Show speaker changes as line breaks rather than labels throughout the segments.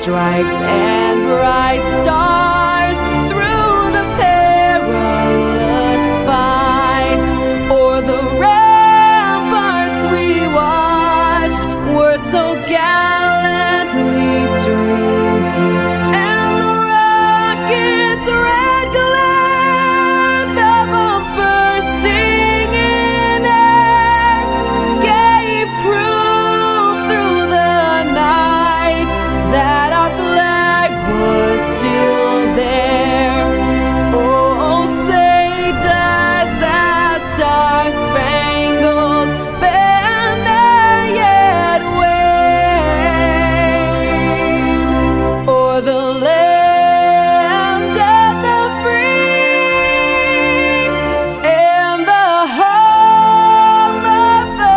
stripes and bright stars through the perilous fight, o'er the ramparts we watched were so gallantly streaming, and the rockets' red glare, the bombs bursting in air, gave proof through the night that our flag was still there. Oh, say does that star-spangled banner yet wave o'er the land of the free and the home of the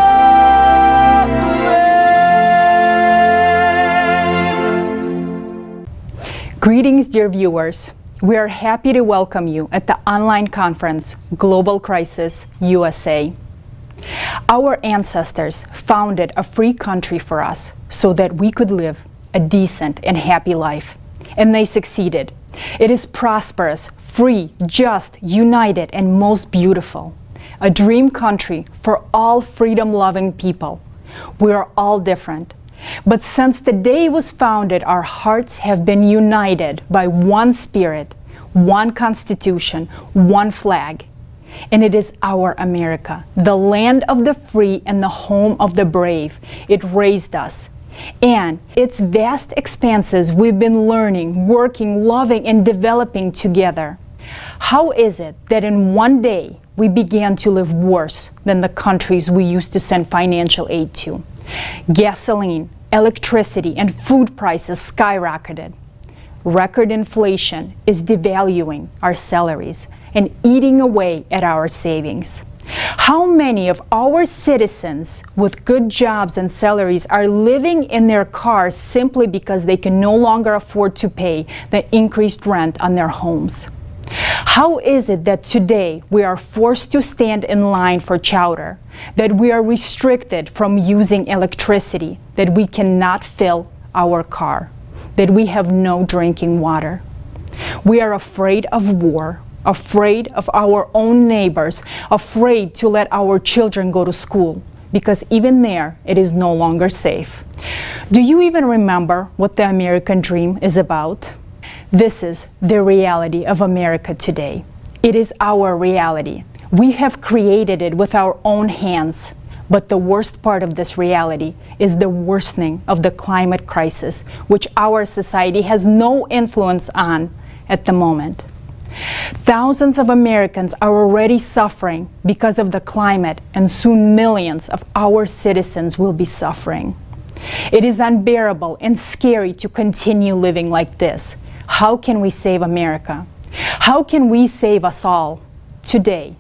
brave.
Greetings, dear viewers. We are happy to welcome you at the online conference, Global Crisis USA. Our ancestors founded a free country for us so that we could live a decent and happy life. And they succeeded. It is prosperous, free, just, united, and most beautiful. A dream country for all freedom-loving people. We are all different. But since the day it was founded, our hearts have been united by one spirit, one constitution, one flag. And it is our America, the land of the free and the home of the brave. It raised us. And its vast expanses we've been learning, working, loving, and developing together. How is it that in one day we began to live worse than the countries we used to send financial aid to? Gasoline, electricity, and food prices skyrocketed. Record inflation is devaluing our salaries and eating away at our savings. How many of our citizens with good jobs and salaries are living in their cars simply because they can no longer afford to pay the increased rent on their homes? How is it that today we are forced to stand in line for chowder, that we are restricted from using electricity, that we cannot fill our car, that we have no drinking water? We are afraid of war, afraid of our own neighbors, afraid to let our children go to school, because even there it is no longer safe. Do you even remember what the American dream is about? This is the reality of America today. It is our reality. We have created it with our own hands. But the worst part of this reality is the worsening of the climate crisis, which our society has no influence on at the moment. Thousands of Americans are already suffering because of the climate, and soon millions of our citizens will be suffering. It is unbearable and scary to continue living like this. How can we save America? How can we save us all? Today,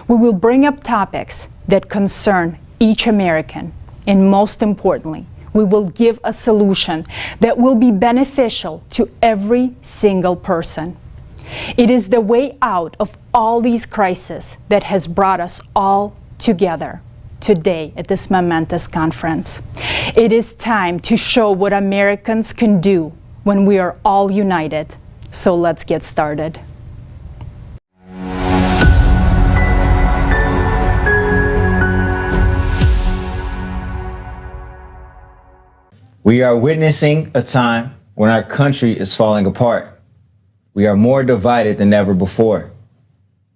we will bring up topics that concern each American, and most importantly, we will give a solution that will be beneficial to every single person. It is the way out of all these crises that has brought us all together today at this momentous conference. It is time to show what Americans can do when we are all united. So let's get started.
We are witnessing a time when our country is falling apart. We are more divided than ever before.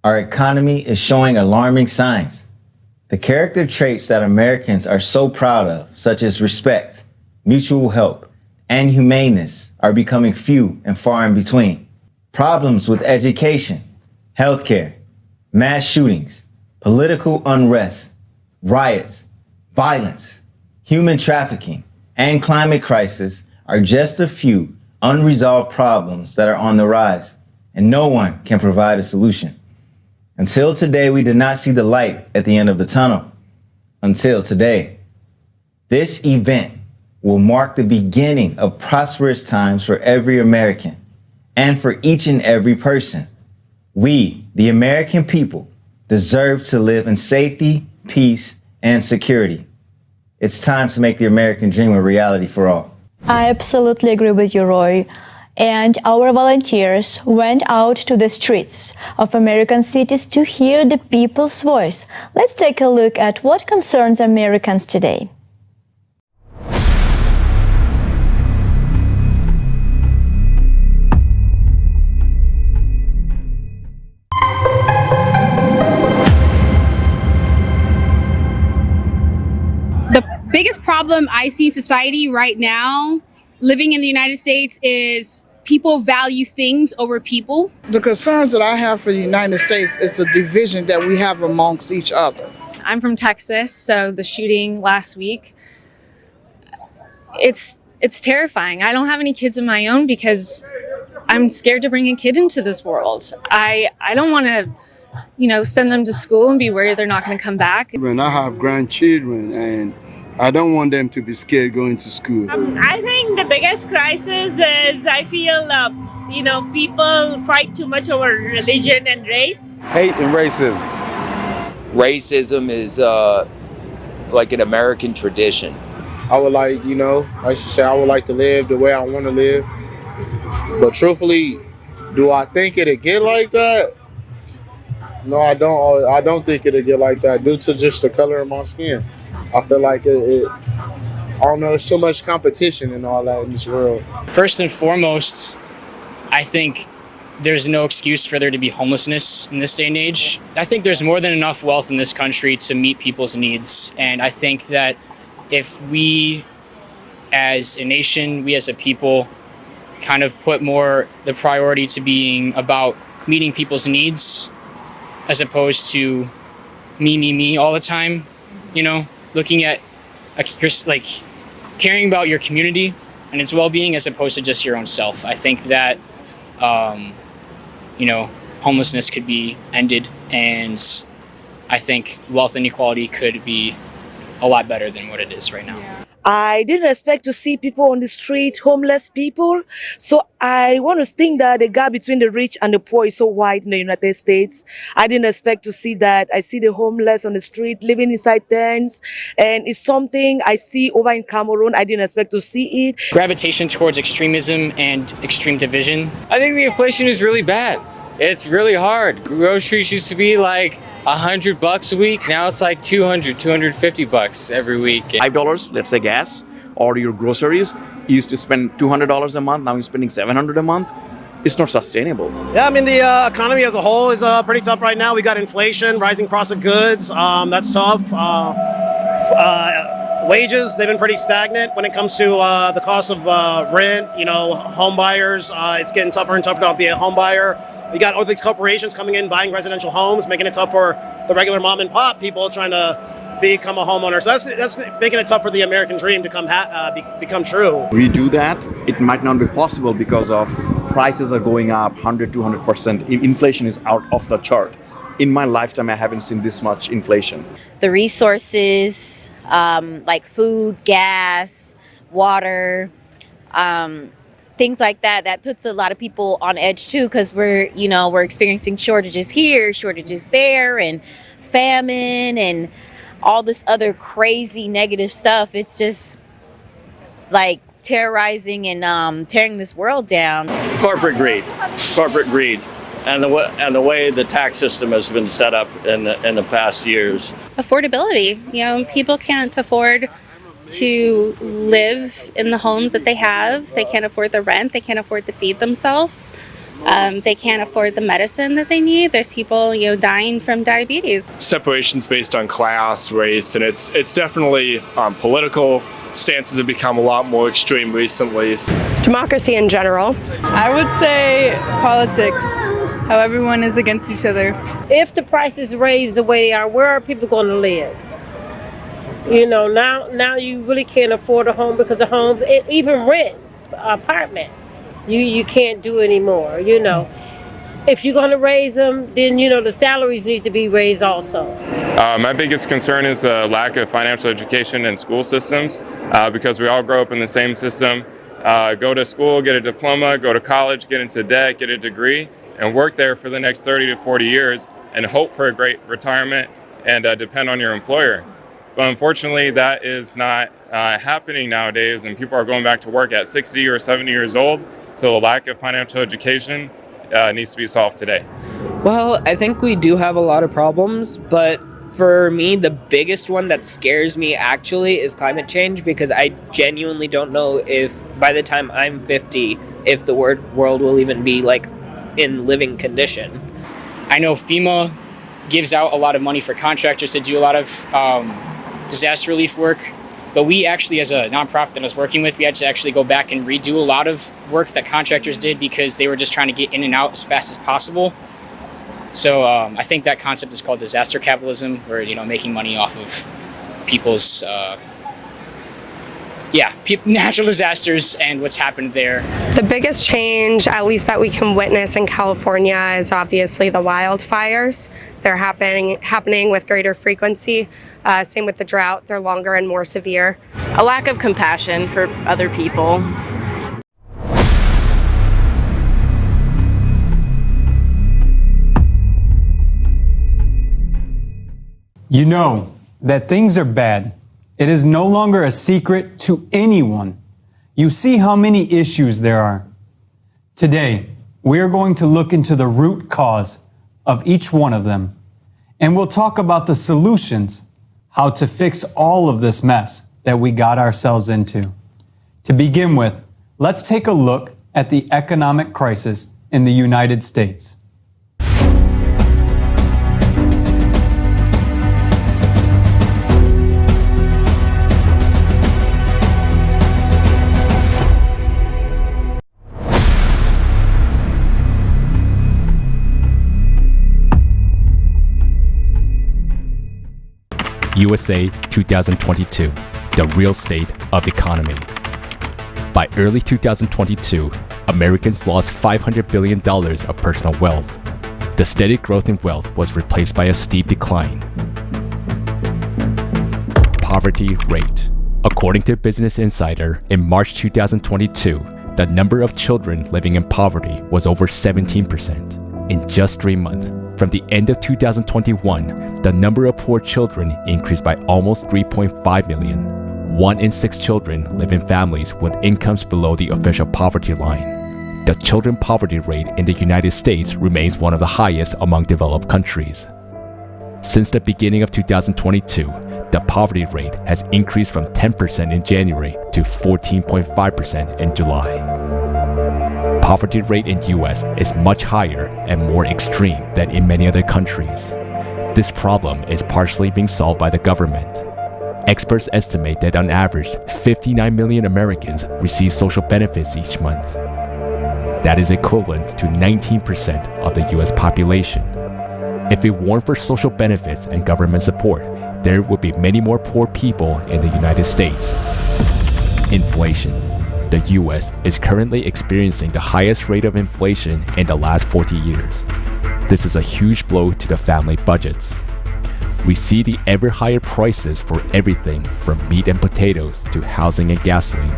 Our economy is showing alarming signs. The character traits that Americans are so proud of, such as respect, mutual help, and humaneness, are becoming few and far in between. Problems with education, healthcare, mass shootings, political unrest, riots, violence, human trafficking, and climate crisis are just a few unresolved problems that are on the rise, and no one can provide a solution. Until today, we did not see the light at the end of the tunnel. Until today. This event will mark the beginning of prosperous times for every American and for each and every person. We, the American people, deserve to live in safety, peace, and security. It's time to make the American dream a reality for all.
I absolutely agree with you, Roy. And our volunteers went out to the streets of American cities to hear the people's voice. Let's take a look at what concerns Americans today.
The biggest problem I see in society right now, living in the United States, is people value things over people.
The concerns that I have for the United States is the division that we have amongst each other.
I'm from Texas, so the shooting last week, it's terrifying. I don't have any kids of my own because I'm scared to bring a kid into this world. I don't want to, send them to school and be worried they're not going to come back.
When I have grandchildren, and I don't want them to be scared going to school.
I think the biggest crisis is I feel, people fight too much over religion and race.
Hate and racism. Racism is like an American tradition.
I would like, I should say I would like to live the way I want to live. But truthfully, do I think it'll get like that? No, I don't. I don't think it'll get like that due to just the color of my skin. I feel like I don't know, there's too much competition and all that in this world.
First and foremost, I think there's no excuse for there to be homelessness in this day and age. I think there's more than enough wealth in this country to meet people's needs. And I think that if we as a nation, we as a people, kind of put more the priority to being about meeting people's needs as opposed to me all the time, looking at just like caring about your community and its well-being as opposed to just your own self. I think that, homelessness could be ended, and I think wealth inequality could be a lot better than what it is right now.
I didn't expect to see people on the street, homeless people. So I want to think that the gap between the rich and the poor is so wide in the United States. I didn't expect to see that. I see the homeless on the street living inside tents, and it's something I see over in Cameroon. I didn't expect to see it.
Gravitation towards extremism and extreme division.
I think the inflation is really bad. It's really hard. Groceries used to be like $100 a week. Now it's like $250 every week.
$5, let's say gas, or your groceries. You used to spend $200 a month. Now you're spending $700 a month. It's not sustainable.
Yeah, I mean, the economy as a whole is pretty tough right now. We got inflation, rising cost of goods. That's tough. Wages, they've been pretty stagnant when it comes to the cost of rent. Home buyers, it's getting tougher and tougher to be a home buyer. We got all these corporations coming in, buying residential homes, making it tough for the regular mom and pop people trying to become a homeowner. So that's making it tough for the American dream to become true.
We do that, it might not be possible because of prices are going up 100-200%. Inflation is out of the chart. In my lifetime, I haven't seen this much inflation.
The resources, like food, gas, water, things like that puts a lot of people on edge too, because we're experiencing shortages here, shortages there, and famine and all this other crazy negative stuff. It's just like terrorizing and tearing this world down.
Corporate greed, and the way the tax system has been set up in the past years.
Affordability, people can't afford to live in the homes that they have. They can't afford the rent. They can't afford to feed themselves. They can't afford the medicine that they need. There's people, dying from diabetes.
Separations based on class, race, and it's definitely political. Stances have become a lot more extreme recently.
Democracy in general.
I would say politics, how everyone is against each other.
If the prices raise the way they are, where are people going to live? Now you really can't afford a home because the homes, even rent apartment, you can't do anymore. If you're going to raise them, then the salaries need to be raised also.
My biggest concern is the lack of financial education in school systems, because we all grow up in the same system. Go to school, get a diploma, go to college, get into debt, get a degree, and work there for the next 30 to 40 years and hope for a great retirement and depend on your employer. But unfortunately, that is not happening nowadays, and people are going back to work at 60 or 70 years old. So the lack of financial education needs to be solved today.
Well, I think we do have a lot of problems, but for me, the biggest one that scares me actually is climate change, because I genuinely don't know if by the time I'm 50, if the world will even be like in living condition.
I know FEMA gives out a lot of money for contractors to do a lot of disaster relief work, but we actually, as a nonprofit that I was working with, we had to actually go back and redo a lot of work that contractors did because they were just trying to get in and out as fast as possible. So I think that concept is called disaster capitalism, where, you know, making money off of people's natural disasters and what's happened there.
The biggest change, at least that we can witness in California, is obviously the wildfires. They're happening with greater frequency. Same with the drought. They're longer and more severe.
A lack of compassion for other people.
You know that things are bad. It is no longer a secret to anyone. You see how many issues there are. Today, we are going to look into the root cause of each one of them. And we'll talk about the solutions, how to fix all of this mess that we got ourselves into. To begin with, let's take a look at the economic crisis in the United States.
USA 2022, the real state of economy. By early 2022, Americans lost $500 billion of personal wealth. The steady growth in wealth was replaced by a steep decline. Poverty rate. According to Business Insider, in March 2022, the number of children living in poverty was over 17%. In just 3 months, from the end of 2021, the number of poor children increased by almost 3.5 million. 1 in 6 children live in families with incomes below the official poverty line. The children poverty rate in the United States remains one of the highest among developed countries. Since the beginning of 2022, the poverty rate has increased from 10% in January to 14.5% in July. Poverty rate in US is much higher and more extreme than in many other countries. This problem is partially being solved by the government. Experts estimate that on average, 59 million Americans receive social benefits each month. That is equivalent to 19% of the US population. If it weren't for social benefits and government support, there would be many more poor people in the United States. Inflation. The US is currently experiencing the highest rate of inflation in the last 40 years. This is a huge blow to the family budgets. We see the ever higher prices for everything from meat and potatoes to housing and gasoline.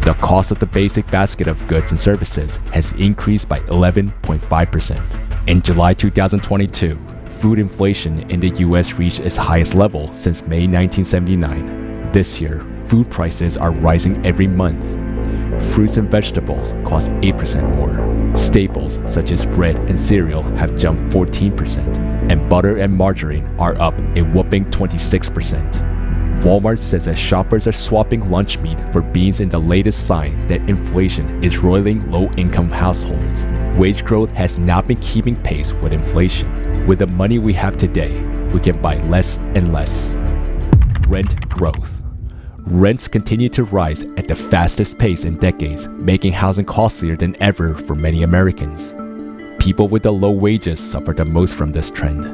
The cost of the basic basket of goods and services has increased by 11.5%. In July 2022, food inflation in the US reached its highest level since May 1979. This year, food prices are rising every month. Fruits and vegetables cost 8% more. Staples such as bread and cereal have jumped 14%, and butter and margarine are up a whopping 26%. Walmart says that shoppers are swapping lunch meat for beans in the latest sign that inflation is roiling low-income households. Wage growth has not been keeping pace with inflation. With the money we have today, we can buy less and less. Rent growth. Rents continue to rise at the fastest pace in decades, making housing costlier than ever for many Americans. People with the low wages suffer the most from this trend.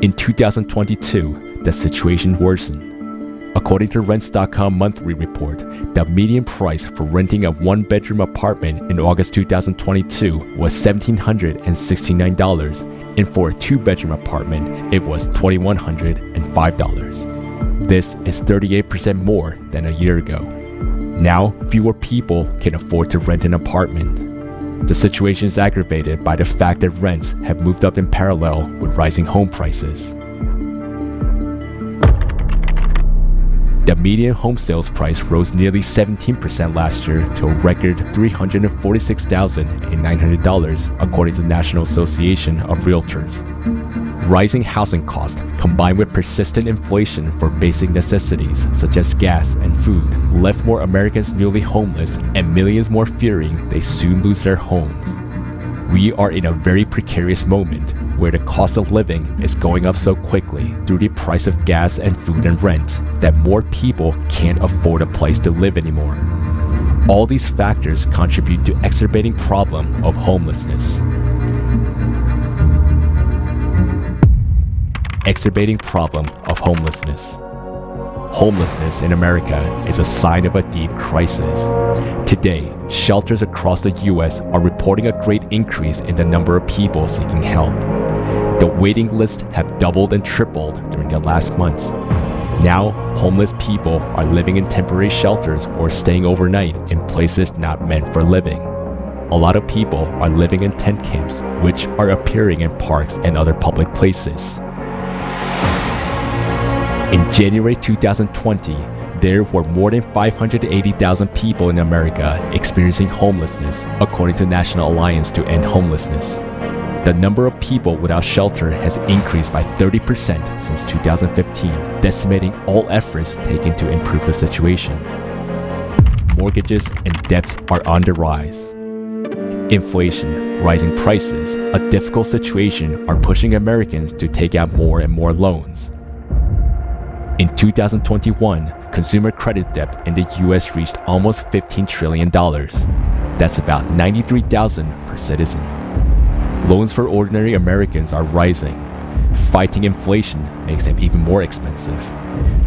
In 2022, the situation worsened. According to Rents.com monthly report, the median price for renting a one-bedroom apartment in August 2022 was $1,769, and for a two-bedroom apartment, it was $2,105. This is 38% more than a year ago. Now, fewer people can afford to rent an apartment. The situation is aggravated by the fact that rents have moved up in parallel with rising home prices. The median home sales price rose nearly 17% last year to a record $346,900, according to the National Association of Realtors. Rising housing costs, combined with persistent inflation for basic necessities such as gas and food, left more Americans newly homeless and millions more fearing they soon lose their homes. We are in a very precarious moment where the cost of living is going up so quickly through the price of gas and food and rent that more people can't afford a place to live anymore. All these factors contribute to exacerbating problem of homelessness. Exacerbating problem of homelessness. Homelessness in America is a sign of a deep crisis. Today, shelters across the U.S. are reporting a great increase in the number of people seeking help. The waiting lists have doubled and tripled during the last months. Now, homeless people are living in temporary shelters or staying overnight in places not meant for living. A lot of people are living in tent camps, which are appearing in parks and other public places. In January 2020, there were more than 580,000 people in America experiencing homelessness, according to National Alliance to End Homelessness. The number of people without shelter has increased by 30% since 2015, decimating all efforts taken to improve the situation. Mortgages and debts are on the rise. Inflation, rising prices, a difficult situation are pushing Americans to take out more and more loans. In 2021, consumer credit debt in the US reached almost $15 trillion. That's about $93,000 per citizen. Loans for ordinary Americans are rising. Fighting inflation makes them even more expensive.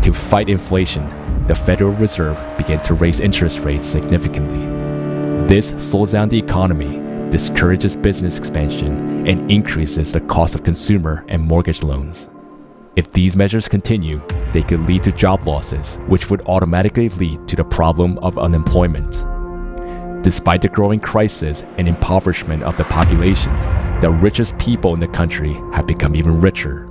To fight inflation, the Federal Reserve began to raise interest rates significantly. This slows down the economy, discourages business expansion, and increases the cost of consumer and mortgage loans. If these measures continue, they could lead to job losses, which would automatically lead to the problem of unemployment. Despite the growing crisis and impoverishment of the population, the richest people in the country have become even richer.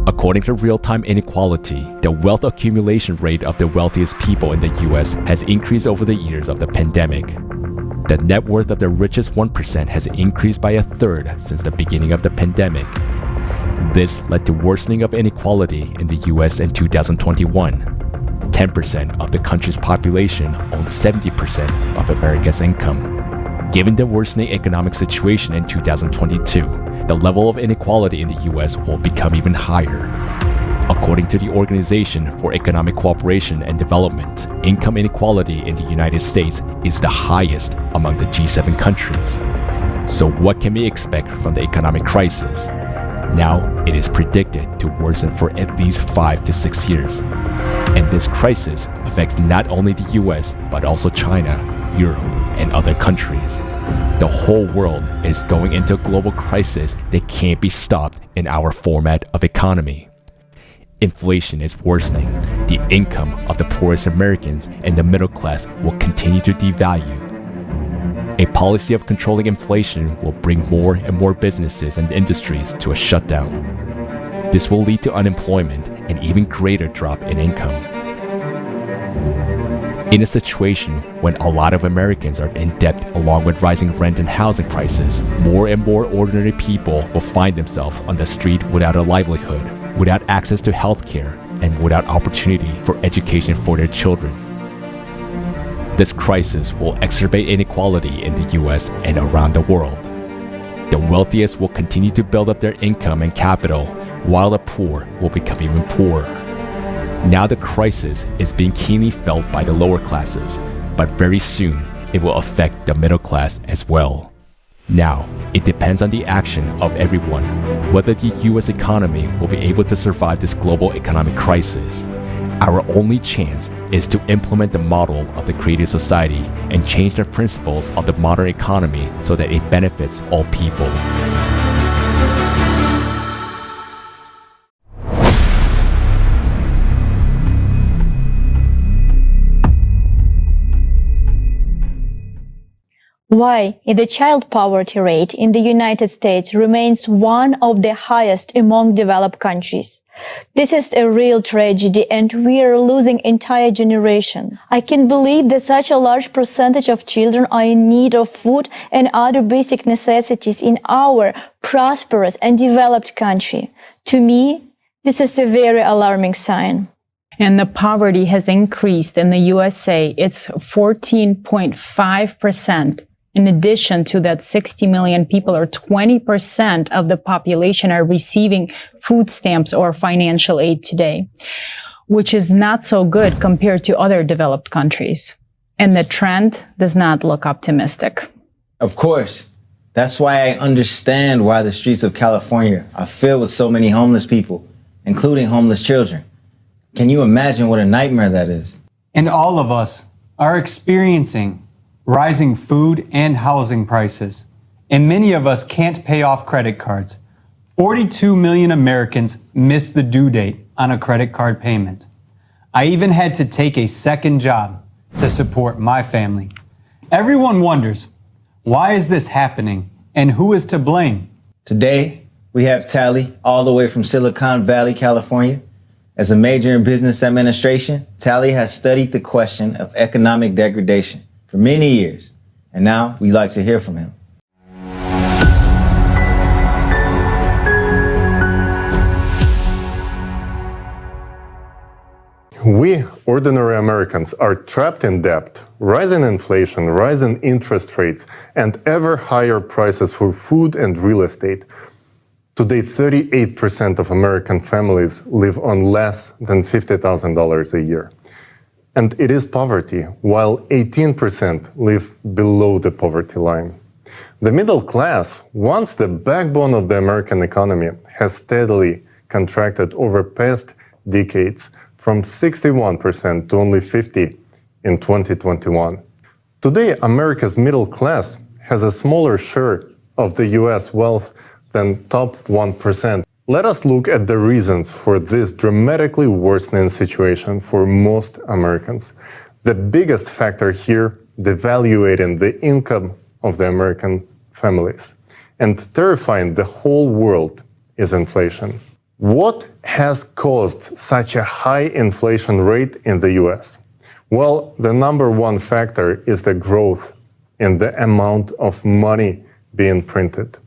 According to real-time inequality, the wealth accumulation rate of the wealthiest people in the US has increased over the years of the pandemic. The net worth of the richest 1% has increased by a third since the beginning of the pandemic. This led to worsening of inequality in the US in 2021. 10% of the country's population owns 70% of America's income. Given the worsening economic situation in 2022, the level of inequality in the US will become even higher. According to the Organization for Economic Cooperation and Development, income inequality in the United States is the highest among the G7 countries. So what can we expect from the economic crisis? Now, it is predicted to worsen for at least 5 to 6 years. And this crisis affects not only the US, but also China, Europe, and other countries. The whole world is going into a global crisis that can't be stopped in our format of economy. Inflation is worsening. The income of the poorest Americans and the middle class will continue to devalue. A policy of controlling inflation will bring more and more businesses and industries to a shutdown. This will lead to unemployment and even greater drop in income. In a situation when a lot of Americans are in debt along with rising rent and housing prices, more and more ordinary people will find themselves on the street without a livelihood, without access to health care, and without opportunity for education for their children. This crisis will exacerbate inequality in the US and around the world. The wealthiest will continue to build up their income and capital, while the poor will become even poorer. Now the crisis is being keenly felt by the lower classes, but very soon it will affect the middle class as well. Now, it depends on the action of everyone whether the US economy will be able to survive this global economic crisis. Our only chance is to implement the model of the creative society and change the principles of the modern economy so that it benefits all people.
Why the child poverty rate in the United States remains one of the highest among developed countries. This is a real tragedy and we are losing entire generation. I can't believe that such a large percentage of children are in need of food and other basic necessities in our prosperous and developed country. To me, this is a very alarming sign.
And the poverty has increased in the USA. It's 14.5%. In addition to that, 60 million people, or 20% of the population, are receiving food stamps or financial aid today, which is not so good compared to other developed countries. And the trend does not look optimistic.
Of course. That's why I understand why the streets of California are filled with so many homeless people, including homeless children. Can you imagine what a nightmare that is?
And all of us are experiencing rising food and housing prices, and many of us can't pay off credit cards. 42 million Americans miss the due date on a credit card payment. I even had to take a second job to support my family. Everyone wonders, why is this happening and who is to blame?
Today, we have Tally all the way from Silicon Valley, California. As a major in business administration, Tally has studied the question of economic degradation for many years, and now we'd like to hear from him.
We, ordinary Americans, are trapped in debt, rising inflation, rising interest rates, and ever higher prices for food and real estate. Today, 38% of American families live on less than $50,000 a year. And it is poverty, while 18% live below the poverty line. The middle class, once the backbone of the American economy, has steadily contracted over past decades from 61% to only 50% in 2021. Today, America's middle class has a smaller share of the US wealth than top 1%. Let us look at the reasons for this dramatically worsening situation for most Americans. The biggest factor here, devaluating the income of the American families and terrifying the whole world, is inflation. What has caused such a high inflation rate in the US? Well, the number one factor is the growth in the amount of money being printed,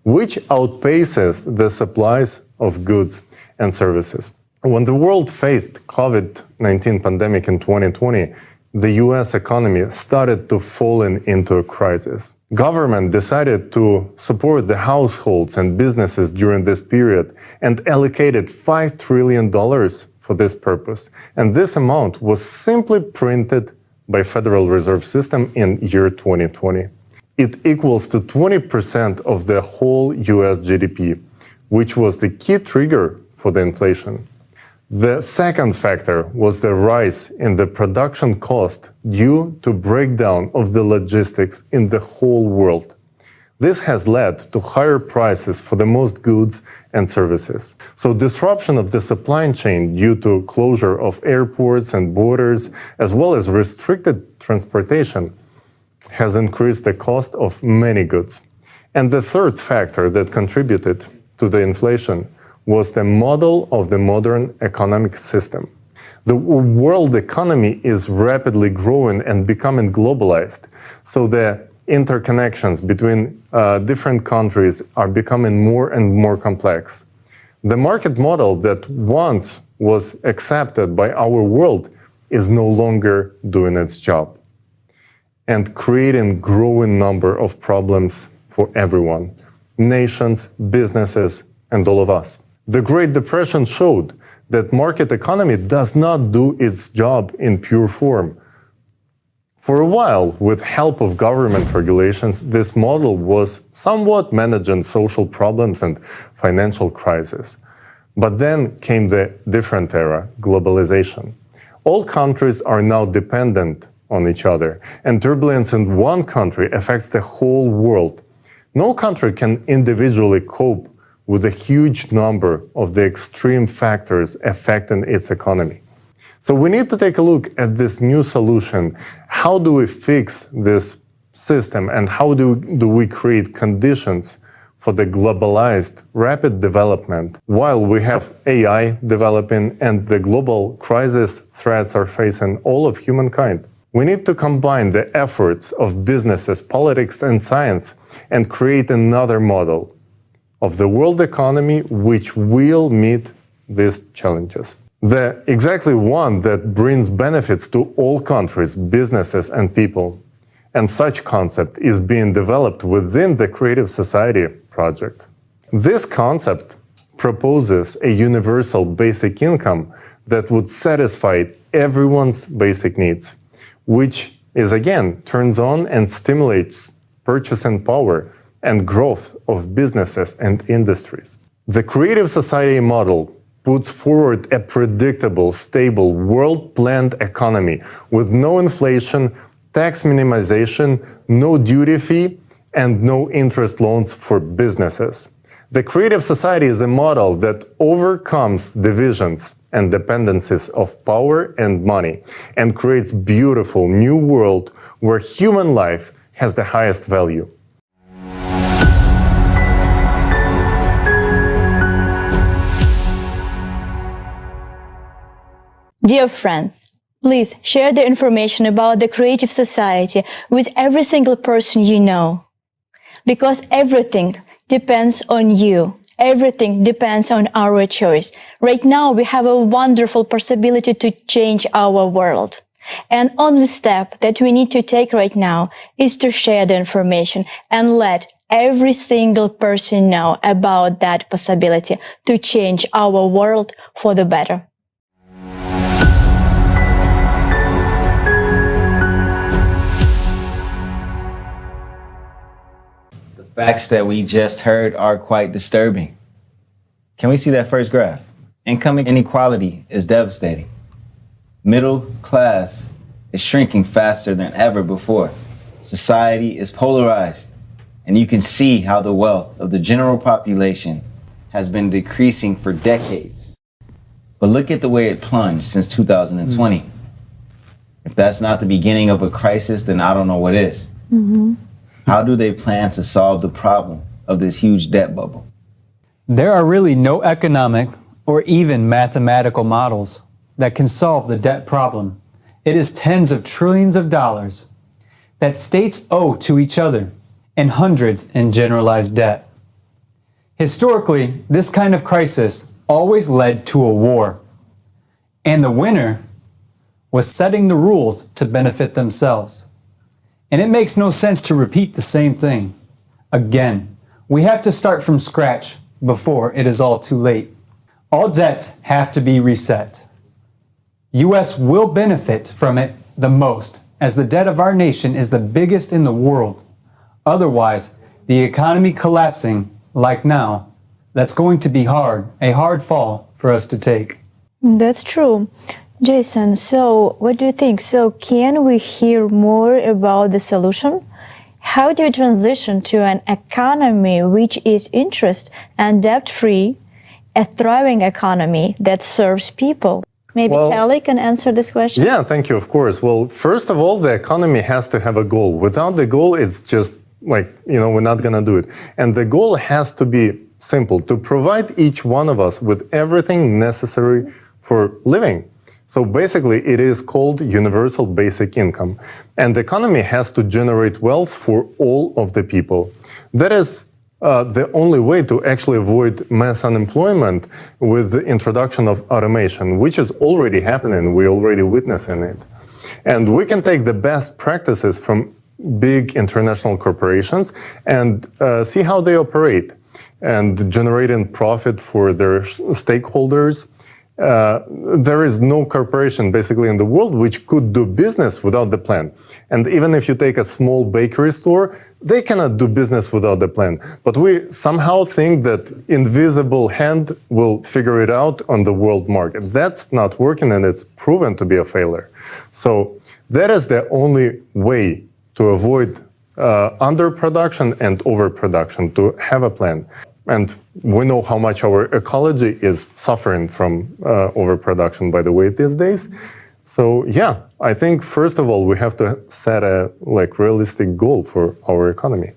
which outpaces the supplies of goods and services. When the world faced COVID-19 pandemic in 2020, the US economy started to fall into a crisis. Government decided to support the households and businesses during this period and allocated $5 trillion for this purpose. And this amount was simply printed by Federal Reserve System in year 2020. It equals to 20% of the whole US GDP, which was the key trigger for the inflation. The second factor was the rise in the production cost due to breakdown of the logistics in the whole world. This has led to higher prices for the most goods and services. So disruption of the supply chain due to closure of airports and borders, as well as restricted transportation, has increased the cost of many goods. And the third factor that contributed to the inflation was the model of the modern economic system. The world economy is rapidly growing and becoming globalized, so the interconnections between different countries are becoming more and more complex. The market model that once was accepted by our world is no longer doing its job and creating growing number of problems for everyone, nations, businesses, and all of us. The Great Depression showed that market economy does not do its job in pure form. For a while, with help of government regulations, this model was somewhat managing social problems and financial crisis. But then came the different era, globalization. All countries are now dependent on each other, and turbulence in one country affects the whole world. No country can individually cope with a huge number of the extreme factors affecting its economy. So we need to take a look at this new solution. How do we fix this system and how do we create conditions for the globalized rapid development while we have AI developing and the global crisis threats are facing all of humankind. We need to combine the efforts of businesses, politics, and science and create another model of the world economy which will meet these challenges. The exactly one that brings benefits to all countries, businesses, and people. And such concept is being developed within the Creative Society project. This concept proposes a universal basic income that would satisfy everyone's basic needs, which is again turns on and stimulates purchasing power and growth of businesses and industries. The Creative Society model puts forward a predictable, stable, world-planned economy with no inflation, tax minimization, no duty fee, and no interest loans for businesses. The Creative Society is a model that overcomes divisions and dependencies of power and money and creates beautiful new world where human life has the highest value.
Dear friends, please share the information about the Creative Society with every single person you know. Because everything depends on you. Everything depends on our choice. Right now, we have a wonderful possibility to change our world. And only step that we need to take right now is to share the information and let every single person know about that possibility to change our world for the better.
Facts that we just heard are quite disturbing. Can we see that first graph? Income inequality is devastating. Middle class is shrinking faster than ever before. Society is polarized, and you can see how the wealth of the general population has been decreasing for decades. But look at the way it plunged since 2020. If that's not the beginning of a crisis, then I don't know what is. How do they plan to solve the problem of this huge debt bubble?
There are really no economic or even mathematical models that can solve the debt problem. It is tens of trillions of dollars that states owe to each other and hundreds in generalized debt. Historically, this kind of crisis always led to a war, and the winner was setting the rules to benefit themselves. And it makes no sense to repeat the same thing. Again, we have to start from scratch before it is all too late. All debts have to be reset. U.S. will benefit from it the most, as the debt of our nation is the biggest in the world. Otherwise, the economy collapsing, like now, that's going to be a hard fall for us to take.
That's true. Jason, so what do you think? So can we hear more about the solution? How do you transition to an economy which is interest and debt-free, a thriving economy that serves people? Maybe Kelly can answer this question?
Yeah, thank you, of course. Well, first of all, the economy has to have a goal. Without the goal, it's just like, we're not going to do it. And the goal has to be simple, to provide each one of us with everything necessary for living. So basically, it is called universal basic income. And the economy has to generate wealth for all of the people. That is the only way to actually avoid mass unemployment with the introduction of automation, which is already happening. We're already witnessing it. And we can take the best practices from big international corporations and see how they operate and generating profit for their stakeholders. There is no corporation basically in the world which could do business without the plan. And even if you take a small bakery store, they cannot do business without the plan. But we somehow think that invisible hand will figure it out on the world market. That's not working, and it's proven to be a failure. So that is the only way to avoid underproduction and overproduction, to have a plan. And we know how much our ecology is suffering from overproduction, by the way, these days. So yeah, I think first of all, we have to set a realistic goal for our economy.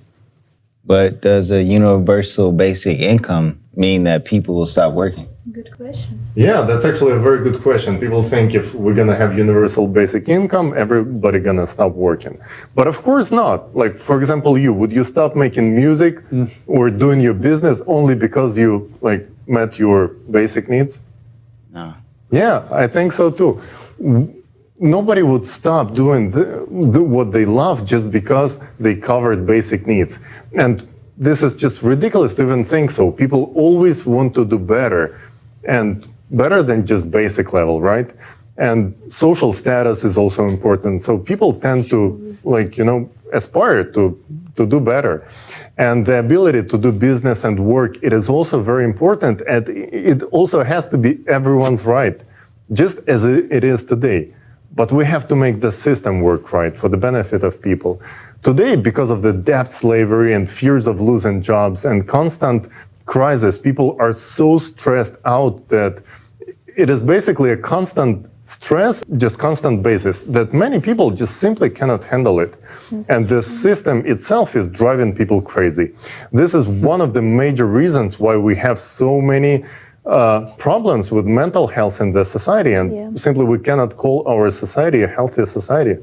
But does a universal basic income mean that people will stop working?
Good question.
Yeah, that's actually a very good question. People think if we're gonna have universal basic income, everybody gonna stop working. But of course not. Like, for example, would you stop making music or doing your business only because you met your basic needs?
No.
Yeah, I think so too. Nobody would stop doing what they love just because they covered basic needs. And this is just ridiculous to even think so. People always want to do better, and better than just basic level, right? And social status is also important. So people tend to aspire to do better. And the ability to do business and work, it is also very important. And it also has to be everyone's right, just as it is today. But we have to make the system work right for the benefit of people. Today, because of the debt slavery and fears of losing jobs and constant crisis, people are so stressed out that it is basically a constant stress, just constant basis, that many people just simply cannot handle it. And the system itself is driving people crazy. This is one of the major reasons why we have so many problems with mental health in the society, and simply we cannot call our society a healthy society.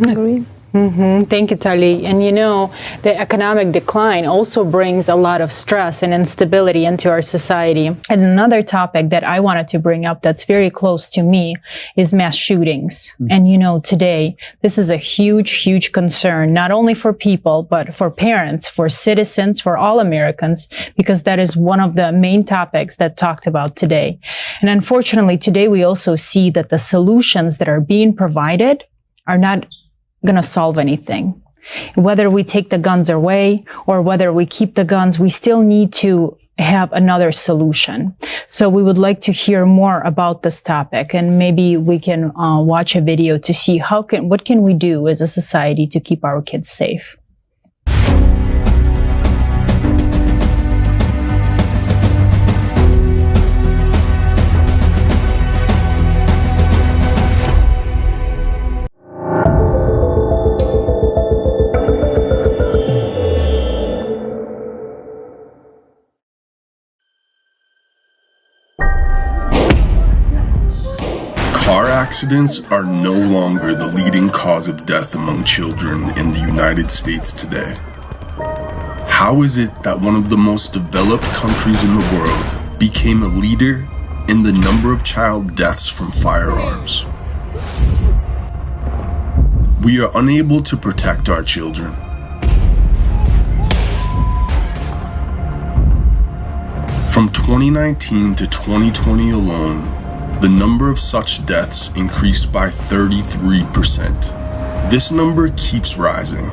Agree.
Thank you, Tali. And the economic decline also brings a lot of stress and instability into our society. And another topic that I wanted to bring up that's very close to me is mass shootings. And today, this is a huge, huge concern, not only for people, but for parents, for citizens, for all Americans, because that is one of the main topics that talked about today. And unfortunately, today we also see that the solutions that are being provided are not going to solve anything. Whether we take the guns away or whether we keep the guns, we still need to have another solution. So we would like to hear more about this topic, and maybe we can watch a video to see what can we do as a society to keep our kids safe.
Car accidents are no longer the leading cause of death among children in the United States today. How is it that one of the most developed countries in the world became a leader in the number of child deaths from firearms? We are unable to protect our children. From 2019 to 2020 alone, the number of such deaths increased by 33%. This number keeps rising.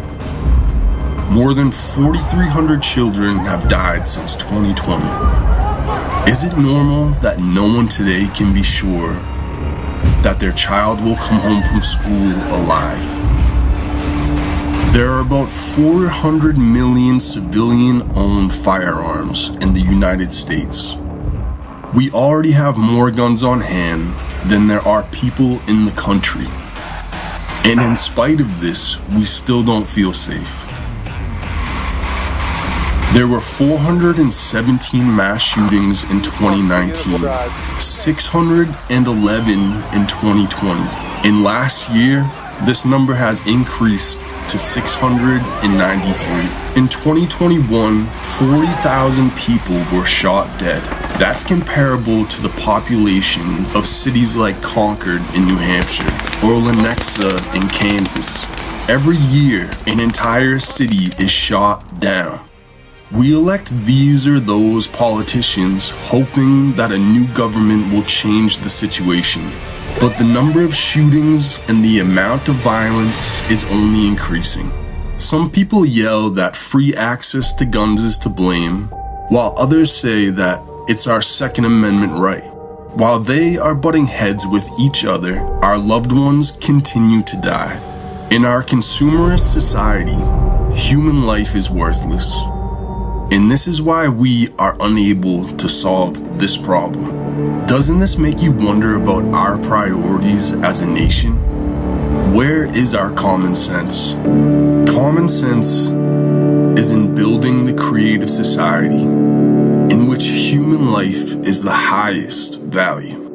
More than 4,300 children have died since 2020. Is it normal that no one today can be sure that their child will come home from school alive? There are about 400 million civilian-owned firearms in the United States. We already have more guns on hand than there are people in the country. And in spite of this, we still don't feel safe. There were 417 mass shootings in 2019, 611 in 2020. And last year, this number has increased to 693. In 2021, 40,000 people were shot dead. That's comparable to the population of cities like Concord in New Hampshire or Lenexa in Kansas. Every year, an entire city is shot down. We elect these or those politicians hoping that a new government will change the situation. But the number of shootings and the amount of violence is only increasing. Some people yell that free access to guns is to blame, while others say that it's our Second Amendment right. While they are butting heads with each other, our loved ones continue to die. In our consumerist society, human life is worthless. And this is why we are unable to solve this problem. Doesn't this make you wonder about our priorities as a nation? Where is our common sense? Common sense is in building the creative society in which human life is the highest value.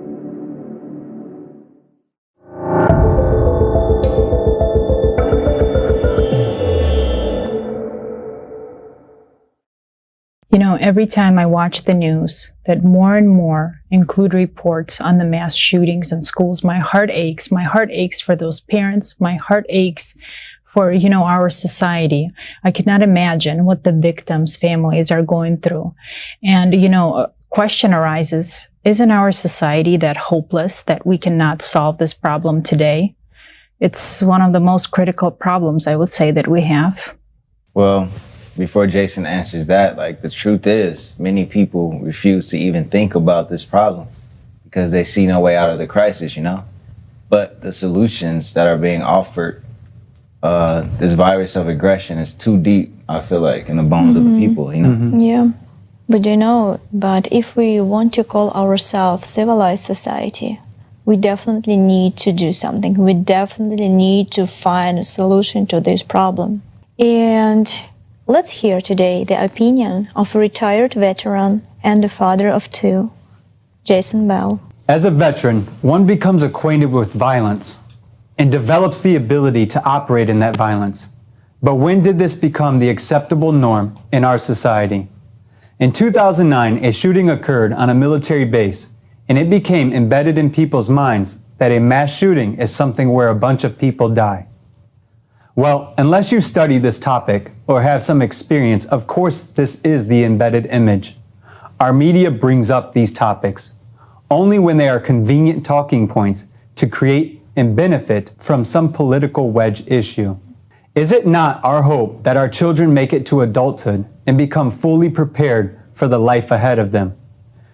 You know, every time I watch the news that more and more include reports on the mass shootings in schools, my heart aches. My heart aches for those parents. My heart aches for, our society. I cannot imagine what the victims' families are going through. And, a question arises, isn't our society that hopeless that we cannot solve this problem today? It's one of the most critical problems, I would say, that we have.
Well, before Jason answers that, the truth is, many people refuse to even think about this problem because they see no way out of the crisis, But the solutions that are being offered, this virus of aggression is too deep, I feel like, in the bones of the people,
Yeah. But if we want to call ourselves civilized society, we definitely need to do something. We definitely need to find a solution to this problem. And let's hear today the opinion of a retired veteran and the father of two, Jason Bell.
As a veteran, one becomes acquainted with violence and develops the ability to operate in that violence. But when did this become the acceptable norm in our society? In 2009, a shooting occurred on a military base, and it became embedded in people's minds that a mass shooting is something where a bunch of people die. Well, unless you study this topic or have some experience, of course this is the embedded image. Our media brings up these topics only when they are convenient talking points to create and benefit from some political wedge issue. Is it not our hope that our children make it to adulthood and become fully prepared for the life ahead of them?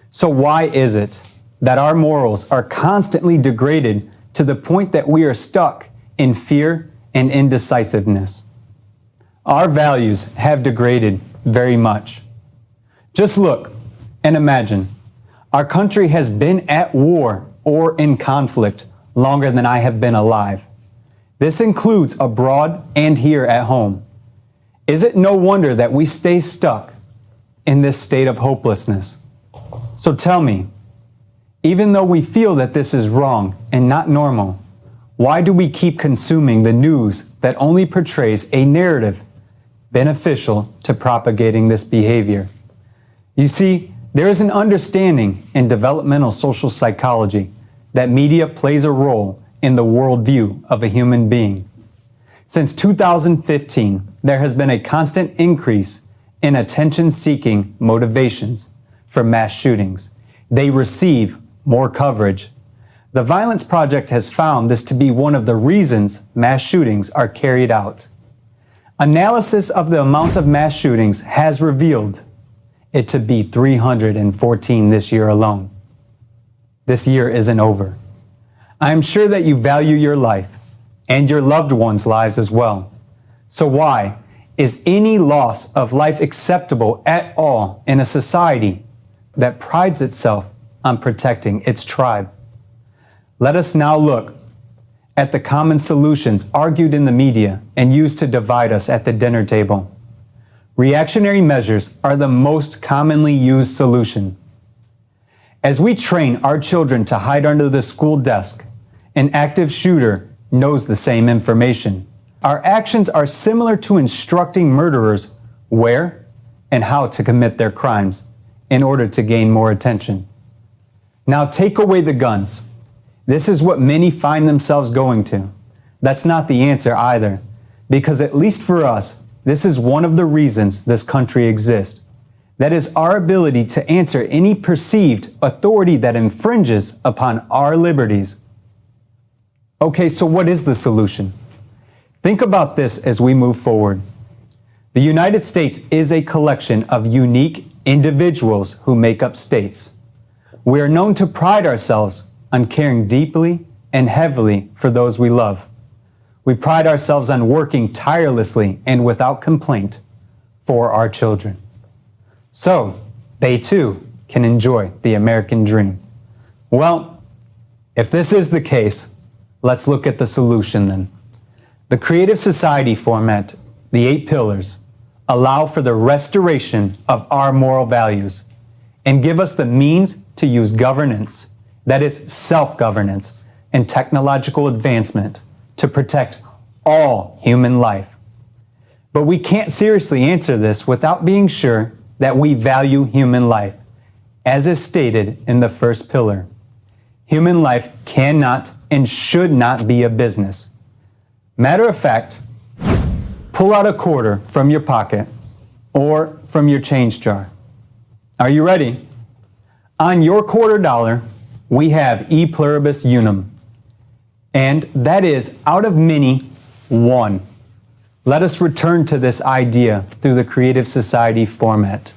So why is it that our morals are constantly degraded to the point that we are stuck in fear and indecisiveness? Our values have degraded very much. Just look and imagine. Our country has been at war or in conflict longer than I have been alive. This includes abroad and here at home. Is it no wonder that we stay stuck in this state of hopelessness? So tell me, even though we feel that this is wrong and not normal, why do we keep consuming the news that only portrays a narrative beneficial to propagating this behavior? You see, there is an understanding in developmental social psychology that media plays a role in the worldview of a human being. Since 2015, there has been a constant increase in attention-seeking motivations for mass shootings. They receive more coverage. The Violence Project has found this to be one of the reasons mass shootings are carried out. Analysis of the amount of mass shootings has revealed it to be 314 this year alone. This year isn't over. I am sure that you value your life and your loved ones' lives as well. So why is any loss of life acceptable at all in a society that prides itself on protecting its tribe? Let us now look at the common solutions argued in the media and used to divide us at the dinner table. Reactionary measures are the most commonly used solution. As we train our children to hide under the school desk, an active shooter knows the same information. Our actions are similar to instructing murderers where and how to commit their crimes in order to gain more attention. Now take away the guns. This is what many find themselves going to. That's not the answer either, because at least for us, this is one of the reasons this country exists. That is our ability to answer any perceived authority that infringes upon our liberties. Okay, so what is the solution? Think about this as we move forward. The United States is a collection of unique individuals who make up states. We are known to pride ourselves on caring deeply and heavily for those we love. We pride ourselves on working tirelessly and without complaint for our children. so they too can enjoy the American dream. Well, if this is the case, let's look at the solution then. The Creative Society format, the 8 pillars, allow for the restoration of our moral values and give us the means to use governance, that is self-governance, and technological advancement to protect all human life. But we can't seriously answer this without being sure that we value human life, as is stated in the first pillar. Human life cannot and should not be a business. Matter of fact, pull out a quarter from your pocket or from your change jar. Are you ready? On your quarter dollar, we have e pluribus unum, and that is out of many, one. Let us return to this idea through the Creative Society format.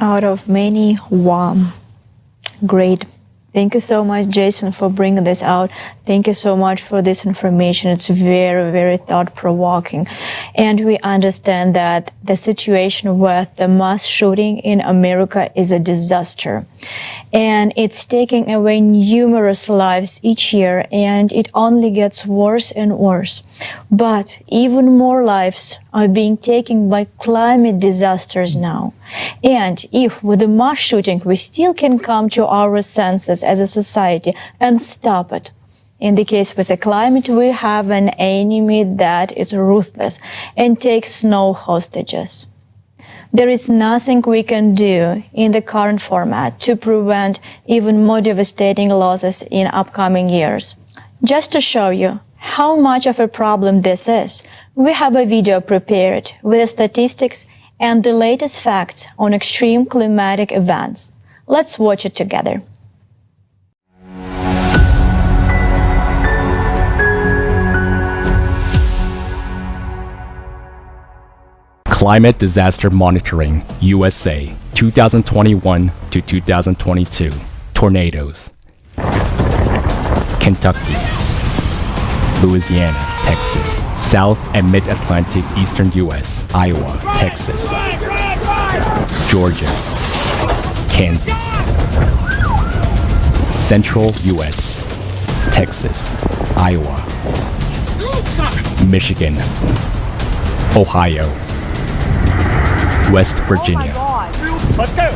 Out of many, one. Great. Thank you so much, Jason, for bringing this out. Thank you so much for this information. It's very, very thought-provoking. And we understand that the situation with the mass shooting in America is a disaster. And it's taking away numerous lives each year, and it only gets worse and worse. But even more lives are being taken by climate disasters now. And if with the mass shooting we still can come to our senses as a society and stop it, in the case with the climate, we have an enemy that is ruthless and takes no hostages. There is nothing we can do in the current format to prevent even more devastating losses in upcoming years. Just to show you how much of a problem this is, we have a video prepared with the statistics and the latest facts on extreme climatic events. Let's watch it together.
Climate Disaster Monitoring, USA, 2021 to 2022. Tornadoes. Kentucky, Louisiana, Texas, South and Mid-Atlantic Eastern U.S., Iowa, Texas, Georgia, Kansas, Central U.S., Texas, Iowa, Michigan, Ohio, West Virginia.
Let's go.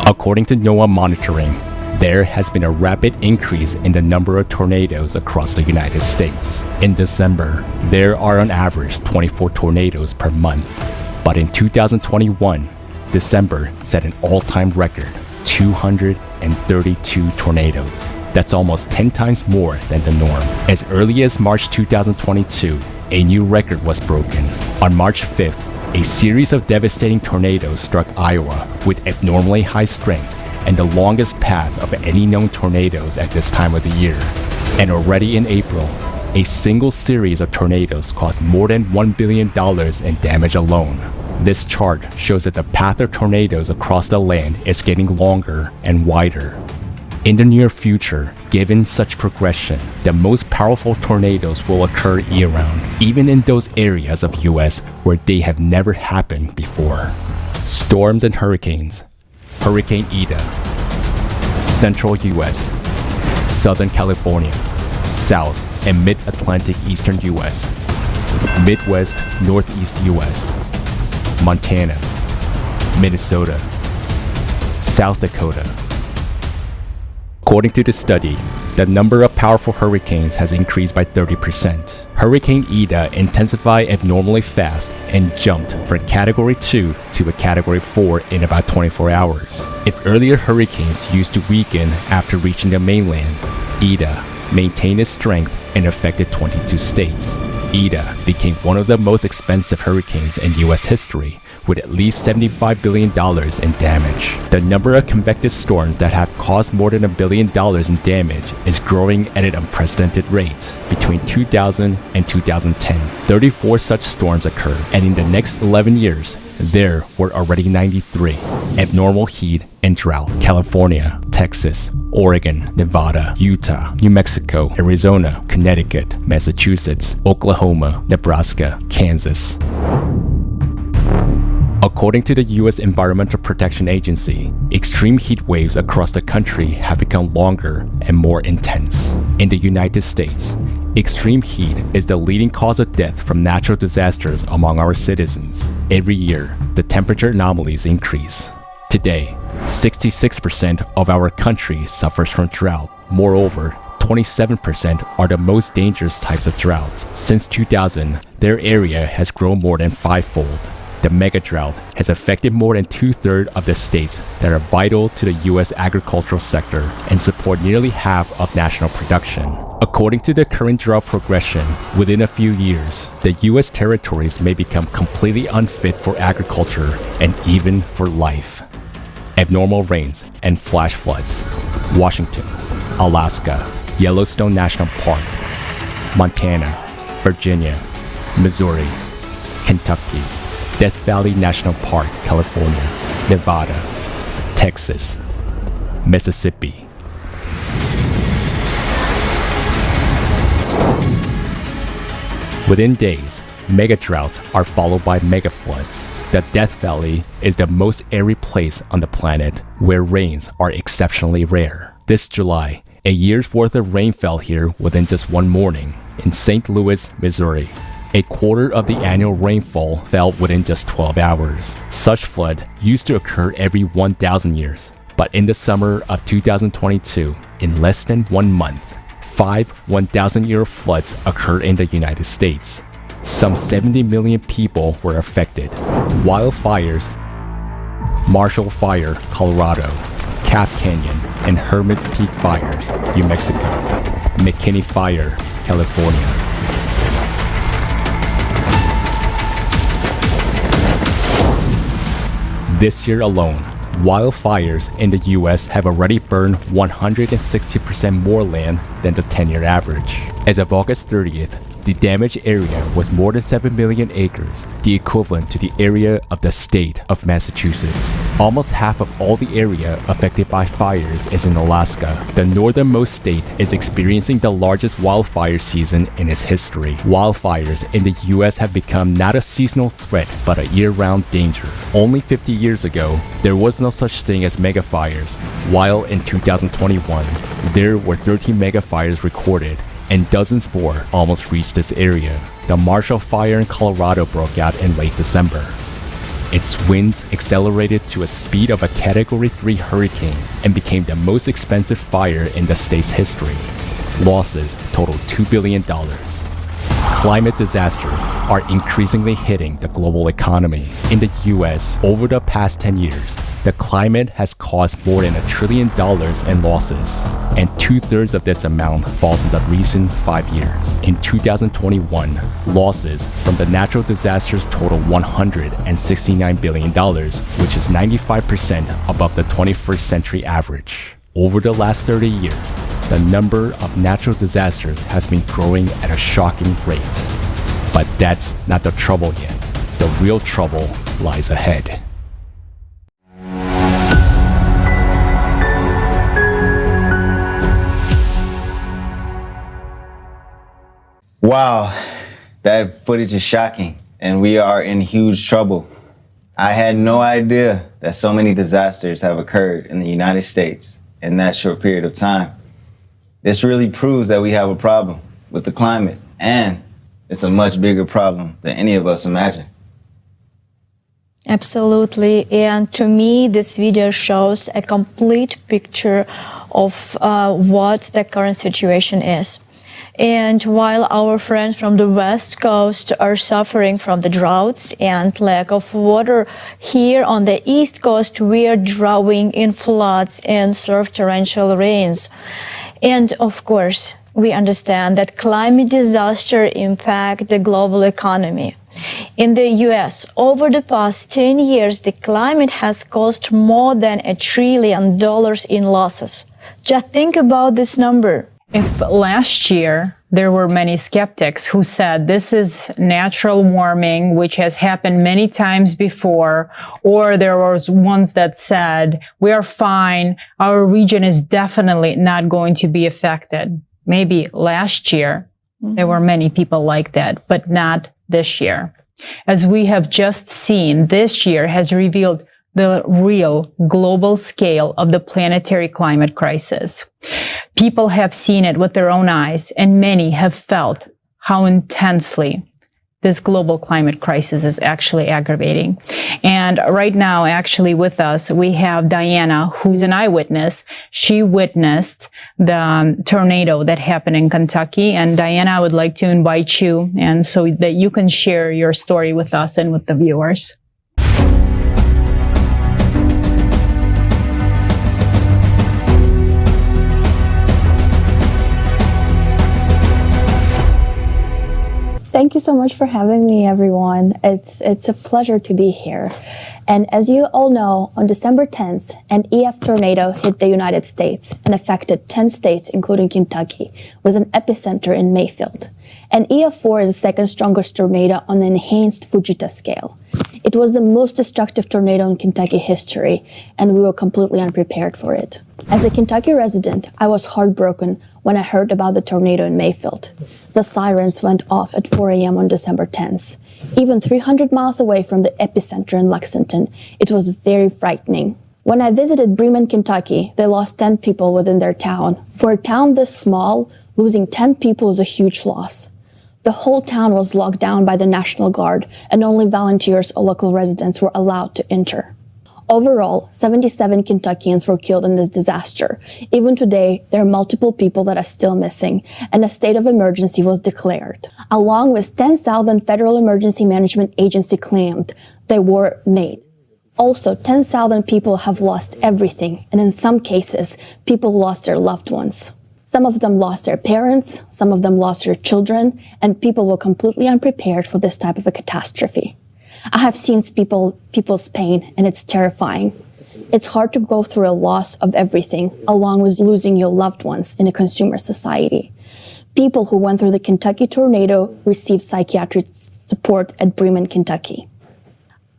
According to NOAA monitoring, there has been a rapid increase in the number of tornadoes across the United States. In December, there are on average 24 tornadoes per month. But in 2021, December set an all-time record, 232 tornadoes. That's almost 10 times more than the norm. As early as March 2022, a new record was broken. On March 5th, a series of devastating tornadoes struck Iowa with abnormally high strength and the longest path of any known tornadoes at this time of the year. And already in April, a single series of tornadoes caused more than $1 billion in damage alone. This chart shows that the path of tornadoes across the land is getting longer and wider. In the near future, given such progression, the most powerful tornadoes will occur year-round, even in those areas of US where they have never happened before. Storms and hurricanes. Hurricane Ida. Central US, Southern California, South and Mid-Atlantic Eastern US, Midwest, Northeast US, Montana, Minnesota, South Dakota. According to the study, the number of powerful hurricanes has increased by 30%. Hurricane Ida intensified abnormally fast and jumped from Category 2 to a Category 4 in about 24 hours. If earlier hurricanes used to weaken after reaching the mainland, Ida maintained its strength and affected 22 states. Ida became one of the most expensive hurricanes in US history, with at least $75 billion in damage. The number of convective storms that have caused more than $1 billion in damage is growing at an unprecedented rate. Between 2000 and 2010, 34 such storms occurred, and in the next 11 years, there were already 93. Abnormal heat and drought. California, Texas, Oregon, Nevada, Utah, New Mexico, Arizona, Connecticut, Massachusetts, Oklahoma, Nebraska, Kansas. According to the U.S. Environmental Protection Agency, extreme heat waves across the country have become longer and more intense. In the United States, extreme heat is the leading cause of death from natural disasters among our citizens. Every year, the temperature anomalies increase. Today, 66% of our country suffers from drought. Moreover, 27% are the most dangerous types of drought. Since 2000, their area has grown more than fivefold. The mega drought has affected more than 2/3 of the states that are vital to the U.S. agricultural sector and support nearly half of national production. According to the current drought progression, within a few years, the U.S. territories may become completely unfit for agriculture and even for life. Abnormal rains and flash floods. Washington, Alaska, Yellowstone National Park, Montana, Virginia, Missouri, Kentucky, Death Valley National Park, California, Nevada, Texas, Mississippi. Within days, mega droughts are followed by mega floods. The Death Valley is the most arid place on the planet where rains are exceptionally rare. This July, a year's worth of rain fell here within just one morning in St. Louis, Missouri. A quarter of the annual rainfall fell within just 12 hours. Such flood used to occur every 1,000 years. But in the summer of 2022, in less than 1 month, 5 1,000-year floods occurred in the United States. Some 70 million people were affected. Wildfires, Marshall Fire, Colorado, Calf Canyon, and Hermit's Peak Fires, New Mexico, McKinney Fire, California. This year alone, wildfires in the US have already burned 160% more land than the 10-year average. As of August 30th, the damaged area was more than 7 million acres, the equivalent to the area of the state of Massachusetts. Almost half of all the area affected by fires is in Alaska. The northernmost state is experiencing the largest wildfire season in its history. Wildfires in the US have become not a seasonal threat, but a year-round danger. Only 50 years ago, there was no such thing as megafires, while in 2021, there were 13 megafires recorded, and dozens more almost reached this area. The Marshall Fire in Colorado broke out in late December. Its winds accelerated to a speed of a Category 3 hurricane and became the most expensive fire in the state's history. Losses totaled $2 billion. Climate disasters are increasingly hitting the global economy. In the US, over the past 10 years, the climate has caused more than $1 trillion in losses, and 2/3 of this amount falls in the recent 5 years. In 2021, losses from the natural disasters total $169 billion, which is 95% above the 21st century average. Over the last 30 years, the number of natural disasters has been growing at a shocking rate. But that's not the trouble yet. The real trouble lies ahead.
Wow, that footage is shocking, and we are in huge trouble. I had no idea that so many disasters have occurred in the United States in that short period of time. This really proves that we have a problem with the climate, and it's a much bigger problem than any of us imagine.
Absolutely. And to me, this video shows a complete picture of what the current situation is. And while our friends from the West Coast are suffering from the droughts and lack of water, here on the East Coast, we are drowning in floods and surf torrential rains. And of course, we understand that climate disaster impact the global economy. In the US, over the past 10 years, the climate has cost more than $1 trillion in losses. Just think about this number.
If last year there were many skeptics who said this is natural warming, which has happened many times before, or there was ones that said, we are fine, our region is definitely not going to be affected. Maybe last year, there were many people like that, but not this year. As we have just seen, this year has revealed the real global scale of the planetary climate crisis. People have seen it with their own eyes, and many have felt how intensely this global climate crisis is actually aggravating. And right now, actually with us, we have Diana, who's an eyewitness. She witnessed the tornado that happened in Kentucky. And Diana, I would like to invite you, and so that you can share your story with us and with the viewers.
Thank you so much for having me, everyone. It's a pleasure to be here. And as you all know, on December 10th, an EF tornado hit the United States and affected 10 states, including Kentucky, with an epicenter in Mayfield. And EF4 is the second strongest tornado on the enhanced Fujita scale. It was the most destructive tornado in Kentucky history, and we were completely unprepared for it. As a Kentucky resident, I was heartbroken when I heard about the tornado in Mayfield. The sirens went off at 4 a.m. on December 10th. Even 300 miles away from the epicenter in Lexington, it was very frightening. When I visited Bremen, Kentucky, they lost 10 people within their town. For a town this small, losing 10 people is a huge loss. The whole town was locked down by the National Guard, and only volunteers or local residents were allowed to enter. Overall, 77 Kentuckians were killed in this disaster. Even today, there are multiple people that are still missing, and a state of emergency was declared. Along with 10,000 Federal Emergency Management Agency claimed they were made. Also, 10,000 people have lost everything, and in some cases, people lost their loved ones. Some of them lost their parents, some of them lost their children, and people were completely unprepared for this type of a catastrophe. I have seen people's pain, and it's terrifying. It's hard to go through a loss of everything, along with losing your loved ones in a consumer society. People who went through the Kentucky tornado received psychiatric support at Bremen, Kentucky.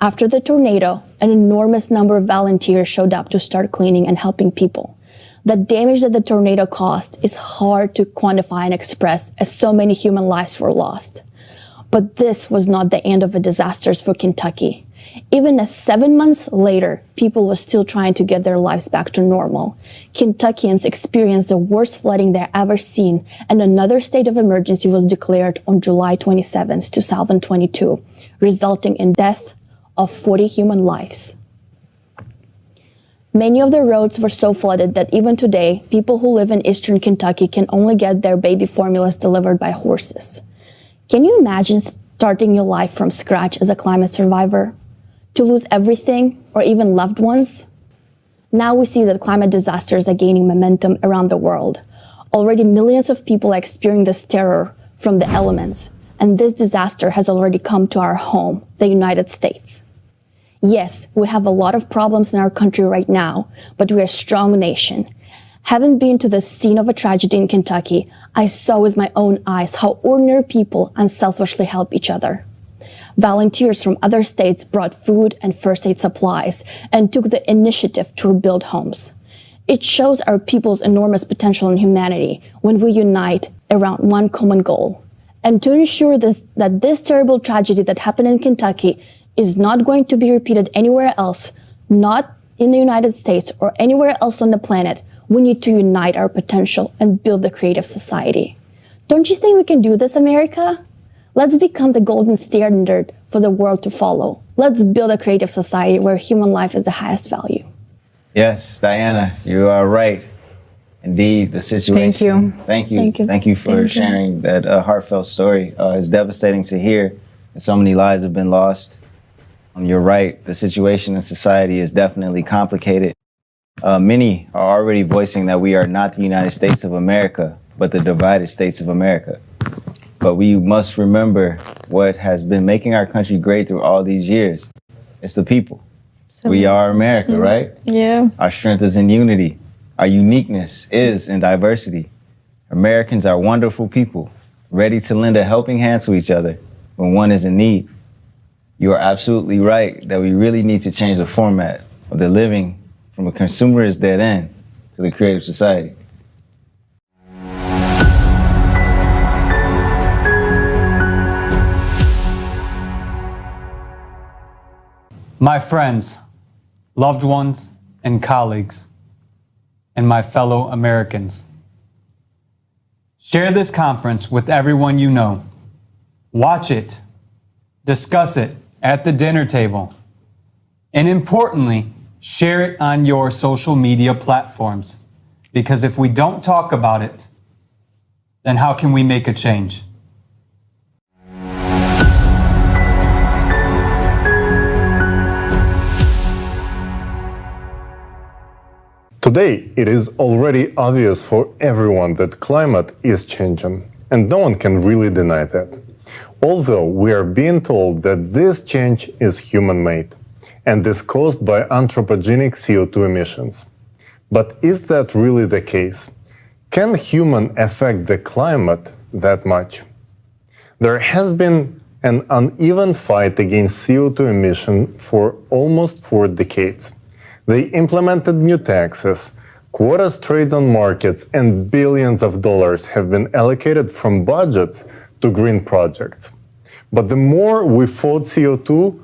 After the tornado, an enormous number of volunteers showed up to start cleaning and helping people. The damage that the tornado caused is hard to quantify and express, as so many human lives were lost. But this was not the end of the disasters for Kentucky. Even as 7 months later, people were still trying to get their lives back to normal. Kentuckians experienced the worst flooding they've ever seen, and another state of emergency was declared on July 27, 2022, resulting in death of 40 human lives. Many of the roads were so flooded that even today, people who live in eastern Kentucky can only get their baby formulas delivered by horses. Can you imagine starting your life from scratch as a climate survivor? To lose everything, or even loved ones? Now we see that climate disasters are gaining momentum around the world. Already millions of people are experiencing this terror from the elements, and this disaster has already come to our home, the United States. Yes, we have a lot of problems in our country right now, but we're a strong nation. Having been to the scene of a tragedy in Kentucky, I saw with my own eyes how ordinary people unselfishly help each other. Volunteers from other states brought food and first aid supplies and took the initiative to rebuild homes. It shows our people's enormous potential in humanity when we unite around one common goal. And to ensure that this terrible tragedy that happened in Kentucky is not going to be repeated anywhere else, not in the United States or anywhere else on the planet, we need to unite our potential and build the creative society. Don't you think we can do this, America? Let's become the golden standard for the world to follow. Let's build a creative society where human life is the highest value.
Yes, Diana, you are right. Indeed, the situation.
Thank you.
Thank you for sharing that heartfelt story. It's devastating to hear that so many lives have been lost. You're right. The situation in society is definitely complicated. Many are already voicing that we are not the United States of America, but the divided states of America. But we must remember what has been making our country great through all these years. It's the people. We are America, right?
Yeah.
Our strength is in unity. Our uniqueness is in diversity. Americans are wonderful people. ready to lend a helping hand to each other when one is in need. You are absolutely right that we really need to change the format of the living from a consumerist dead end to the creative society.
My friends, loved ones, and colleagues, and my fellow Americans. Share this conference with everyone you know. Watch it, discuss it at the dinner table, and importantly, share it on your social media platforms. Because if we don't talk about it, then how can we make a change?
Today, it is already obvious for everyone that climate is changing, and no one can really deny that. Although we are being told that this change is human-made and is caused by anthropogenic CO2 emissions. But is that really the case? Can humans affect the climate that much? There has been an uneven fight against CO2 emission for almost 4 decades. They implemented new taxes, quotas trades on markets, and billions of dollars have been allocated from budgets to green projects. But the more we fought CO2,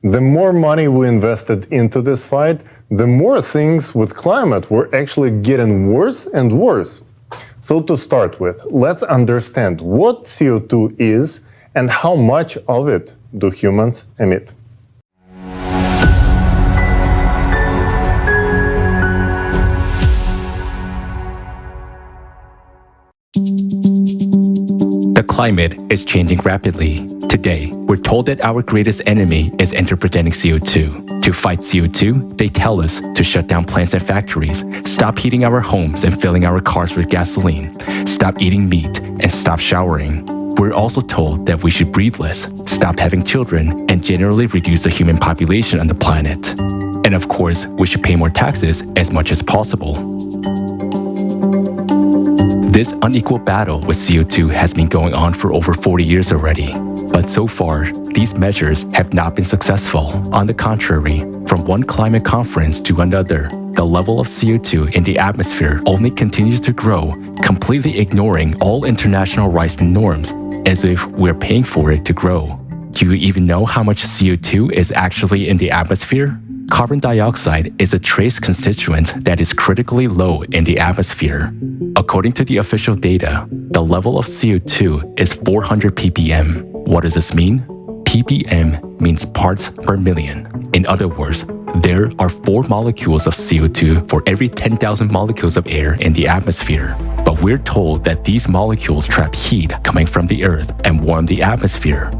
the more money we invested into this fight, the more things with climate were actually getting worse and worse. So to start with, let's understand what CO2 is and how much of it do humans emit.
The climate is changing rapidly. Today, we're told that our greatest enemy is anthropogenic CO2. To fight CO2, they tell us to shut down plants and factories, stop heating our homes and filling our cars with gasoline, stop eating meat, and stop showering. We're also told that we should breathe less, stop having children, and generally reduce the human population on the planet. And of course, we should pay more taxes as much as possible. This unequal battle with CO2 has been going on for over 40 years already. But so far, these measures have not been successful. On the contrary, from one climate conference to another, the level of CO2 in the atmosphere only continues to grow, completely ignoring all international rights and norms, as if we're paying for it to grow. Do you even know how much CO2 is actually in the atmosphere? Carbon dioxide is a trace constituent that is critically low in the atmosphere. According to the official data, the level of CO2 is 400 ppm. What does this mean? ppm means parts per million. In other words, there are 4 molecules of CO2 for every 10,000 molecules of air in the atmosphere. But we're told that these molecules trap heat coming from the Earth and warm the atmosphere.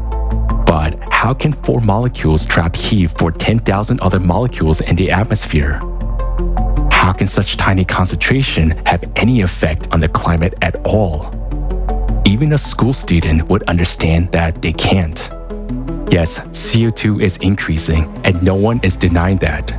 But how can 4 molecules trap heat for 10,000 other molecules in the atmosphere? How can such tiny concentration have any effect on the climate at all? Even a school student would understand that they can't. Yes, CO2 is increasing, and no one is denying that.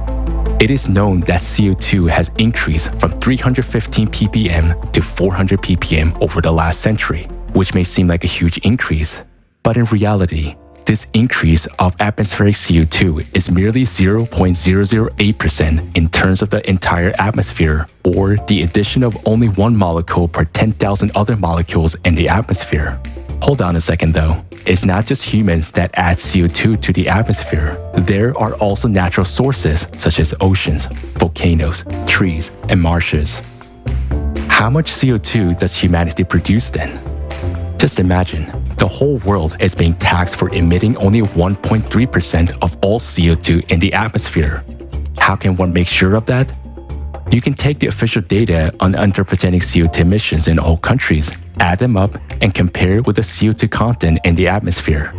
It is known that CO2 has increased from 315 ppm to 400 ppm over the last century, which may seem like a huge increase. But in reality, this increase of atmospheric CO2 is merely 0.008% in terms of the entire atmosphere, or the addition of only 1 molecule per 10,000 other molecules in the atmosphere. Hold on a second though. It's not just humans that add CO2 to the atmosphere. There are also natural sources such as oceans, volcanoes, trees, and marshes. How much CO2 does humanity produce then? Just imagine, the whole world is being taxed for emitting only 1.3% of all CO2 in the atmosphere. How can one make sure of that? You can take the official data on anthropogenic CO2 emissions in all countries, add them up, and compare it with the CO2 content in the atmosphere.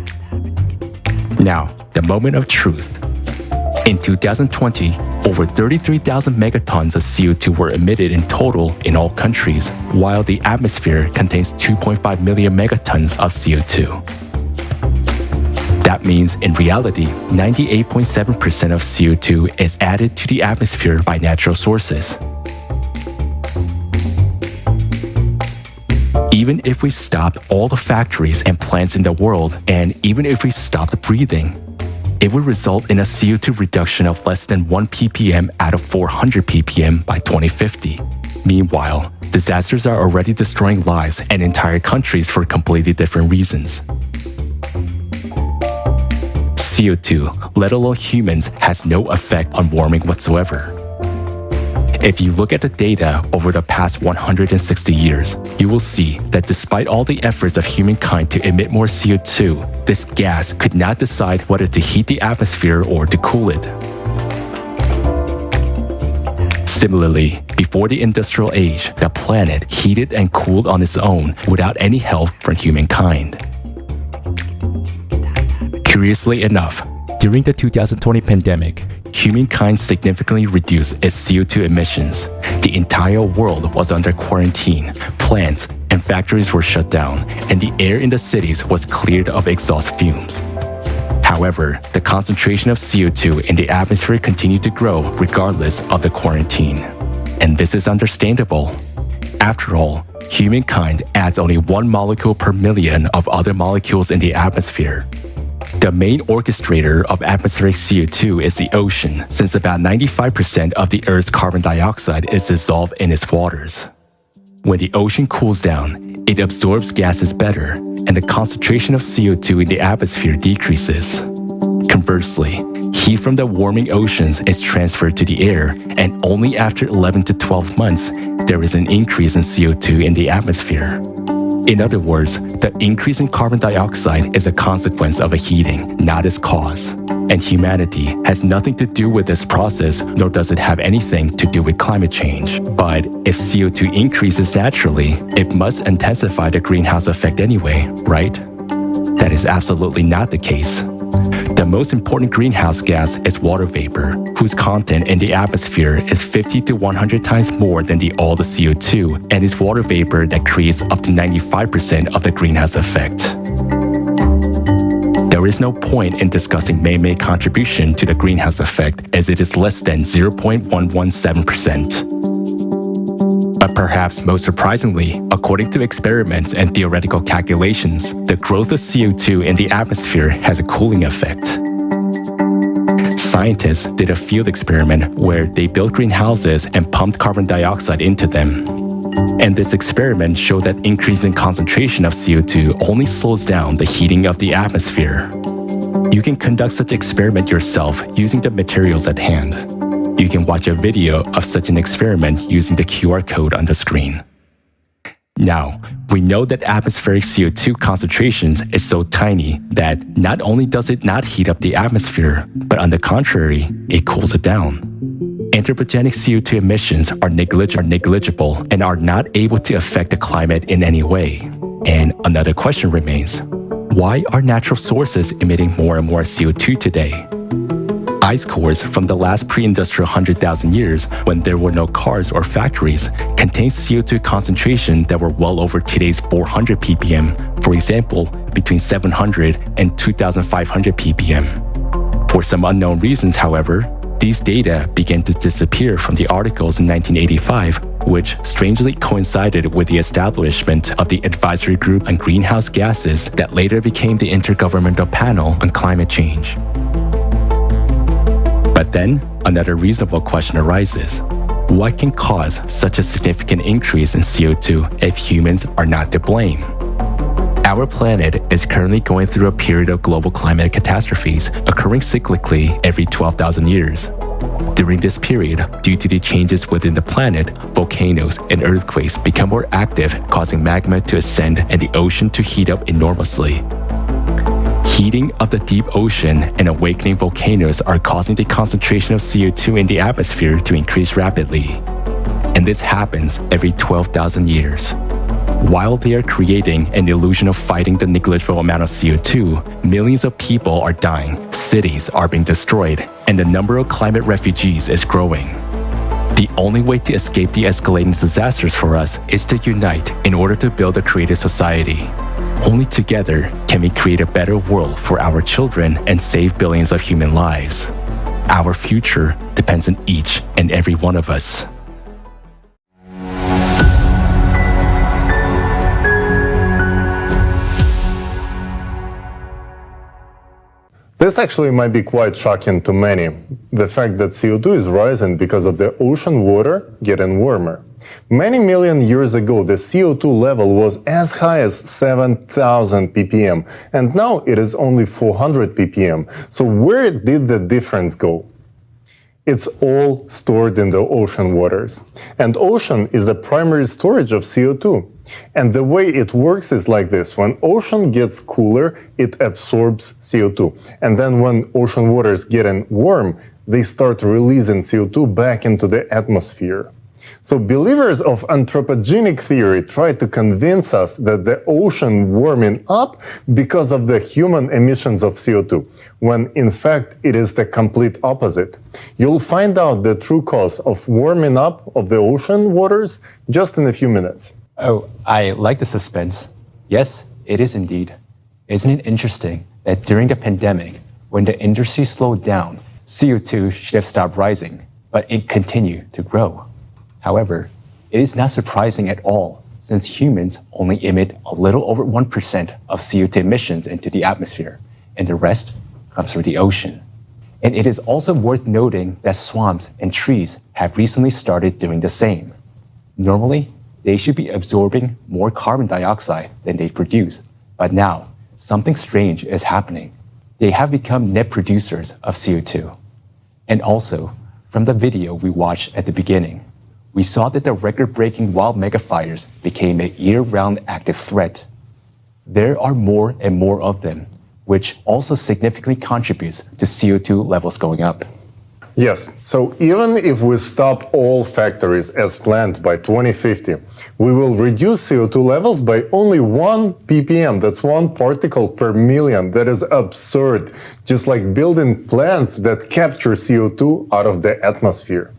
Now, the moment of truth. In 2020, over 33,000 megatons of CO2 were emitted in total in all countries, while the atmosphere contains 2.5 million megatons of CO2. That means, in reality, 98.7% of CO2 is added to the atmosphere by natural sources. even if we stopped all the factories and plants in the world, and even if we stopped breathing, it would result in a CO2 reduction of less than 1 ppm out of 400 ppm by 2050. Meanwhile, disasters are already destroying lives and entire countries for completely different reasons. CO2, let alone humans, has no effect on warming whatsoever. If you look at the data over the past 160 years, you will see that despite all the efforts of humankind to emit more CO2, this gas could not decide whether to heat the atmosphere or to cool it. Similarly, before the industrial age, the planet heated and cooled on its own without any help from humankind. Curiously enough, during the 2020 pandemic, humankind significantly reduced its CO2 emissions. The entire world was under quarantine, plants and factories were shut down, and the air in the cities was cleared of exhaust fumes. However, the concentration of CO2 in the atmosphere continued to grow regardless of the quarantine. And this is understandable. After all, humankind adds only 1 molecule per million of other molecules in the atmosphere. The main orchestrator of atmospheric CO2 is the ocean, since about 95% of the Earth's carbon dioxide is dissolved in its waters. When the ocean cools down, it absorbs gases better, and the concentration of CO2 in the atmosphere decreases. Conversely, heat from the warming oceans is transferred to the air, and only after 11 to 12 months, there is an increase in CO2 in the atmosphere. In other words, the increase in carbon dioxide is a consequence of a heating, not its cause. And humanity has nothing to do with this process, nor does it have anything to do with climate change. But if CO2 increases naturally, it must intensify the greenhouse effect anyway, right? That is absolutely not the case. The most important greenhouse gas is water vapor, whose content in the atmosphere is 50 to 100 times more than all the CO2, and is water vapor that creates up to 95% of the greenhouse effect. There is no point in discussing man-made contribution to the greenhouse effect, as it is less than 0.117%. But perhaps most surprisingly, according to experiments and theoretical calculations, the growth of CO2 in the atmosphere has a cooling effect. Scientists did a field experiment where they built greenhouses and pumped carbon dioxide into them. And this experiment showed that increasing concentration of CO2 only slows down the heating of the atmosphere. You can conduct such experiment yourself using the materials at hand. You can watch a video of such an experiment using the QR code on the screen. Now, we know that atmospheric CO2 concentrations is so tiny that not only does it not heat up the atmosphere, but on the contrary, it cools it down. Anthropogenic CO2 emissions are negligible and are not able to affect the climate in any way. And another question remains: why are natural sources emitting more and more CO2 today? Ice cores from the last pre-industrial 100,000 years, when there were no cars or factories, contained CO2 concentration that were well over today's 400 ppm, for example, between 700 and 2,500 ppm. For some unknown reasons, however, these data began to disappear from the articles in 1985, which strangely coincided with the establishment of the Advisory Group on Greenhouse Gases that later became the Intergovernmental Panel on Climate Change. But then, another reasonable question arises. What can cause such a significant increase in CO2 if humans are not to blame? Our planet is currently going through a period of global climate catastrophes occurring cyclically every 12,000 years. During this period, due to the changes within the planet, volcanoes and earthquakes become more active, causing magma to ascend and the ocean to heat up enormously. Heating of the deep ocean and awakening volcanoes are causing the concentration of CO2 in the atmosphere to increase rapidly. And this happens every 12,000 years. While they are creating an illusion of fighting the negligible amount of CO2, millions of people are dying, cities are being destroyed, and the number of climate refugees is growing. The only way to escape the escalating disasters for us is to unite in order to build a creative society. Only together can we create a better world for our children and save billions of human lives. Our future depends on each and every one of us.
This actually might be quite shocking to many, the fact that CO2 is rising because of the ocean water getting warmer. Many million years ago, the CO2 level was as high as 7,000 ppm, and now it is only 400 ppm. So where did the difference go? It's all stored in the ocean waters. And ocean is the primary storage of CO2. And the way it works is like this. When ocean gets cooler, it absorbs CO2. And then when ocean waters get warm, they start releasing CO2 back into the atmosphere. So believers of anthropogenic theory try to convince us that the ocean warming up because of the human emissions of CO2, when in fact it is the complete opposite. You'll find out the true cause of warming up of the ocean waters just in a few minutes.
Oh, I like the suspense. Yes, it is indeed. Isn't it interesting that during the pandemic, when the industry slowed down, CO2 should have stopped rising, but it continued to grow? However, it is not surprising at all, since humans only emit a little over 1% of CO2 emissions into the atmosphere, and the rest comes from the ocean. And it is also worth noting that swamps and trees have recently started doing the same. Normally, they should be absorbing more carbon dioxide than they produce, but now, something strange is happening. They have become net producers of CO2. And also, from the video we watched at the beginning, we saw that the record-breaking wild megafires became a year-round active threat. There are more and more of them, which also significantly contributes to CO2 levels going up.
Yes, so even if we stop all factories as planned by 2050, we will reduce CO2 levels by only 1 ppm, that's 1 particle per million. That is absurd, just like building plants that capture CO2 out of the atmosphere.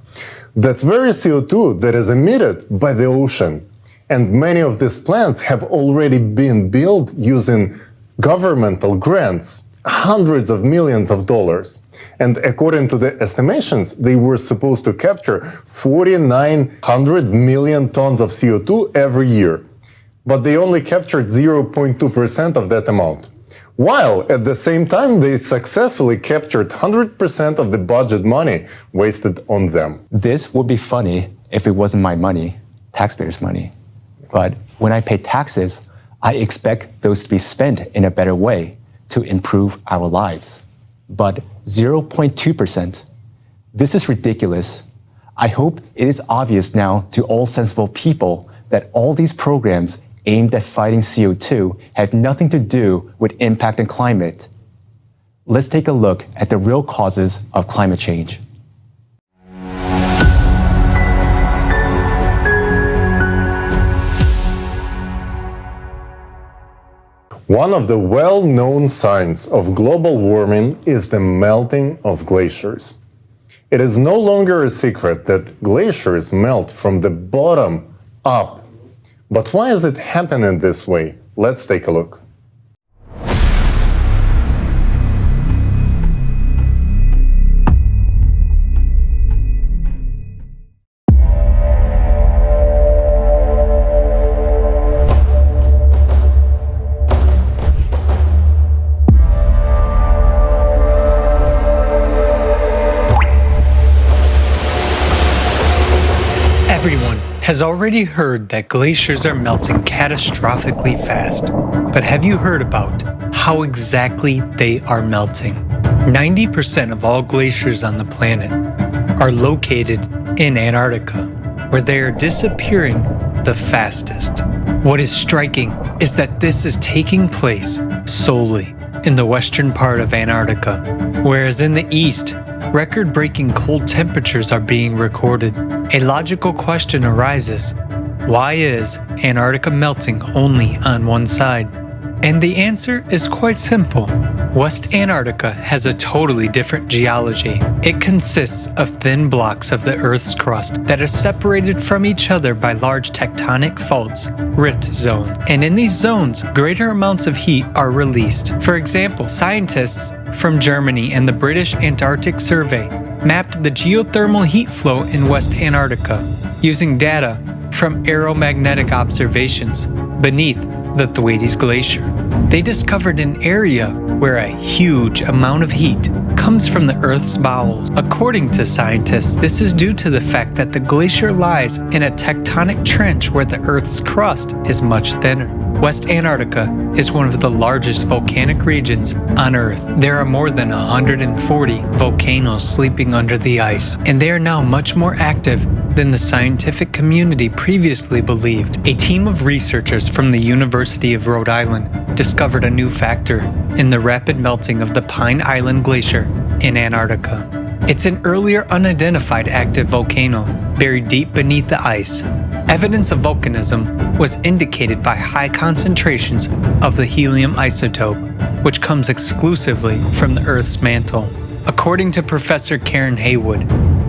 That's very CO2 that is emitted by the ocean. And many of these plants have already been built using governmental grants, hundreds of millions of dollars. And according to the estimations, they were supposed to capture 4,900 million tons of CO2 every year. But they only captured 0.2% of that amount. While at the same time, they successfully captured 100% of the budget money wasted on them.
This would be funny if it wasn't my money, taxpayers' money. But when I pay taxes, I expect those to be spent in a better way to improve our lives. But 0.2%, this is ridiculous. I hope it is obvious now to all sensible people that all these programs aimed at fighting CO2 have nothing to do with impacting climate. Let's take a look at the real causes of climate change.
One of the well-known signs of global warming is the melting of glaciers. It is no longer a secret that glaciers melt from the bottom up. But why is it happening this way? Let's take a look.
Everyone has already heard that glaciers are melting catastrophically fast. But have you heard about how exactly they are melting? 90% of all glaciers on the planet are located in Antarctica, where they are disappearing the fastest. What is striking is that this is taking place solely in the western part of Antarctica, whereas in the east, record-breaking cold temperatures are being recorded. A logical question arises: why is Antarctica melting only on one side? And the answer is quite simple. West Antarctica has a totally different geology. It consists of thin blocks of the Earth's crust that are separated from each other by large tectonic faults, rift zones. And in these zones, greater amounts of heat are released. For example, scientists from Germany and the British Antarctic Survey mapped the geothermal heat flow in West Antarctica using data from aeromagnetic observations beneath the Thwaites Glacier. They discovered an area where a huge amount of heat comes from the Earth's bowels. According to scientists, this is due to the fact that the glacier lies in a tectonic trench where the Earth's crust is much thinner. West Antarctica is one of the largest volcanic regions on Earth. There are more than 140 volcanoes sleeping under the ice, and they are now much more active than the scientific community previously believed. A team of researchers from the University of Rhode Island discovered a new factor in the rapid melting of the Pine Island Glacier in Antarctica. It's an earlier unidentified active volcano buried deep beneath the ice. Evidence of volcanism was indicated by high concentrations of the helium isotope, which comes exclusively from the Earth's mantle. According to Professor Karen Haywood,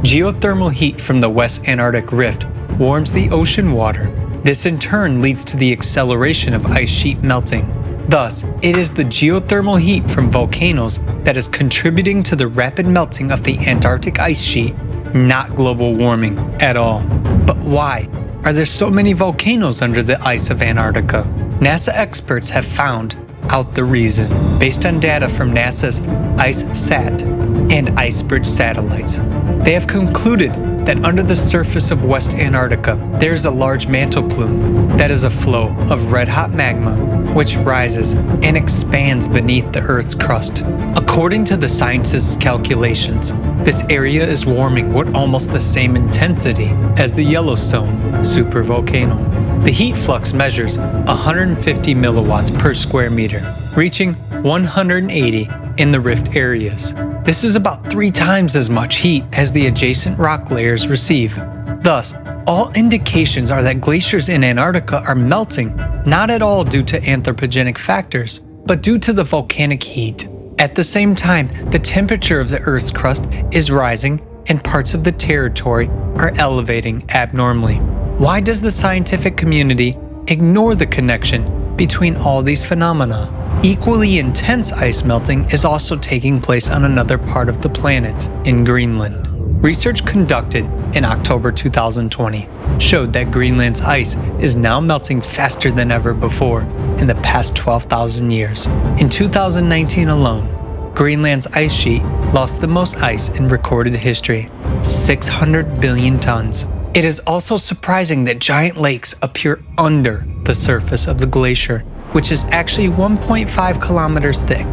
geothermal heat from the West Antarctic Rift warms the ocean water. This in turn leads to the acceleration of ice sheet melting. Thus, it is the geothermal heat from volcanoes that is contributing to the rapid melting of the Antarctic ice sheet, not global warming at all. But why are there so many volcanoes under the ice of Antarctica? NASA experts have found out the reason based on data from NASA's IceSat and IceBridge satellites. They have concluded that under the surface of West Antarctica, there is a large mantle plume that is a flow of red-hot magma which rises and expands beneath the Earth's crust. According to the scientists' calculations, this area is warming with almost the same intensity as the Yellowstone supervolcano. The heat flux measures 150 milliwatts per square meter, reaching 180 in the rift areas. This is about 3 times as much heat as the adjacent rock layers receive. Thus, all indications are that glaciers in Antarctica are melting, not at all due to anthropogenic factors, but due to the volcanic heat. At the same time, the temperature of the Earth's crust is rising and parts of the territory are elevating abnormally. Why does the scientific community ignore the connection between all these phenomena? Equally intense ice melting is also taking place on another part of the planet, in Greenland. Research conducted in October 2020 showed that Greenland's ice is now melting faster than ever before in the past 12,000 years. In 2019 alone, Greenland's ice sheet lost the most ice in recorded history, 600 billion tons. It is also surprising that giant lakes appear under the surface of the glacier, which is actually 1.5 kilometers thick.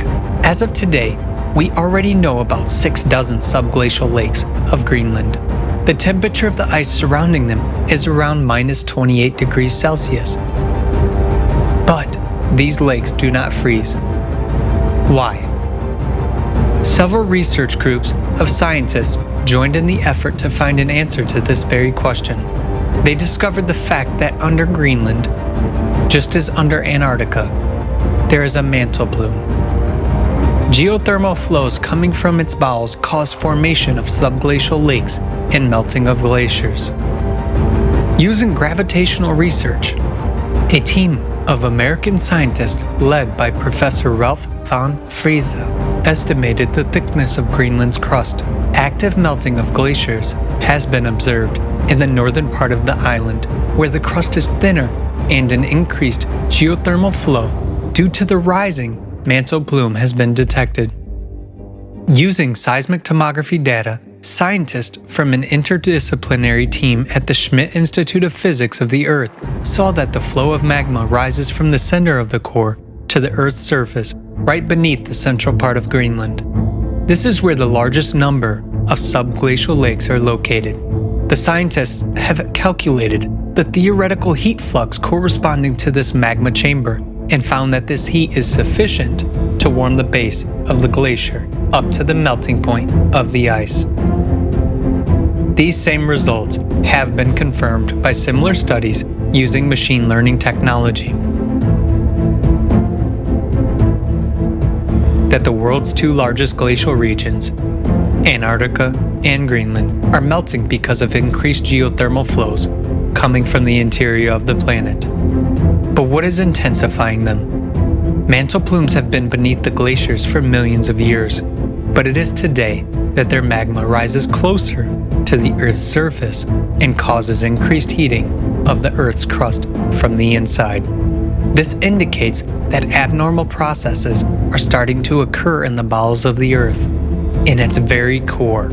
As of today, we already know about 6 dozen subglacial lakes of Greenland. The temperature of the ice surrounding them is around minus 28 degrees Celsius. But these lakes do not freeze. Why? Several research groups of scientists joined in the effort to find an answer to this very question. They discovered the fact that under Greenland, just as under Antarctica, there is a mantle plume. Geothermal flows coming from its bowels cause formation of subglacial lakes and melting of glaciers. Using gravitational research, a team of American scientists led by Professor Ralph von Friese estimated the thickness of Greenland's crust. Active melting of glaciers has been observed in the northern part of the island, where the crust is thinner and an increased geothermal flow due to the rising mantle plume has been detected. Using seismic tomography data, scientists from an interdisciplinary team at the Schmidt Institute of Physics of the Earth saw that the flow of magma rises from the center of the core to the Earth's surface, right beneath the central part of Greenland. This is where the largest number of subglacial lakes are located. The scientists have calculated the theoretical heat flux corresponding to this magma chamber and found that this heat is sufficient to warm the base of the glacier up to the melting point of the ice. These same results have been confirmed by similar studies using machine learning technology. That the world's 2 largest glacial regions, Antarctica and Greenland, are melting because of increased geothermal flows coming from the interior of the planet. But what is intensifying them? Mantle plumes have been beneath the glaciers for millions of years, but it is today that their magma rises closer to the Earth's surface and causes increased heating of the Earth's crust from the inside. This indicates that abnormal processes are starting to occur in the bowels of the Earth, in its very core.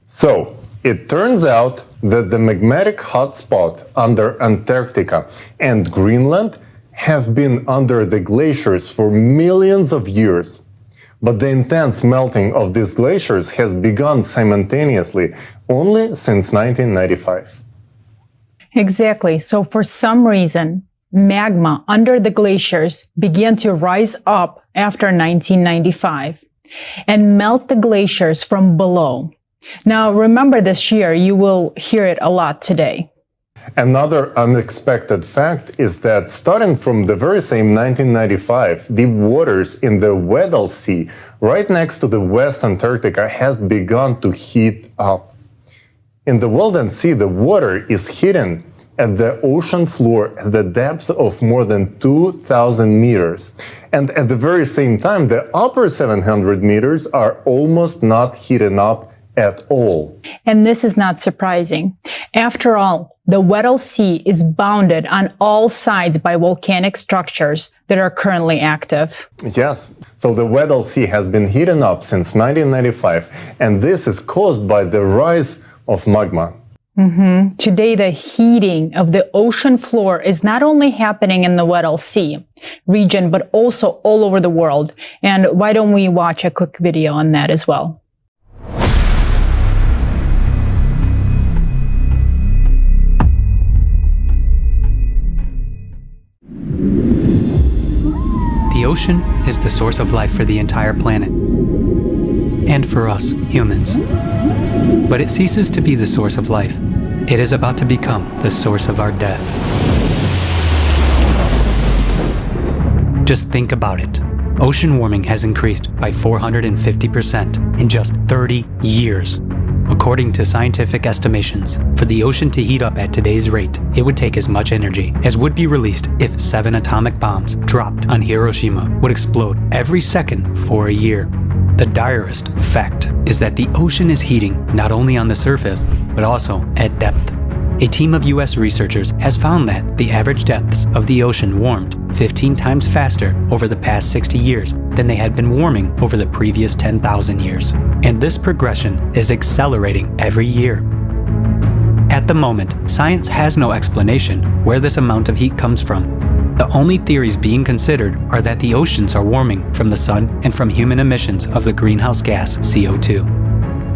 So, it turns out that the magmatic hotspot under Antarctica and Greenland have been under the glaciers for millions of years. But the intense melting of these glaciers has begun simultaneously only since 1995.
Exactly. So for some reason, magma under the glaciers began to rise up after 1995 and melt the glaciers from below. Now, remember this year, you will hear it a lot today.
Another unexpected fact is that starting from the very same 1995, the waters in the Weddell Sea, right next to the West Antarctica, has begun to heat up. In the Weddell Sea, the water is hidden at the ocean floor at the depth of more than 2,000 meters. And at the very same time, the upper 700 meters are almost not heating up at all.
And this is not surprising. After all, the Weddell Sea is bounded on all sides by volcanic structures that are currently active.
Yes, so the Weddell Sea has been heating up since 1995, and this is caused by the rise of magma.
Today, the heating of the ocean floor is not only happening in the Weddell Sea region, but also all over the world. And why don't we watch a quick video on that as well?
The ocean is the source of life for the entire planet, and for us, humans. But it ceases to be the source of life. It is about to become the source of our death. Just think about it. Ocean warming has increased by 450% in just 30 years. According to scientific estimations, for the ocean to heat up at today's rate, it would take as much energy as would be released if 7 atomic bombs dropped on Hiroshima would explode every second for a year. The direst fact is that the ocean is heating not only on the surface, but also at depth. A team of US researchers has found that the average depths of the ocean warmed 15 times faster over the past 60 years than they had been warming over the previous 10,000 years. And this progression is accelerating every year. At the moment, science has no explanation where this amount of heat comes from. The only theories being considered are that the oceans are warming from the sun and from human emissions of the greenhouse gas CO2.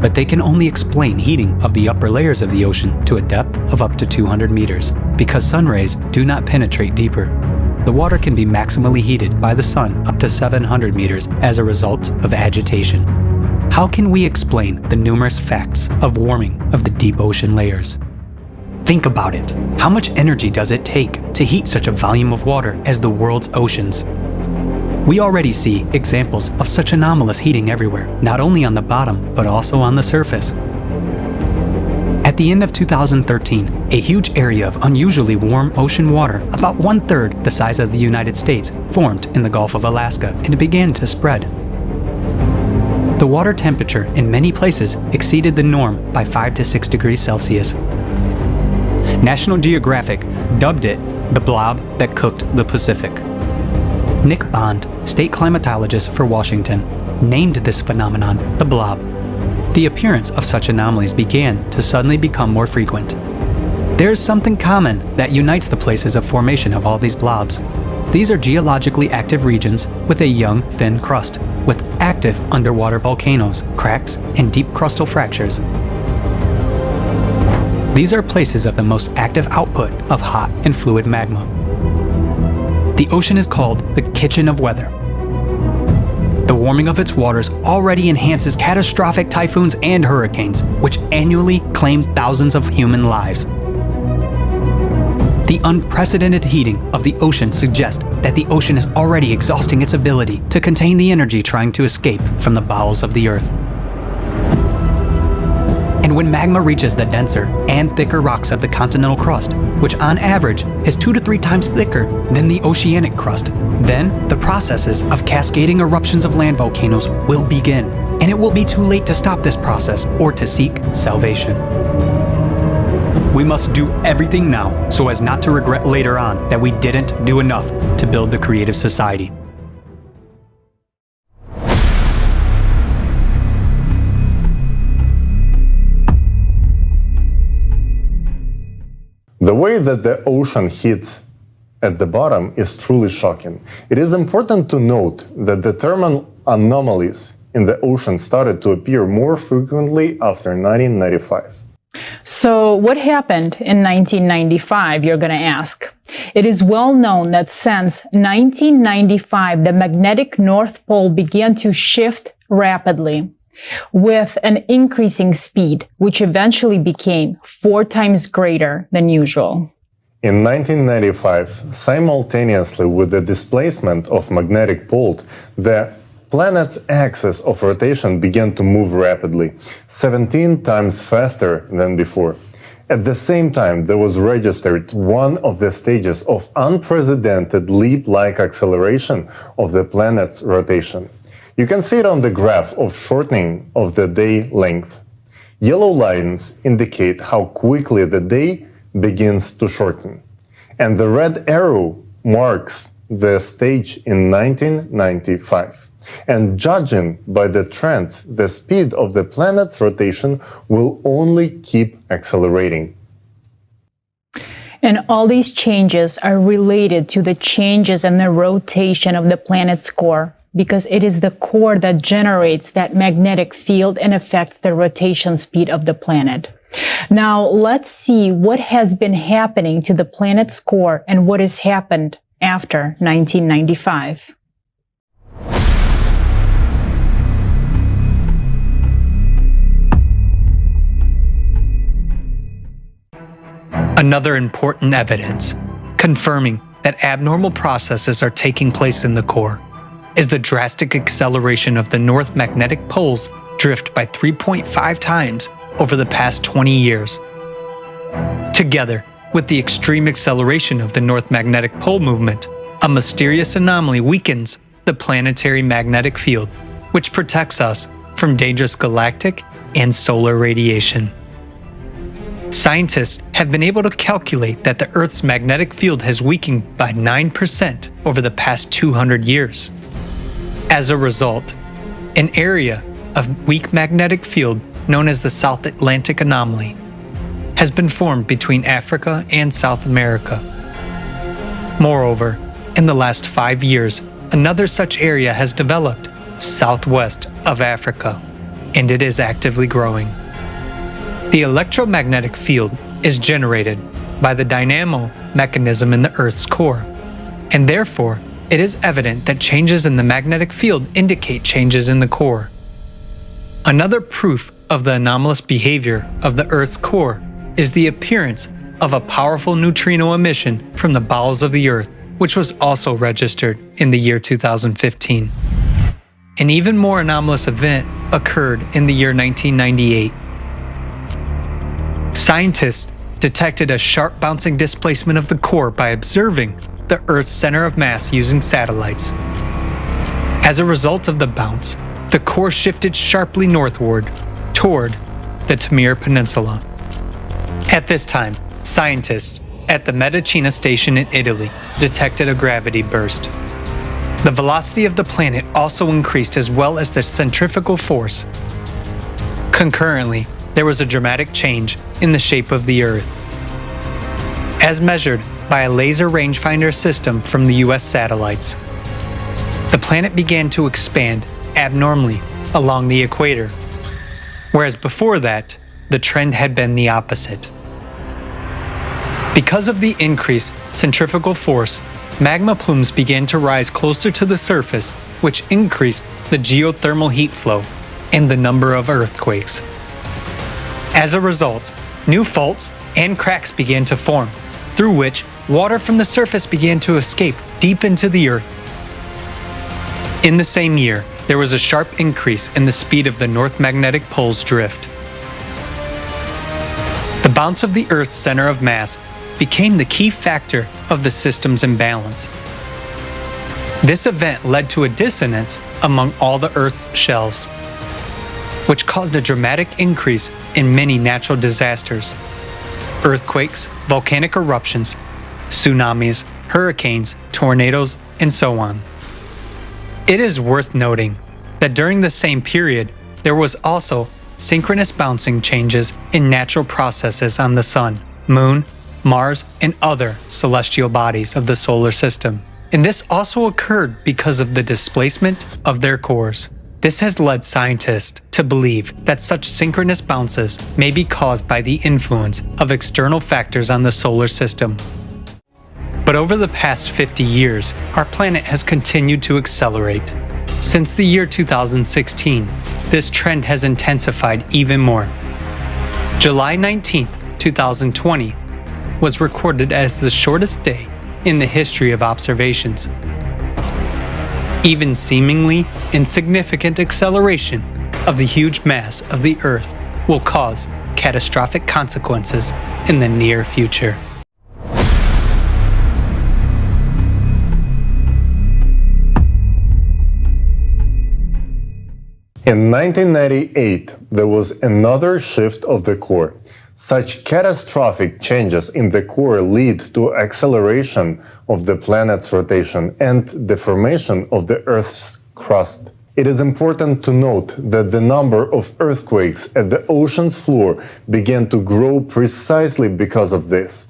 But they can only explain heating of the upper layers of the ocean to a depth of up to 200 meters, because sun rays do not penetrate deeper. The water can be maximally heated by the sun up to 700 meters as a result of agitation. How can we explain the numerous facts of warming of the deep ocean layers? Think about it. How much energy does it take to heat such a volume of water as the world's oceans? We already see examples of such anomalous heating everywhere, not only on the bottom, but also on the surface. At the end of 2013, a huge area of unusually warm ocean water, about 1/3 the size of the United States, formed in the Gulf of Alaska and began to spread. The water temperature in many places exceeded the norm by 5 to 6 degrees Celsius. National Geographic dubbed it the blob that cooked the Pacific. Nick Bond, state climatologist for Washington, named this phenomenon the blob. The appearance of such anomalies began to suddenly become more frequent. There is something common that unites the places of formation of all these blobs. These are geologically active regions with a young, thin crust, with active underwater volcanoes, cracks, and deep crustal fractures. These are places of the most active output of hot and fluid magma. The ocean is called the kitchen of weather. The warming of its waters already enhances catastrophic typhoons and hurricanes, which annually claim thousands of human lives. The unprecedented heating of the ocean suggests that the ocean is already exhausting its ability to contain the energy trying to escape from the bowels of the earth. And when magma reaches the denser and thicker rocks of the continental crust, which on average is 2 to 3 times thicker than the oceanic crust, then the processes of cascading eruptions of land volcanoes will begin. and it will be too late to stop this process or to seek salvation. We must do everything now so as not to regret later on that we didn't do enough to build the creative society.
The way that the ocean hits at the bottom is truly shocking. It is important to note that the thermal anomalies in the ocean started to appear more frequently after 1995.
So what happened in 1995, you're going to ask? It is well known that since 1995, the magnetic North Pole began to shift rapidly with an increasing speed, which eventually became 4 times greater than usual.
In 1995, simultaneously with the displacement of magnetic pole, the planet's axis of rotation began to move rapidly, 17 times faster than before. At the same time, there was registered one of the stages of unprecedented leap-like acceleration of the planet's rotation. You can see it on the graph of shortening of the day length. Yellow lines indicate how quickly the day begins to shorten, and the red arrow marks the stage in 1995. And judging by the trends, the speed of the planet's rotation will only keep accelerating.
And all these changes are related to the changes in the rotation of the planet's core, because it is the core that generates that magnetic field and affects the rotation speed of the planet. Now, let's see what has been happening to the planet's core and what has happened after 1995.
Another important evidence confirming that abnormal processes are taking place in the core is the drastic acceleration of the North magnetic pole's drift by 3.5 times over the past 20 years. Together with the extreme acceleration of the North magnetic pole movement, a mysterious anomaly weakens the planetary magnetic field, which protects us from dangerous galactic and solar radiation. Scientists have been able to calculate that the Earth's magnetic field has weakened by 9% over the past 200 years. As a result, an area of weak magnetic field known as the South Atlantic Anomaly has been formed between Africa and South America. Moreover, in the last 5 years, another such area has developed southwest of Africa, and it is actively growing. The electromagnetic field is generated by the dynamo mechanism in the Earth's core, and therefore it is evident that changes in the magnetic field indicate changes in the core. Another proof of the anomalous behavior of the Earth's core is the appearance of a powerful neutrino emission from the bowels of the Earth, which was also registered in the year 2015. An even more anomalous event occurred in the year 1998. Scientists detected a sharp bouncing displacement of the core by observing the Earth's center of mass using satellites. As a result of the bounce, the core shifted sharply northward toward the Tamir Peninsula. At this time, scientists at the Medicina station in Italy detected a gravity burst. The velocity of the planet also increased, as well as the centrifugal force. Concurrently, there was a dramatic change in the shape of the Earth. As measured by a laser rangefinder system from the US satellites, the planet began to expand abnormally along the equator, whereas before that, the trend had been the opposite. Because of the increased centrifugal force, magma plumes began to rise closer to the surface, which increased the geothermal heat flow and the number of earthquakes. As a result, new faults and cracks began to form, through which water from the surface began to escape deep into the Earth. In the same year, there was a sharp increase in the speed of the North magnetic pole's drift. The bounce of the Earth's center of mass became the key factor of the system's imbalance. This event led to a dissonance among all the Earth's shells. which caused a dramatic increase in many natural disasters: earthquakes, volcanic eruptions, tsunamis, hurricanes, tornadoes, and so on. It is worth noting that during the same period, there was also synchronous bouncing changes in natural processes on the Sun, Moon, Mars, and other celestial bodies of the solar system. And this also occurred because of the displacement of their cores. This has led scientists to believe that such synchronous bounces may be caused by the influence of external factors on the solar system. But over the past 50 years, our planet has continued to accelerate. Since the year 2016, this trend has intensified even more. July 19, 2020, was recorded as the shortest day in the history of observations. Even seemingly insignificant acceleration of the huge mass of the Earth will cause catastrophic consequences in the near future.
In 1998, there was another shift of the core. Such catastrophic changes in the core lead to acceleration of the planet's rotation and the formation of the Earth's crust. It is important to note that the number of earthquakes at the ocean's floor began to grow precisely because of this.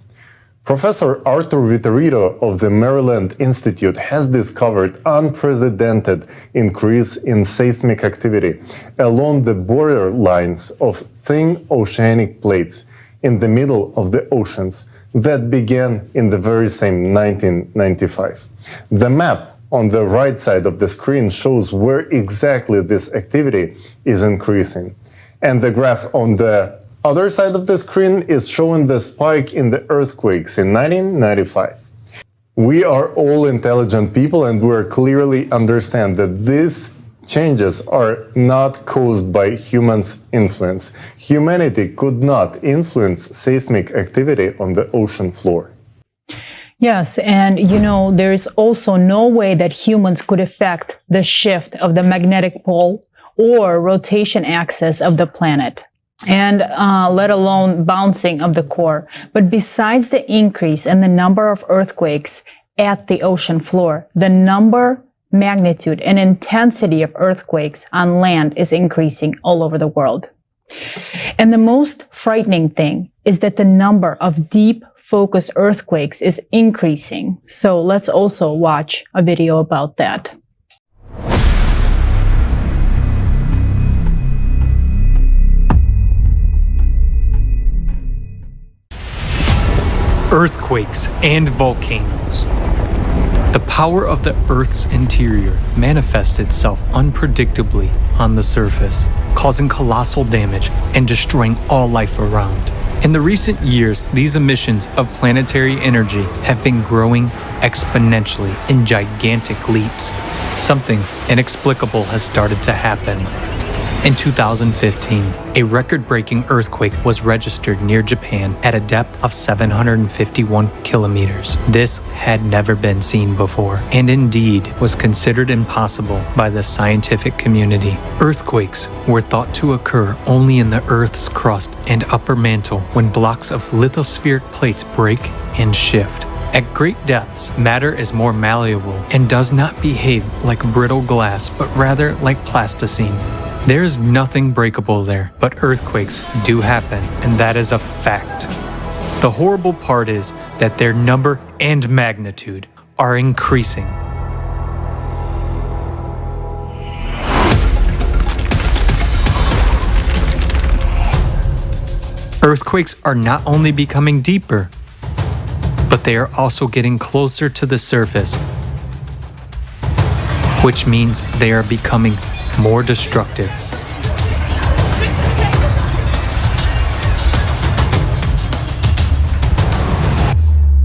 Professor Arthur Vitorino of the Maryland Institute has discovered unprecedented increase in seismic activity along the border lines of thin oceanic plates in the middle of the oceans that began in the very same 1995. The map on the right side of the screen shows where exactly this activity is increasing. And the graph on the other side of the screen is showing the spike in the earthquakes in 1995. We are all intelligent people and we clearly understand that these changes are not caused by humans' influence. Humanity could not influence seismic activity on the ocean floor.
Yes, and there is also no way that humans could affect the shift of the magnetic pole or rotation axis of the planet, and let alone bouncing of the core. But besides the increase in the number of earthquakes at the ocean floor, the number, magnitude, and intensity of earthquakes on land is increasing all over the world. And the most frightening thing is that the number of deep focused earthquakes is increasing. So let's also watch a video about that.
Earthquakes and volcanoes. The power of the Earth's interior manifests itself unpredictably on the surface, causing colossal damage and destroying all life around. In the recent years, these emissions of planetary energy have been growing exponentially in gigantic leaps. Something inexplicable has started to happen. In 2015, a record-breaking earthquake was registered near Japan at a depth of 751 kilometers. This had never been seen before, and indeed was considered impossible by the scientific community. Earthquakes were thought to occur only in the Earth's crust and upper mantle when blocks of lithospheric plates break and shift. At great depths, matter is more malleable and does not behave like brittle glass, but rather like plasticine. There is nothing breakable there, but earthquakes do happen, and that is a fact. The horrible part is that their number and magnitude are increasing. Earthquakes are not only becoming deeper, but they are also getting closer to the surface, which means they are becoming more destructive.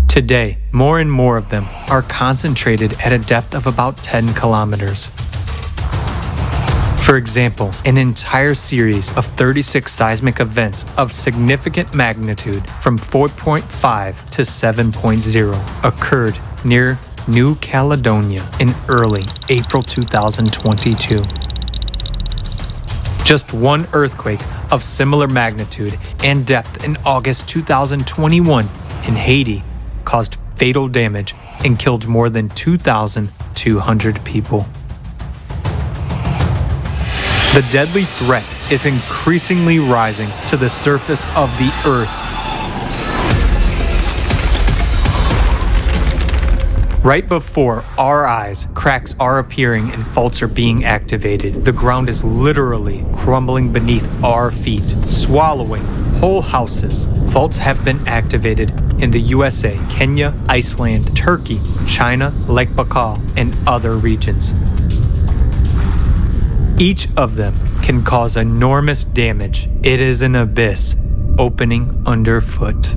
Today, more and more of them are concentrated at a depth of about 10 kilometers. For example, an entire series of 36 seismic events of significant magnitude from 4.5 to 7.0 occurred near New Caledonia in early April 2022. Just one earthquake of similar magnitude and depth in August 2021 in Haiti caused fatal damage and killed more than 2,200 people. The deadly threat is increasingly rising to the surface of the Earth. Right before our eyes, cracks are appearing and faults are being activated. The ground is literally crumbling beneath our feet, swallowing whole houses. Faults have been activated in the USA, Kenya, Iceland, Turkey, China, Lake Baikal, and other regions. Each of them can cause enormous damage. It is an abyss opening underfoot.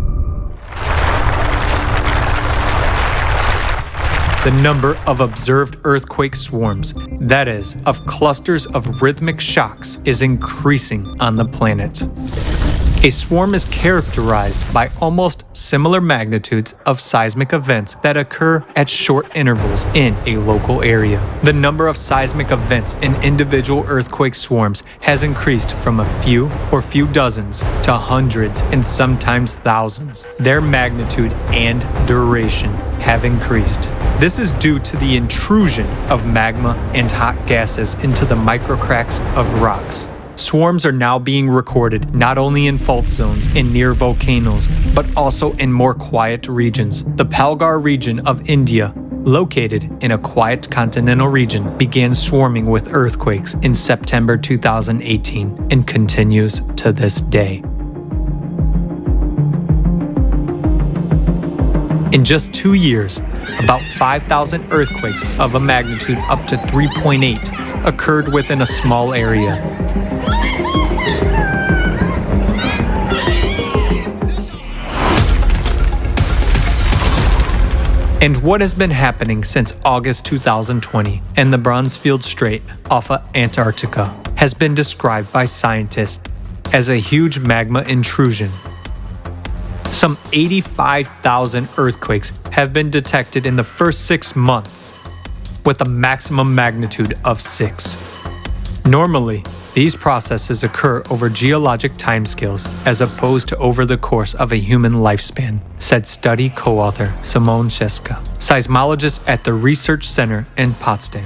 The number of observed earthquake swarms, that is, of clusters of rhythmic shocks, is increasing on the planet. A swarm is characterized by almost similar magnitudes of seismic events that occur at short intervals in a local area. The number of seismic events in individual earthquake swarms has increased from a few or few dozens to hundreds and sometimes thousands. Their magnitude and duration have increased. This is due to the intrusion of magma and hot gases into the microcracks of rocks. Swarms are now being recorded not only in fault zones and near volcanoes, but also in more quiet regions. The Palghar region of India, located in a quiet continental region, began swarming with earthquakes in September 2018 and continues to this day. In just 2 years, about 5,000 earthquakes of a magnitude up to 3.8 occurred within a small area. And what has been happening since August 2020 and the Bransfield Strait off of Antarctica has been described by scientists as a huge magma intrusion. Some 85,000 earthquakes have been detected in the first 6 months, with a maximum magnitude of 6. Normally, these processes occur over geologic timescales as opposed to over the course of a human lifespan, said study co-author Simon Scheska, seismologist at the Research Center in Potsdam.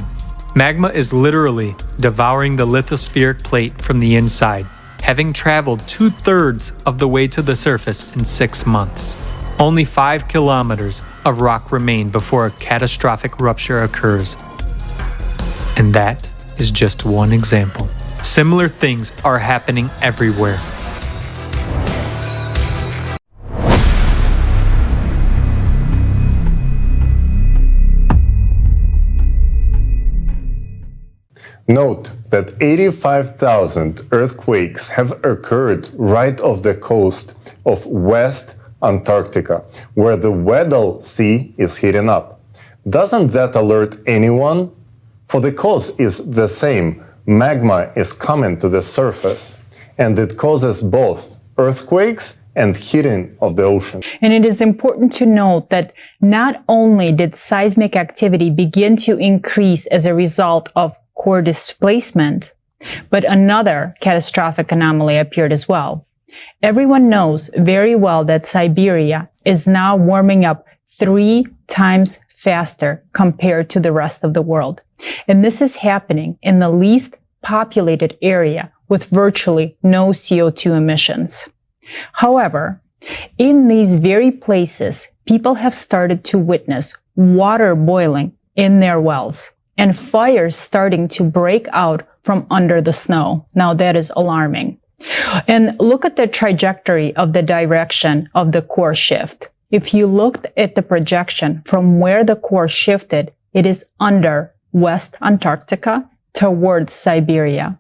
Magma is literally devouring the lithospheric plate from the inside, having traveled 2/3 of the way to the surface in 6 months. Only 5 kilometers of rock remain before a catastrophic rupture occurs. And that is just one example. Similar things are happening everywhere.
Note that 85,000 earthquakes have occurred right off the coast of West Antarctica, where the Weddell Sea is heating up. Doesn't that alert anyone? For the cause is the same. Magma is coming to the surface, and it causes both earthquakes and heating of the ocean.
And it is important to note that not only did seismic activity begin to increase as a result of core displacement, but another catastrophic anomaly appeared as well. Everyone knows very well that Siberia is now warming up 3 times faster compared to the rest of the world. And this is happening in the least populated area with virtually no CO2 emissions. However, in these very places, people have started to witness water boiling in their wells and fires starting to break out from under the snow. Now that is alarming. And look at the trajectory of the direction of the core shift. If you looked at the projection from where the core shifted, it is under West Antarctica towards Siberia.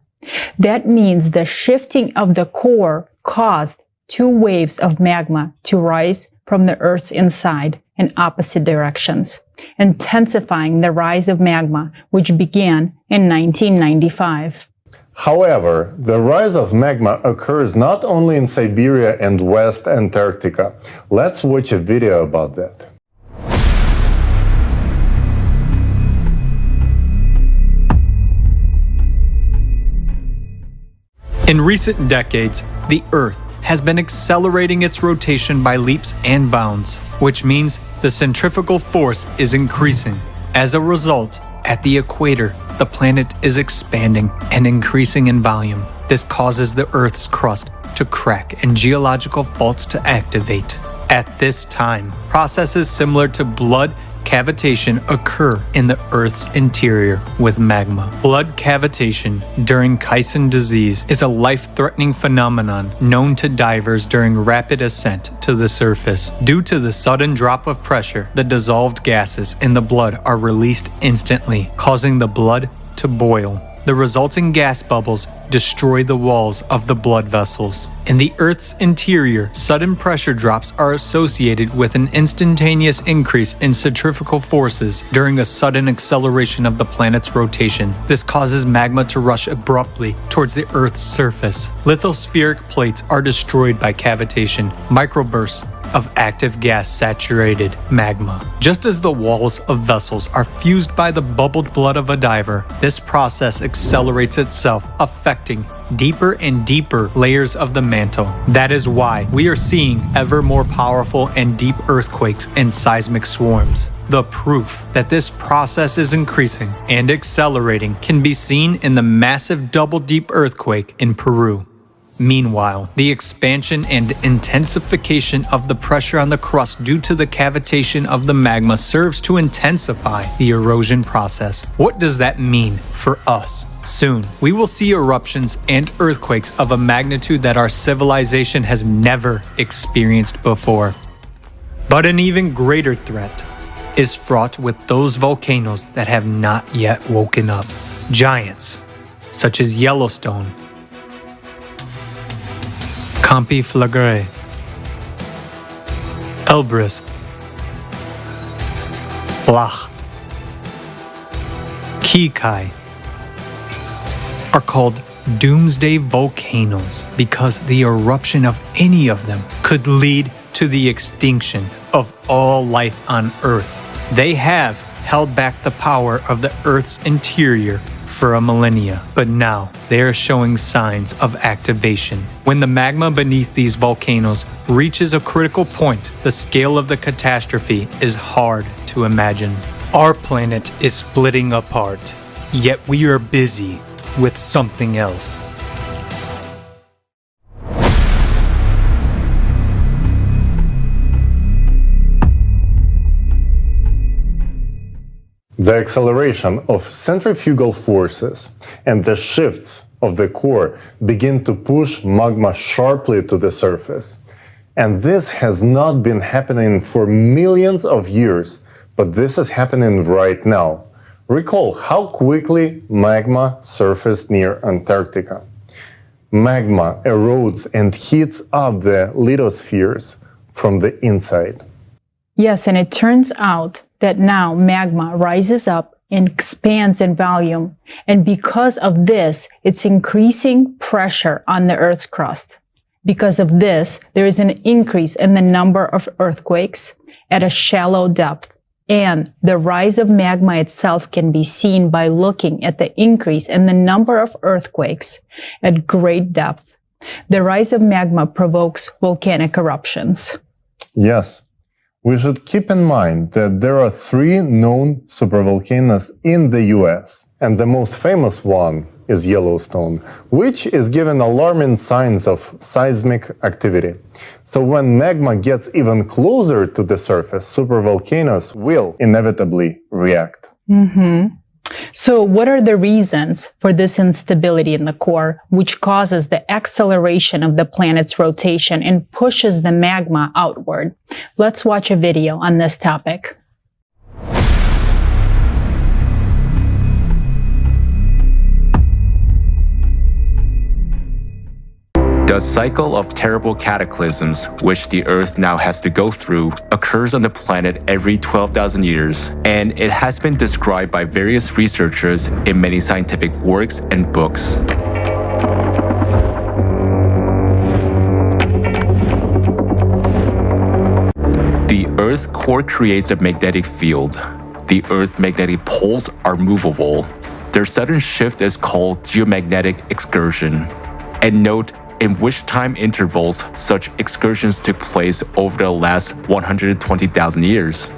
That means the shifting of the core caused 2 waves of magma to rise from the Earth's inside in opposite directions, intensifying the rise of magma, which began in 1995.
However, the rise of magma occurs not only in Siberia and West Antarctica. Let's watch a video about that.
In recent decades, the Earth has been accelerating its rotation by leaps and bounds, which means the centrifugal force is increasing. As a result, at the equator, the planet is expanding and increasing in volume. This causes the Earth's crust to crack and geological faults to activate. At this time, processes similar to blood cavitation occur in the Earth's interior with magma. Blood cavitation during Caisson disease is a life-threatening phenomenon known to divers during rapid ascent to the surface. Due to the sudden drop of pressure, the dissolved gases in the blood are released instantly, causing the blood to boil. The resulting gas bubbles destroy the walls of the blood vessels. In the Earth's interior, sudden pressure drops are associated with an instantaneous increase in centrifugal forces during a sudden acceleration of the planet's rotation. This causes magma to rush abruptly towards the Earth's surface. Lithospheric plates are destroyed by cavitation, microbursts of active gas-saturated magma. Just as the walls of vessels are fused by the bubbled blood of a diver, this process accelerates itself, affecting deeper and deeper layers of the mantle. That is why we are seeing ever more powerful and deep earthquakes and seismic swarms. The proof that this process is increasing and accelerating can be seen in the massive double deep earthquake in Peru. Meanwhile, the expansion and intensification of the pressure on the crust due to the cavitation of the magma serves to intensify the erosion process. What does that mean for us? Soon, we will see eruptions and earthquakes of a magnitude that our civilization has never experienced before. But an even greater threat is fraught with those volcanoes that have not yet woken up. Giants, such as Yellowstone, Campi Flagre, Elbrus, Lach, Kikai, are called doomsday volcanoes because the eruption of any of them could lead to the extinction of all life on Earth. They have held back the power of the Earth's interior for a millennia, but now they are showing signs of activation. When the magma beneath these volcanoes reaches a critical point, the scale of the catastrophe is hard to imagine. Our planet is splitting apart, yet we are busy with something else.
The acceleration of centrifugal forces and the shifts of the core begin to push magma sharply to the surface. And this has not been happening for millions of years, but this is happening right now. Recall how quickly magma surfaced near Antarctica. Magma erodes and heats up the lithospheres from the inside.
Yes, and it turns out that now magma rises up and expands in volume. And because of this, it's increasing pressure on the Earth's crust. Because of this, there is an increase in the number of earthquakes at a shallow depth. And the rise of magma itself can be seen by looking at the increase in the number of earthquakes at great depth. The rise of magma provokes volcanic eruptions.
Yes. We should keep in mind that there are 3 known supervolcanoes in the US, and the most famous one is Yellowstone, which is giving alarming signs of seismic activity. So when magma gets even closer to the surface, supervolcanoes will inevitably react.
So what are the reasons for this instability in the core, which causes the acceleration of the planet's rotation and pushes the magma outward? Let's watch a video on this topic.
The cycle of terrible cataclysms, which the Earth now has to go through, occurs on the planet every 12,000 years, and it has been described by various researchers in many scientific works and books. The Earth's core creates a magnetic field. The Earth's magnetic poles are movable. Their sudden shift is called geomagnetic excursion. and note in which time intervals such excursions took place over the last 120,000 years.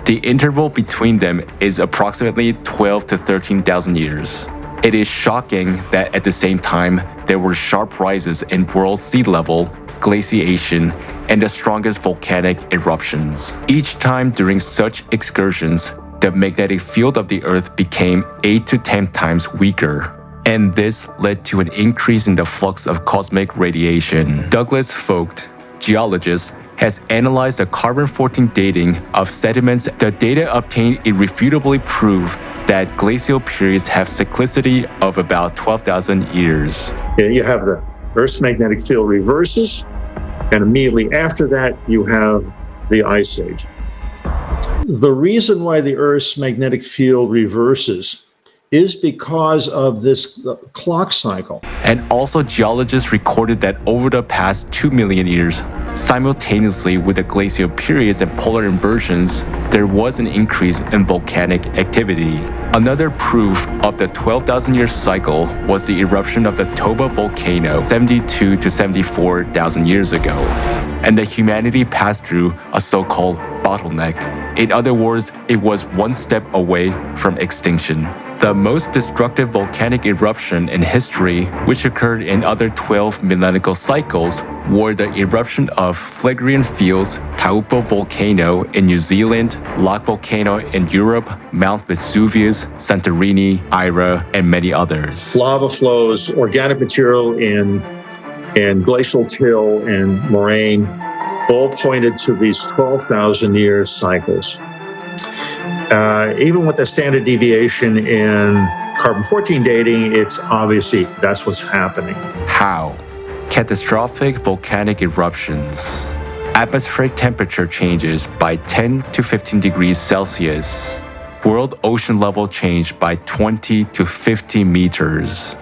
The interval between them is approximately 12 to 13,000 years. It is shocking that at the same time, there were sharp rises in world sea level, glaciation, and the strongest volcanic eruptions. Each time during such excursions, the magnetic field of the Earth became 8 to 10 times weaker, and this led to an increase in the flux of cosmic radiation. Douglas Vogt, geologist, has analyzed the carbon-14 dating of sediments. The data obtained irrefutably prove that glacial periods have cyclicity of about 12,000 years.
You have the Earth's magnetic field reverses, and immediately after that, you have the Ice Age. The reason why the Earth's magnetic field reverses is because of this clock cycle.
And also geologists recorded that over the past 2 million years, simultaneously with the glacial periods and polar inversions, there was an increase in volcanic activity. Another proof of the 12,000-year cycle was the eruption of the Toba volcano 72 to 74,000 years ago, and that humanity passed through a so-called bottleneck. In other words, it was one step away from extinction. The most destructive volcanic eruption in history, which occurred in other 12 millennial cycles, were the eruption of Phlegraean Fields, Taupo volcano in New Zealand, Lake volcano in Europe, Mount Vesuvius, Santorini, Ira, and many others.
Lava flows, organic material in glacial till and moraine, all pointed to these 12,000-year cycles. Even with the standard deviation in carbon-14 dating, it's obviously that's what's happening.
How? Catastrophic volcanic eruptions. Atmospheric temperature changes by 10 to 15 degrees Celsius. World ocean level changed by 20 to 50 meters.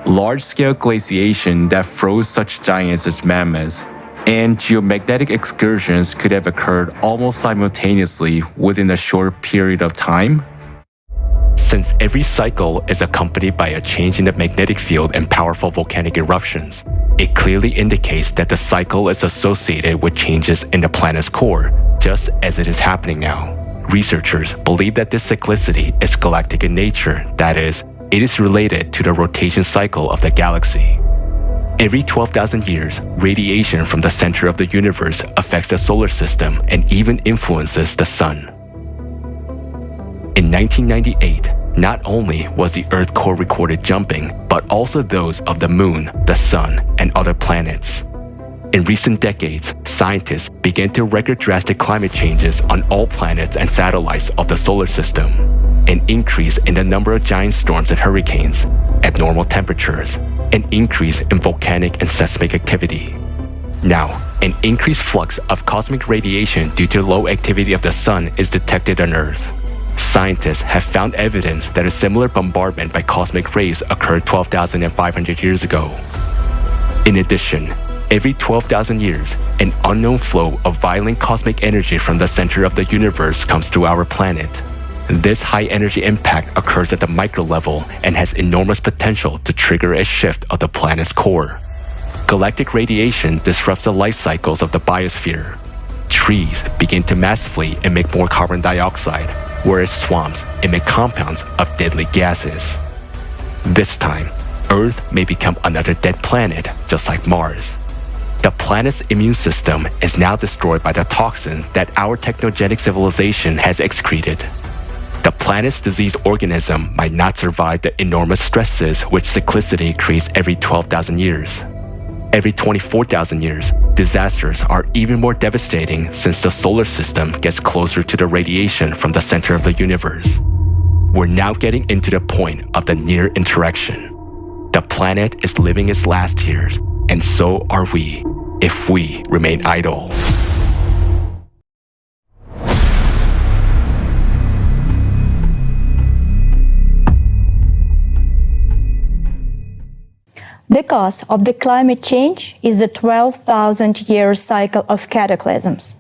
Large-scale glaciation that froze such giants as mammoths, and geomagnetic excursions could have occurred almost simultaneously within a short period of time? Since every cycle is accompanied by a change in the magnetic field and powerful volcanic eruptions, it clearly indicates that the cycle is associated with changes in the planet's core, just as it is happening now. Researchers believe that this cyclicity is galactic in nature, that is, it is related to the rotation cycle of the galaxy. Every 12,000 years, radiation from the center of the universe affects the solar system and even influences the sun. In 1998, not only was the Earth core recorded jumping, but also those of the Moon, the Sun, and other planets. In recent decades, scientists began to record drastic climate changes on all planets and satellites of the solar system, an increase in the number of giant storms and hurricanes, abnormal temperatures, an increase in volcanic and seismic activity. Now, an increased flux of cosmic radiation due to low activity of the sun is detected on Earth. Scientists have found evidence that a similar bombardment by cosmic rays occurred 12,500 years ago. In addition, every 12,000 years, an unknown flow of violent cosmic energy from the center of the universe comes to our planet. This high-energy impact occurs at the micro level and has enormous potential to trigger a shift of the planet's core. Galactic radiation disrupts the life cycles of the biosphere. Trees begin to massively emit more carbon dioxide, whereas swamps emit compounds of deadly gases. This time, Earth may become another dead planet, just like Mars. The planet's immune system is now destroyed by the toxins that our technogenic civilization has excreted. The planet's diseased organism might not survive the enormous stresses which cyclicity creates every 12,000 years. Every 24,000 years, disasters are even more devastating since the solar system gets closer to the radiation from the center of the universe. We're now getting into the point of the near interaction. The planet is living its last years, and so are we, if we remain idle.
The cause of the climate change is the 12,000-year cycle of cataclysms.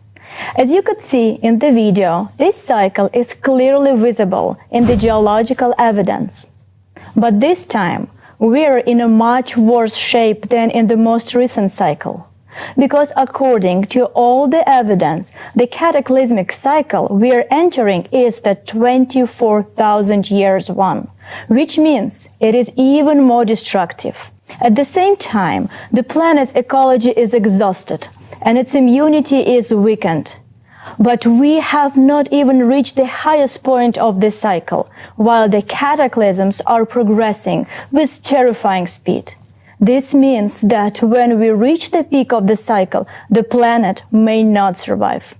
As you could see in the video, this cycle is clearly visible in the geological evidence. But this time, we're in a much worse shape than in the most recent cycle. Because according to all the evidence, the cataclysmic cycle we're entering is the 24,000 years one, which means it is even more destructive. At the same time, the planet's ecology is exhausted and its immunity is weakened. But we have not even reached the highest point of this cycle, while the cataclysms are progressing with terrifying speed. This means that when we reach the peak of the cycle, the planet may not survive.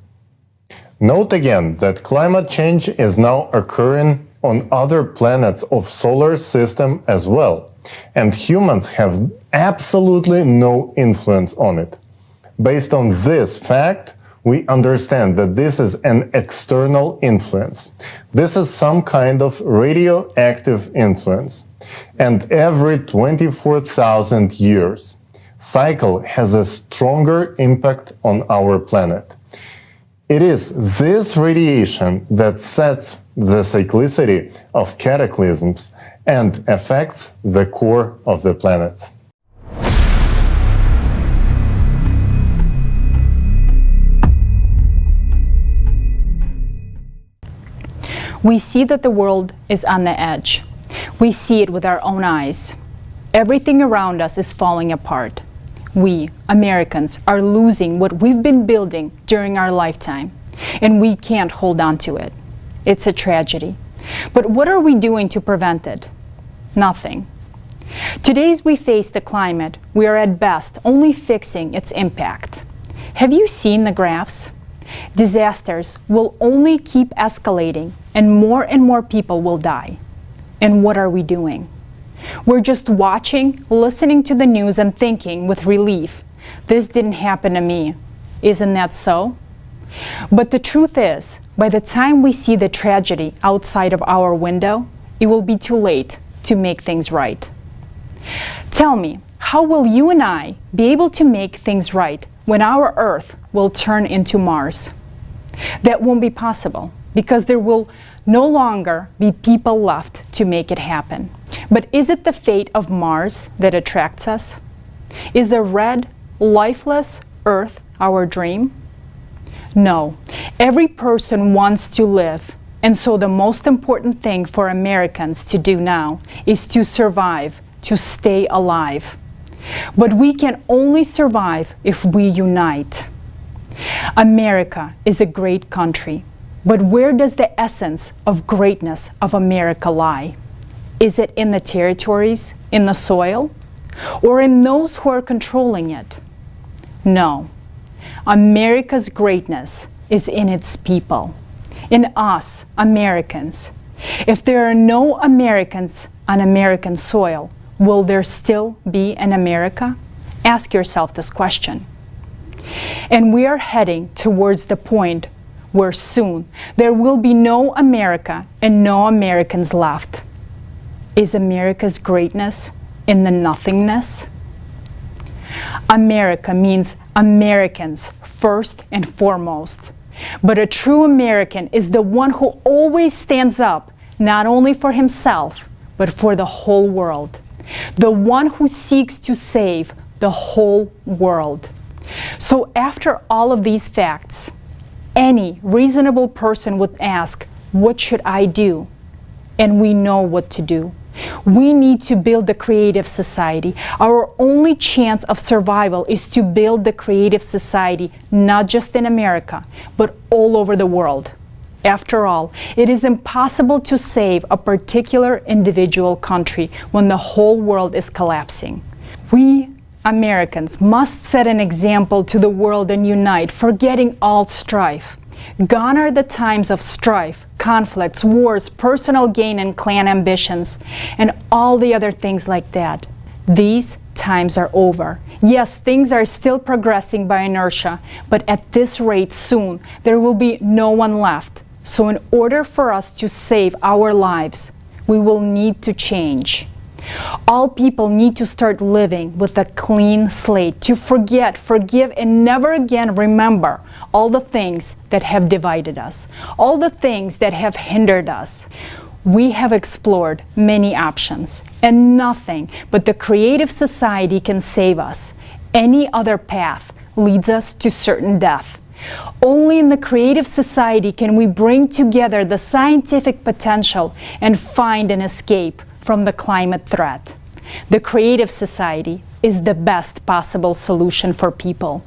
Note again that climate change is now occurring on other planets of solar system as well, and humans have absolutely no influence on it. Based on this fact, we understand that this is an external influence. This is some kind of radioactive influence. And every 24,000 years, cycle has a stronger impact on our planet. It is this radiation that sets the cyclicity of cataclysms and affects the core of the planet.
We see that the world is on the edge. We see it with our own eyes. Everything around us is falling apart. We, Americans, are losing what we've been building during our lifetime, and we can't hold on to it. It's a tragedy. But what are we doing to prevent it? Nothing. Today, as we face the climate, we are at best only fixing its impact. Have you seen the graphs? Disasters will only keep escalating, and more people will die. And what are we doing? We're just watching, listening to the news and thinking with relief, this didn't happen to me. Isn't that so? But the truth is, by the time we see the tragedy outside of our window, it will be too late to make things right. Tell me, how will you and I be able to make things right when our Earth will turn into Mars? That won't be possible, because there will no longer be people left to make it happen. But is it the fate of Mars that attracts us? Is a red, lifeless Earth our dream? No. Every person wants to live, and so the most important thing for Americans to do now is to survive, to stay alive. But we can only survive if we unite. America is a great country. But where does the essence of greatness of America lie? Is it in the territories, in the soil, or in those who are controlling it? No. America's greatness is in its people, in us, Americans. If there are no Americans on American soil, will there still be an America? Ask yourself this question. And we are heading towards the point where soon there will be no America and no Americans left. Is America's greatness in the nothingness? America means Americans first and foremost. But a true American is the one who always stands up, not only for himself, but for the whole world. The one who seeks to save the whole world. So after all of these facts, any reasonable person would ask, what should I do? And we know what to do. We need to build a creative society. Our only chance of survival is to build the creative society, not just in America, but all over the world. After all, it is impossible to save a particular individual country when the whole world is collapsing. We Americans must set an example to the world and unite, forgetting all strife. Gone are the times of strife, conflicts, wars, personal gain and clan ambitions, and all the other things like that. These times are over. Yes, things are still progressing by inertia, but at this rate soon there will be no one left. So in order for us to save our lives, we will need to change. All people need to start living with a clean slate, to forget, forgive, and never again remember all the things that have divided us, all the things that have hindered us. We have explored many options, and nothing but the creative society can save us. Any other path leads us to certain death. Only in the creative society can we bring together the scientific potential and find an escape from the climate threat. The creative society is the best possible solution for people.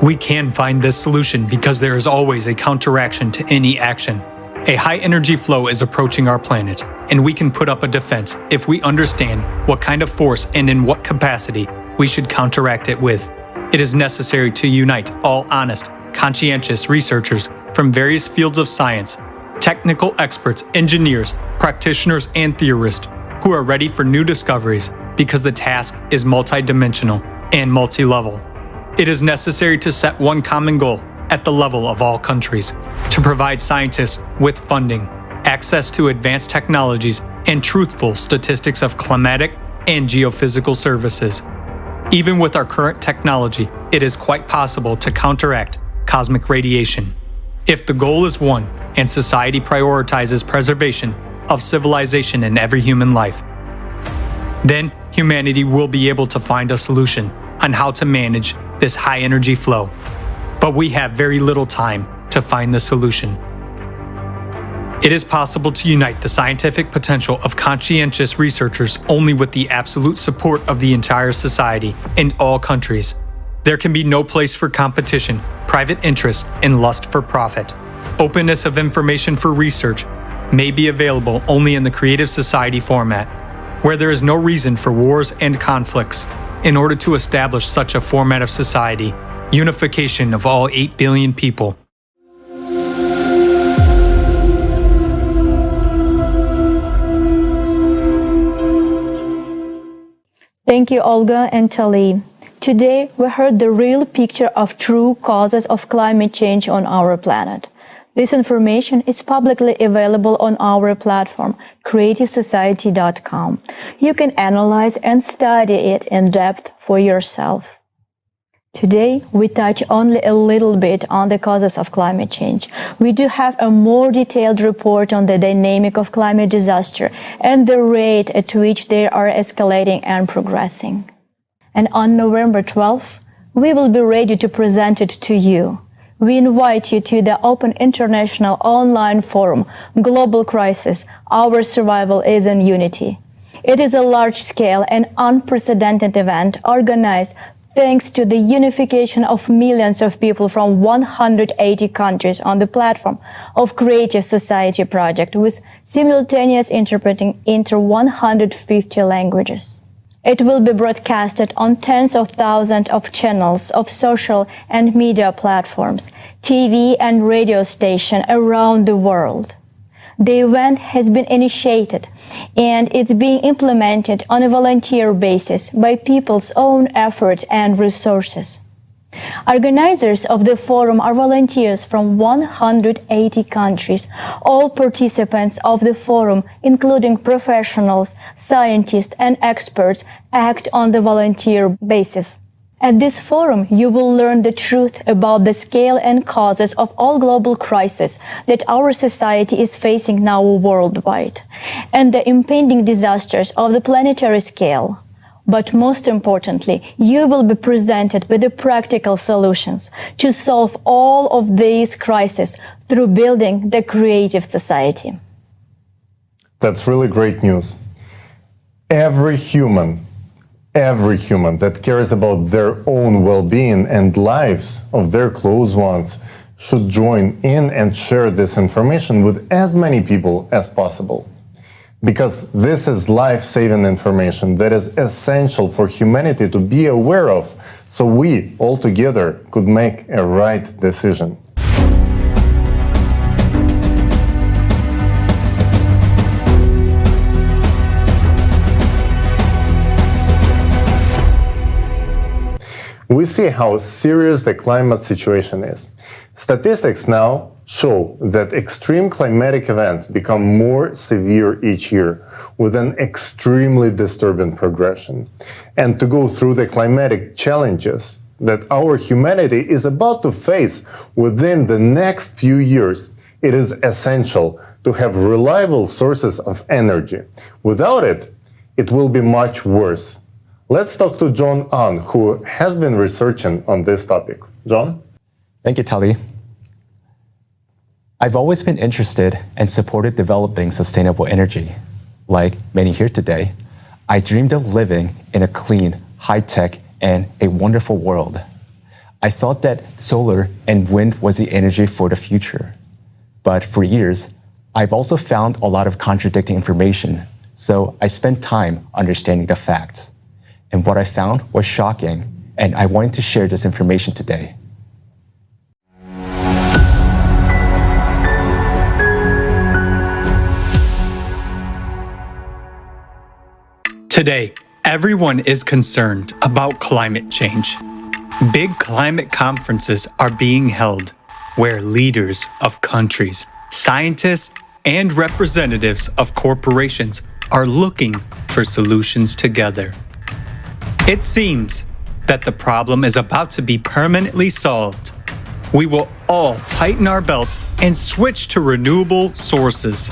We can find this solution because there is always a counteraction to any action. A high-energy flow is approaching our planet, and we can put up a defense if we understand what kind of force and in what capacity we should counteract it with. It is necessary to unite all honest, conscientious researchers from various fields of science, technical experts, engineers, practitioners, and theorists who are ready for new discoveries because the task is multidimensional and multi-level. It is necessary to set one common goal at the level of all countries, to provide scientists with funding, access to advanced technologies, and truthful statistics of climatic and geophysical services. Even with our current technology, it is quite possible to counteract cosmic radiation. If the goal is one and society prioritizes preservation of civilization and every human life, then humanity will be able to find a solution on how to manage this high-energy flow. But we have very little time to find the solution. It is possible to unite the scientific potential of conscientious researchers only with the absolute support of the entire society and all countries. There can be no place for competition, private interest, and lust for profit. Openness of information for research may be available only in the creative society format, where there is no reason for wars and conflicts. In order to establish such a format of society, unification of all 8 billion people,
Thank you, Olga and Tali. Today, we heard the real picture of true causes of climate change on our planet. This information is publicly available on our platform, creativesociety.com. You can analyze and study it in depth for yourself. Today, we touch only a little bit on the causes of climate change. We do have a more detailed report on the dynamic of climate disaster and the rate at which they are escalating and progressing. And on November 12th, we will be ready to present it to you. We invite you to the Open International Online Forum, Global Crisis, Our Survival is in Unity. It is a large-scale and unprecedented event organized thanks to the unification of millions of people from 180 countries on the platform of Creative Society Project with simultaneous interpreting into 150 languages. It will be broadcasted on tens of thousands of channels of social and media platforms, TV and radio stations around the world. The event has been initiated and it's being implemented on a volunteer basis by people's own efforts and resources. Organizers of the forum are volunteers from 180 countries. All participants of the forum, including professionals, scientists, and experts, act on the volunteer basis. At this forum, you will learn the truth about the scale and causes of all global crises that our society is facing now worldwide, and the impending disasters of the planetary scale. But most importantly, you will be presented with the practical solutions to solve all of these crises through building the creative society.
That's really great news. Every human that cares about their own well-being and lives of their close ones should join in and share this information with as many people as possible. Because this is life-saving information that is essential for humanity to be aware of, so we all together could make a right decision. We see how serious the climate situation is. Statistics now show that extreme climatic events become more severe each year with an extremely disturbing progression. And to go through the climatic challenges that our humanity is about to face within the next few years, it is essential to have reliable sources of energy. Without it, it will be much worse. Let's talk to John Ahn, who has been researching on this topic. John?
Thank you, Tali. I've always been interested and supported developing sustainable energy. Like many here today, I dreamed of living in a clean, high-tech, and a wonderful world. I thought that solar and wind was the energy for the future. But for years, I've also found a lot of contradicting information, so I spent time understanding the facts. And what I found was shocking, and I wanted to share this information today.
Today, everyone is concerned about climate change. Big climate conferences are being held where leaders of countries, scientists, and representatives of corporations are looking for solutions together. It seems that the problem is about to be permanently solved. We will all tighten our belts and switch to renewable sources.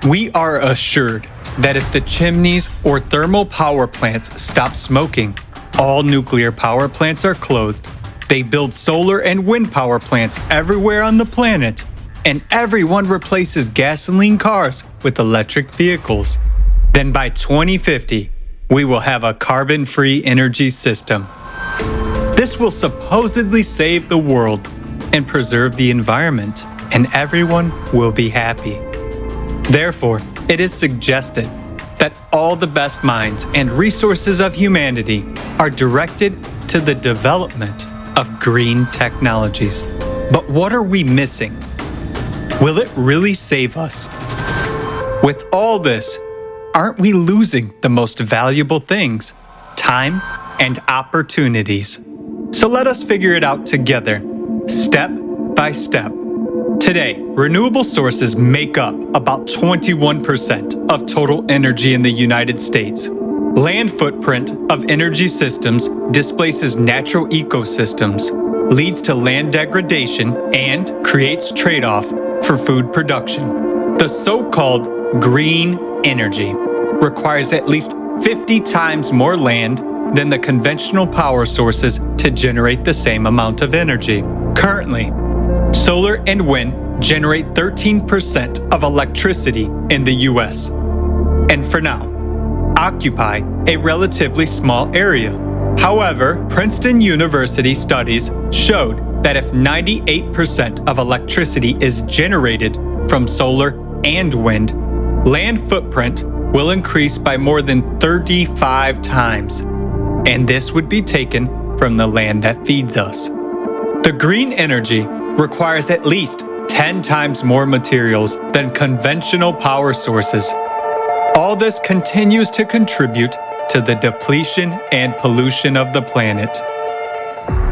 We are assured that if the chimneys or thermal power plants stop smoking, all nuclear power plants are closed, they build solar and wind power plants everywhere on the planet, and everyone replaces gasoline cars with electric vehicles, then by 2050, we will have a carbon-free energy system. This will supposedly save the world and preserve the environment, and everyone will be happy. Therefore, it is suggested that all the best minds and resources of humanity are directed to the development of green technologies. But what are we missing? Will it really save us? With all this, aren't we losing the most valuable things? Time and opportunities. So let us figure it out together, step by step. Today, renewable sources make up about 21% of total energy in the United States. Land footprint of energy systems displaces natural ecosystems, leads to land degradation, and creates trade-off for food production. The so-called green energy requires at least 50 times more land than the conventional power sources to generate the same amount of energy. Currently, solar and wind generate 13% of electricity in the US, and for now, occupy a relatively small area. However, Princeton University studies showed that if 98% of electricity is generated from solar and wind, land footprint will increase by more than 35 times, and this would be taken from the land that feeds us. The green energy requires at least 10 times more materials than conventional power sources. All this continues to contribute to the depletion and pollution of the planet.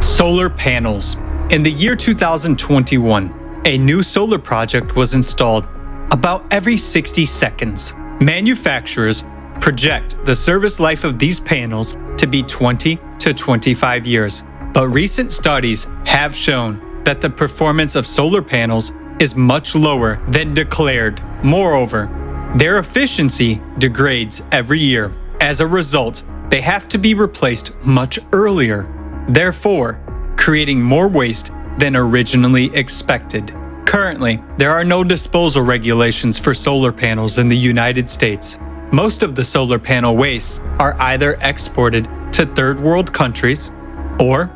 Solar panels. In the year 2021, a new solar project was installed about every 60 seconds. Manufacturers project the service life of these panels to be 20 to 25 years. But recent studies have shown that the performance of solar panels is much lower than declared. Moreover, their efficiency degrades every year. As a result, they have to be replaced much earlier, therefore creating more waste than originally expected. Currently, there are no disposal regulations for solar panels in the United States. Most of the solar panel wastes are either exported to third world countries or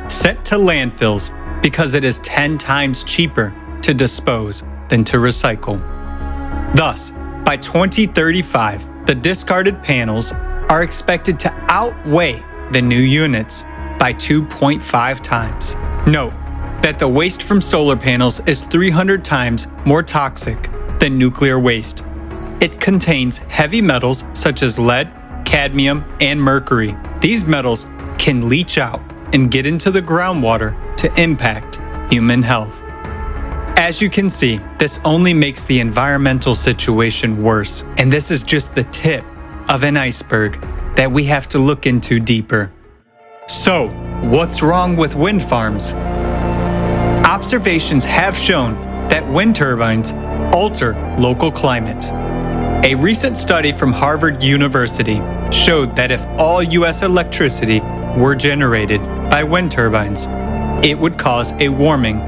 sent to landfills because it is 10 times cheaper to dispose than to recycle. Thus, by 2035, the discarded panels are expected to outweigh the new units by 2.5 times. Note that the waste from solar panels is 300 times more toxic than nuclear waste. It contains heavy metals such as lead, cadmium, and mercury. These metals can leach out and get into the groundwater to impact human health. As you can see, this only makes the environmental situation worse, and this is just the tip of an iceberg that we have to look into deeper. So, what's wrong with wind farms? Observations have shown that wind turbines alter local climate. A recent study from Harvard University showed that if all U.S. electricity were generated by wind turbines, it would cause a warming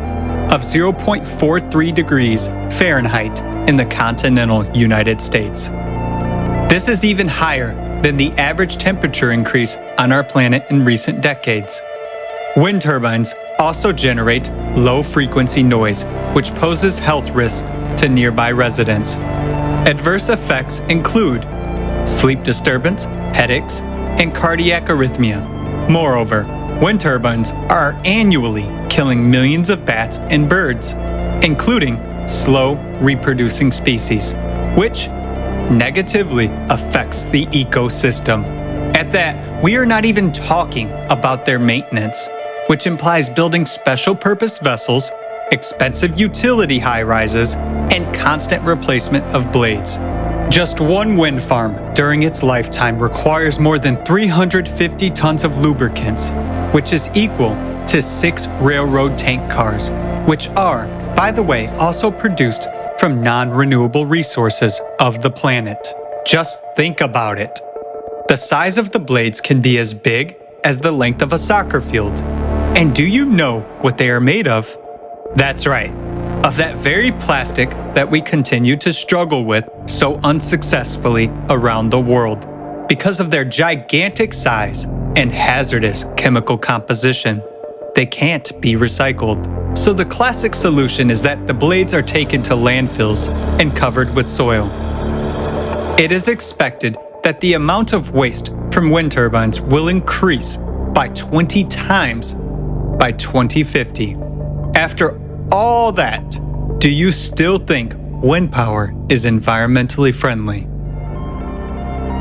of 0.43 degrees Fahrenheit in the continental United States. This is even higher than the average temperature increase on our planet in recent decades. Wind turbines also generate low-frequency noise, which poses health risks to nearby residents. Adverse effects include sleep disturbance, headaches, and cardiac arrhythmia. Moreover, wind turbines are annually killing millions of bats and birds, including slow reproducing species, which negatively affects the ecosystem. At that, we are not even talking about their maintenance, which implies building special purpose vessels, expensive utility high-rises, and constant replacement of blades. Just one wind farm during its lifetime requires more than 350 tons of lubricants, which is equal to 6 railroad tank cars, which are, by the way, also produced from non-renewable resources of the planet. Just think about it. The size of the blades can be as big as the length of a soccer field. And do you know what they are made of? That's right, of that very plastic that we continue to struggle with so unsuccessfully around the world because of their gigantic size and hazardous chemical composition. They can't be recycled. So the classic solution is that the blades are taken to landfills and covered with soil. It is expected that the amount of waste from wind turbines will increase by 20 times by 2050. After all that, do you still think wind power is environmentally friendly?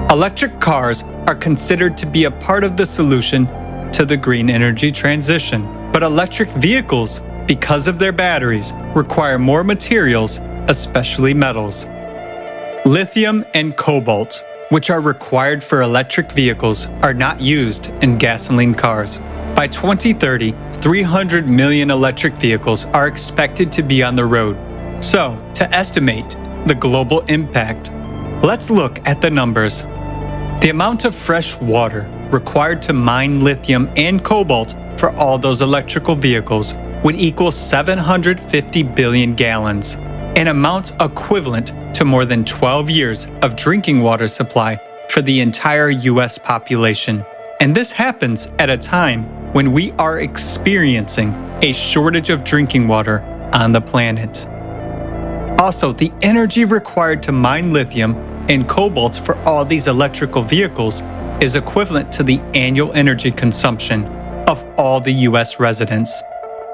Electric cars are considered to be a part of the solution to the green energy transition, but electric vehicles, because of their batteries, require more materials, especially metals. Lithium and cobalt, which are required for electric vehicles, are not used in gasoline cars. By 2030, 300 million electric vehicles are expected to be on the road. So, to estimate the global impact, let's look at the numbers. The amount of fresh water required to mine lithium and cobalt for all those electrical vehicles would equal 750 billion gallons, an amount equivalent to more than 12 years of drinking water supply for the entire US population. And this happens at a time when we are experiencing a shortage of drinking water on the planet. Also, the energy required to mine lithium and cobalt for all these electrical vehicles is equivalent to the annual energy consumption of all the US residents.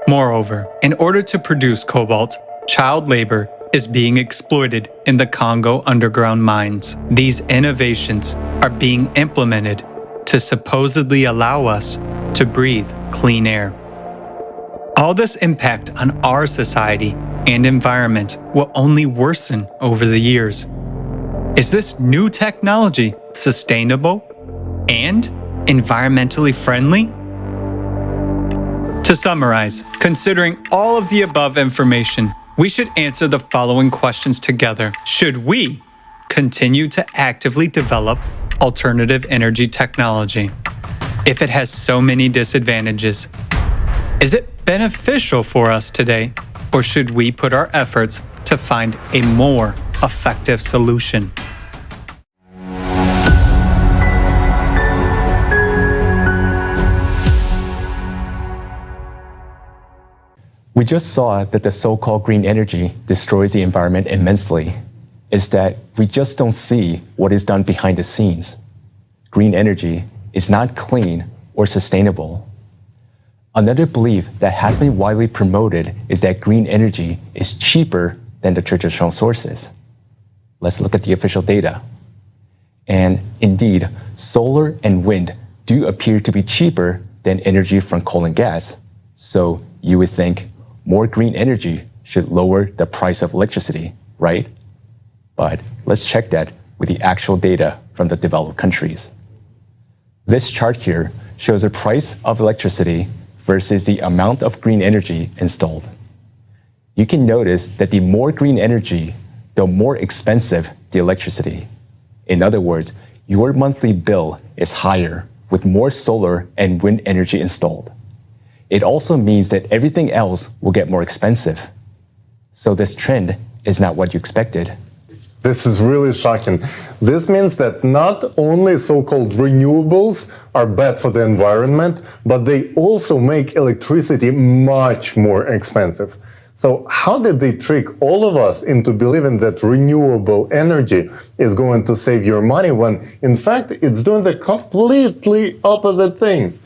Moreover, in order to produce cobalt, child labor is being exploited in the Congo underground mines. These innovations are being implemented to supposedly allow us to breathe clean air. All this impact on our society and environment will only worsen over the years. Is this new technology sustainable and environmentally friendly? To summarize, considering all of the above information, we should answer the following questions together. Should we continue to actively develop alternative energy technology if it has so many disadvantages? Is it beneficial for us today, or should we put our efforts to find a more effective solution?
We just saw that the so-called green energy destroys the environment immensely. Is that we just don't see what is done behind the scenes. Green energy is not clean or sustainable. Another belief that has been widely promoted is that green energy is cheaper than the traditional sources. Let's look at the official data. And indeed, solar and wind do appear to be cheaper than energy from coal and gas. So you would think more green energy should lower the price of electricity, right? But let's check that with the actual data from the developed countries. This chart here shows the price of electricity versus the amount of green energy installed. You can notice that the more green energy, the more expensive the electricity. In other words, your monthly bill is higher with more solar and wind energy installed. It also means that everything else will get more expensive. So this trend is not what you expected.
This is really shocking. This means that not only so-called renewables are bad for the environment, but they also make electricity much more expensive. So how did they trick all of us into believing that renewable energy is going to save your money when, in fact, it's doing the completely opposite thing?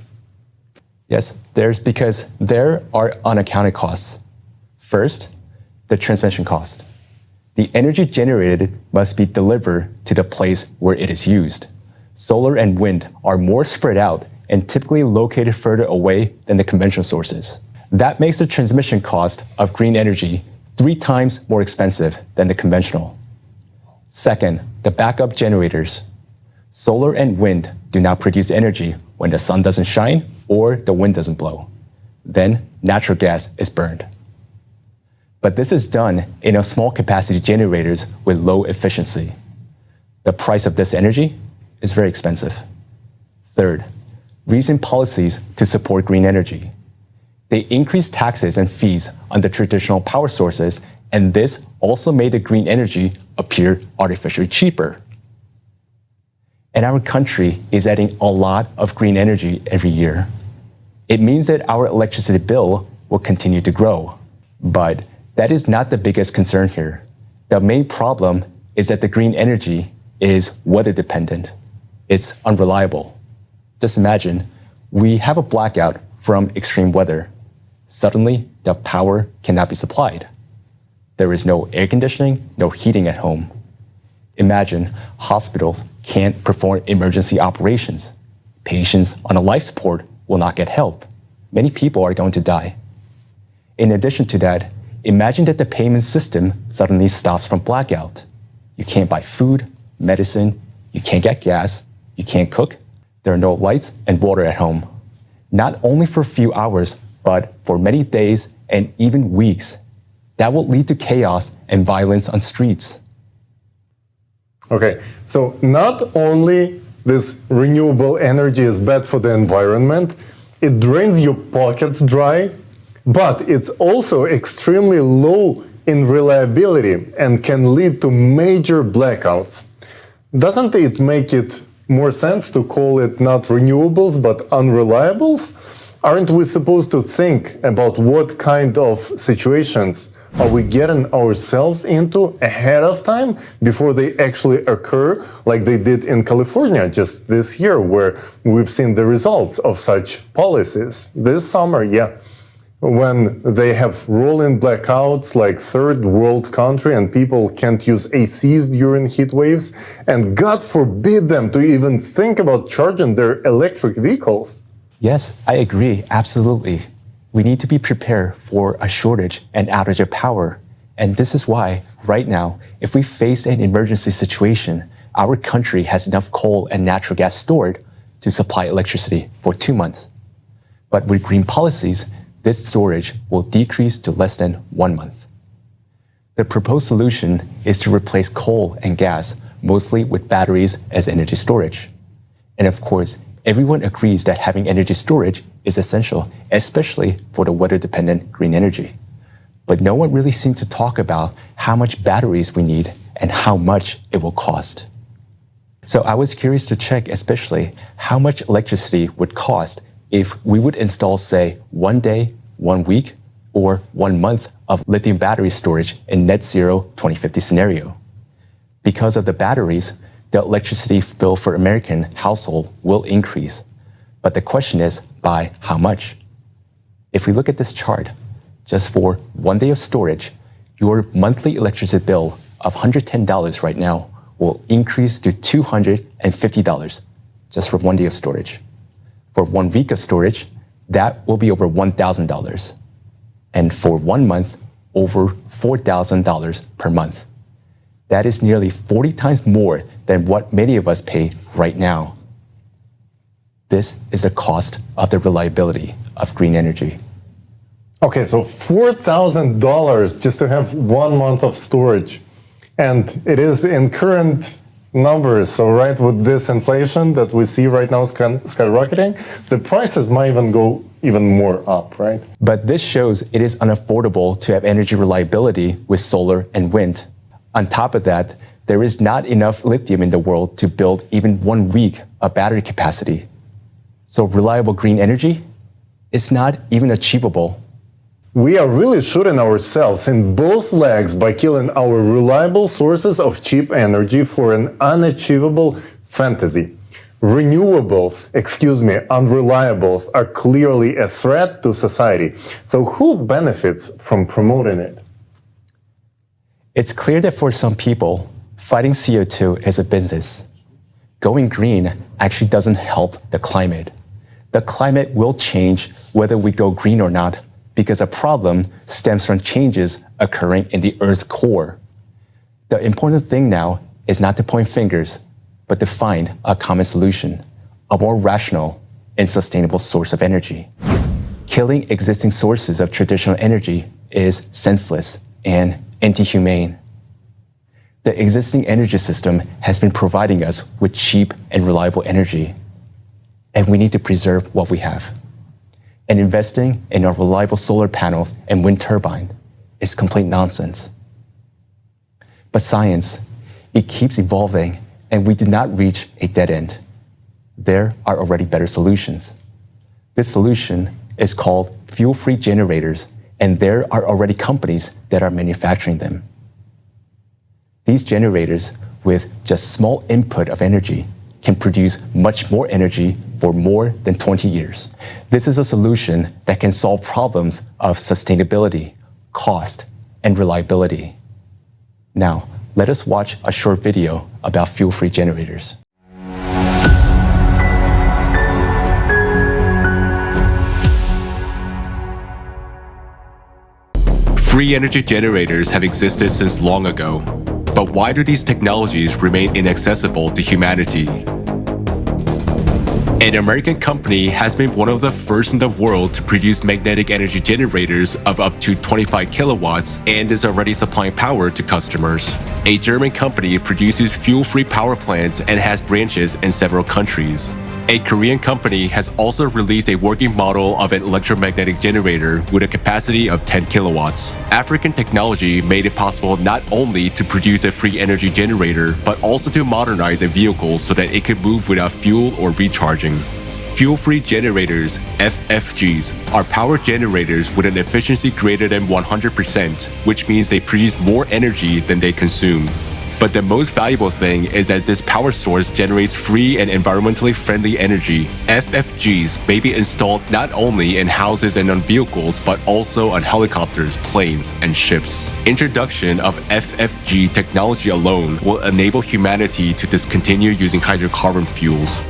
Yes, because there are unaccounted costs. First, the transmission cost. The energy generated must be delivered to the place where it is used. Solar and wind are more spread out and typically located further away than the conventional sources. That makes the transmission cost of green energy 3 times more expensive than the conventional. Second, the backup generators. Solar and wind do not produce energy when the sun doesn't shine or the wind doesn't blow. Then natural gas is burned. But this is done in a small capacity generators with low efficiency. The price of this energy is very expensive. Third, recent policies to support green energy. They increased taxes and fees on the traditional power sources, and this also made the green energy appear artificially cheaper. And our country is adding a lot of green energy every year. It means that our electricity bill will continue to grow. But that is not the biggest concern here. The main problem is that the green energy is weather dependent. It's unreliable. Just imagine, we have a blackout from extreme weather. Suddenly, the power cannot be supplied. There is no air conditioning, no heating at home. Imagine hospitals can't perform emergency operations. Patients on a life support will not get help. Many people are going to die. In addition to that, imagine that the payment system suddenly stops from blackout. You can't buy food, medicine, you can't get gas, you can't cook. There are no lights and water at home. Not only for a few hours, but for many days and even weeks. That will lead to chaos and violence on streets.
Okay, so not only this renewable energy is bad for the environment, it drains your pockets dry, but it's also extremely low in reliability and can lead to major blackouts. Doesn't it make it more sense to call it not renewables but unreliables? Aren't we supposed to think about what kind of situations are we getting ourselves into ahead of time before they actually occur, like they did in California just this year, where we've seen the results of such policies this summer, when they have rolling blackouts like third world country and people can't use ACs during heat waves, and God forbid them to even think about charging their electric vehicles.
Yes, I agree, absolutely. We need to be prepared for a shortage and outage of power. And this is why, right now, if we face an emergency situation, our country has enough coal and natural gas stored to supply electricity for 2 months. But with green policies, this storage will decrease to less than 1 month. The proposed solution is to replace coal and gas mostly with batteries as energy storage. And of course, everyone agrees that having energy storage is essential, especially for the weather-dependent green energy. But no one really seems to talk about how much batteries we need and how much it will cost. So I was curious to check especially how much electricity would cost if we would install, say, 1 day, 1 week, or 1 month of lithium battery storage in net zero 2050 scenario. Because of the batteries, the electricity bill for American household will increase. But the question is, by how much? If we look at this chart, just for 1 day of storage, your monthly electricity bill of $110 right now will increase to $250 just for 1 day of storage. For 1 week of storage, that will be over $1,000. And for 1 month, over $4,000 per month. That is nearly 40 times more than what many of us pay right now. This is the cost of the reliability of green energy.
Okay, so $4,000 just to have 1 month of storage. And it is in current numbers. So right, with this inflation that we see right now skyrocketing, the prices might even go even more up, right?
But this shows it is unaffordable to have energy reliability with solar and wind. On top of that, there is not enough lithium in the world to build even 1 week of battery capacity. So reliable green energy is not even achievable.
We are really shooting ourselves in both legs by killing our reliable sources of cheap energy for an unachievable fantasy. Renewables, unreliables are clearly a threat to society. So who benefits from promoting it?
It's clear that for some people, fighting CO2 is a business. Going green actually doesn't help the climate. The climate will change whether we go green or not, because a problem stems from changes occurring in the Earth's core. The important thing now is not to point fingers, but to find a common solution, a more rational and sustainable source of energy. Killing existing sources of traditional energy is senseless and anti-humane. The existing energy system has been providing us with cheap and reliable energy, and we need to preserve what we have. And investing in our reliable solar panels and wind turbine is complete nonsense. But science, it keeps evolving, and we did not reach a dead end. There are already better solutions. This solution is called fuel-free generators, and there are already companies that are manufacturing them. These generators, with just small input of energy, can produce much more energy for more than 20 years. This is a solution that can solve problems of sustainability, cost, and reliability. Now, let us watch a short video about fuel-free generators. Free energy generators have existed since long ago, but why do these technologies remain inaccessible to humanity? An American company has been one of the first in the world to produce magnetic energy generators of up to 25 kilowatts and is already supplying power to customers. A German company produces fuel-free power plants and has branches in several countries. A Korean company has also released a working model of an electromagnetic generator with a capacity of 10 kilowatts. African technology made it possible not only to produce a free energy generator, but also to modernize a vehicle so that it could move without fuel or recharging. Fuel-free generators, FFGs, are power generators with an efficiency greater than 100%, which means they produce more energy than they consume. But the most valuable thing is that this power source generates free and environmentally friendly energy. FFGs may be installed not only in houses and on vehicles, but also on helicopters, planes, and ships. Introduction of FFG technology alone will enable humanity to discontinue using hydrocarbon fuels.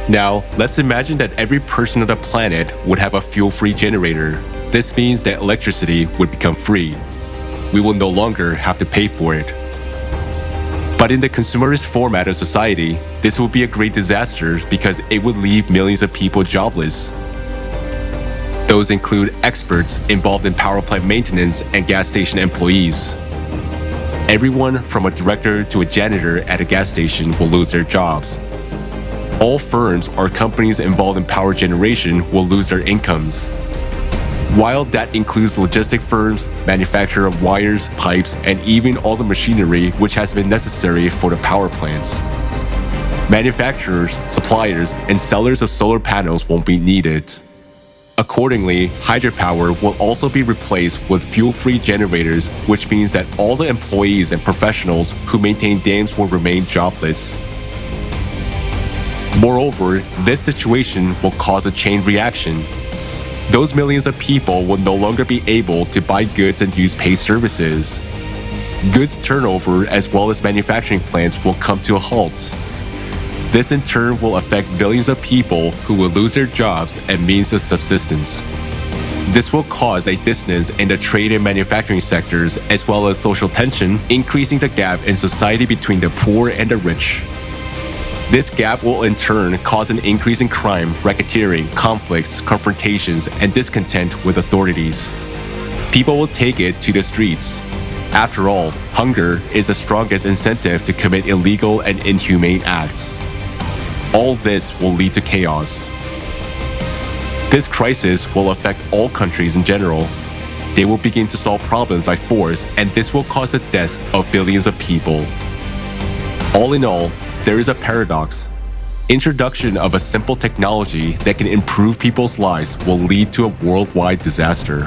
Now, let's imagine that every person on the planet would have a fuel-free generator. This means that electricity would become free. We will no longer have to pay for it. But in the consumerist format of society, this would be a great disaster because it would leave millions of people jobless. Those include experts involved in power plant maintenance and gas station employees. Everyone from a director to a janitor at a gas station will lose their jobs. All firms or companies involved in power generation will lose their incomes. While that includes logistic firms, manufacturer of wires, pipes, and even all the machinery which has been necessary for the power plants. Manufacturers, suppliers, and sellers of solar panels won't be needed. Accordingly, hydropower will also be replaced with fuel-free generators, which means that all the employees and professionals who maintain dams will remain jobless. Moreover, this situation will cause a chain reaction. Those millions of people will no longer be able to buy goods and use paid services. Goods turnover as well as manufacturing plants will come to a halt. This in turn will affect billions of people who will lose their jobs and means of subsistence. This will cause a dissonance in the trade and manufacturing sectors, as well as social tension, increasing the gap in society between the poor and the rich. This gap will in turn cause an increase in crime, racketeering, conflicts, confrontations, and discontent with authorities. People will take it to the streets. After all, hunger is the strongest incentive to commit illegal and inhumane acts. All this will lead to chaos. This crisis will affect all countries in general. They will begin to solve problems by force, and this will cause the death of billions of people. All in all, there is a paradox. Introduction of a simple technology that can improve people's lives will lead to a worldwide disaster.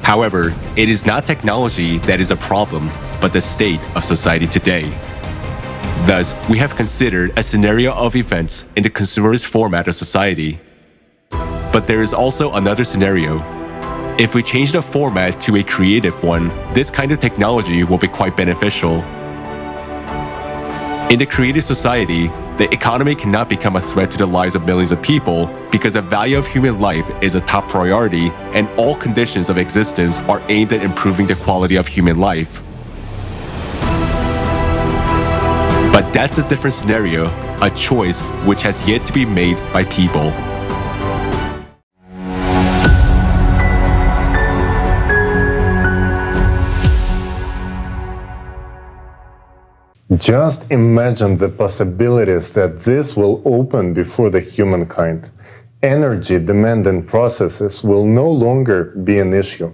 However, it is not technology that is a problem, but the state of society today. Thus, we have considered a scenario of events in the consumerist format of society. But there is also another scenario. If we change the format to a creative one, this kind of technology will be quite beneficial. In the creative society, the economy cannot become a threat to the lives of millions of people because the value of human life is a top priority and all conditions of existence are aimed at improving the quality of human life. But that's a different scenario, a choice which has yet to be made by people.
Just imagine the possibilities that this will open before the humankind. Energy demand and processes will no longer be an issue.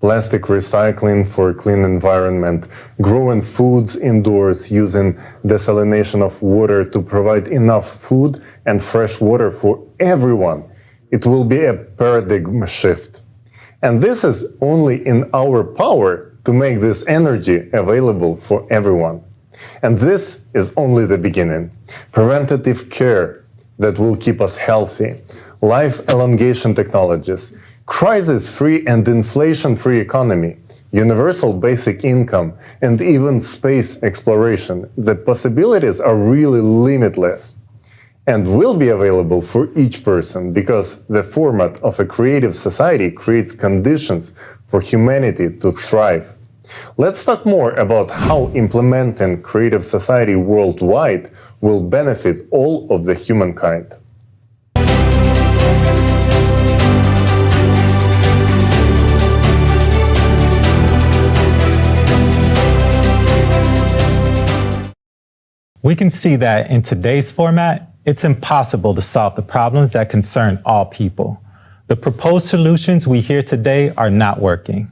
Plastic recycling for a clean environment, growing foods indoors using desalination of water to provide enough food and fresh water for everyone. It will be a paradigm shift. And this is only in our power to make this energy available for everyone. And this is only the beginning. Preventative care that will keep us healthy, life elongation technologies, crisis-free and inflation-free economy, universal basic income, and even space exploration. The possibilities are really limitless and will be available for each person because the format of a creative society creates conditions for humanity to thrive. Let's talk more about how implementing creative society worldwide will benefit all of the humankind.
We can see that in today's format, it's impossible to solve the problems that concern all people. The proposed solutions we hear today are not working.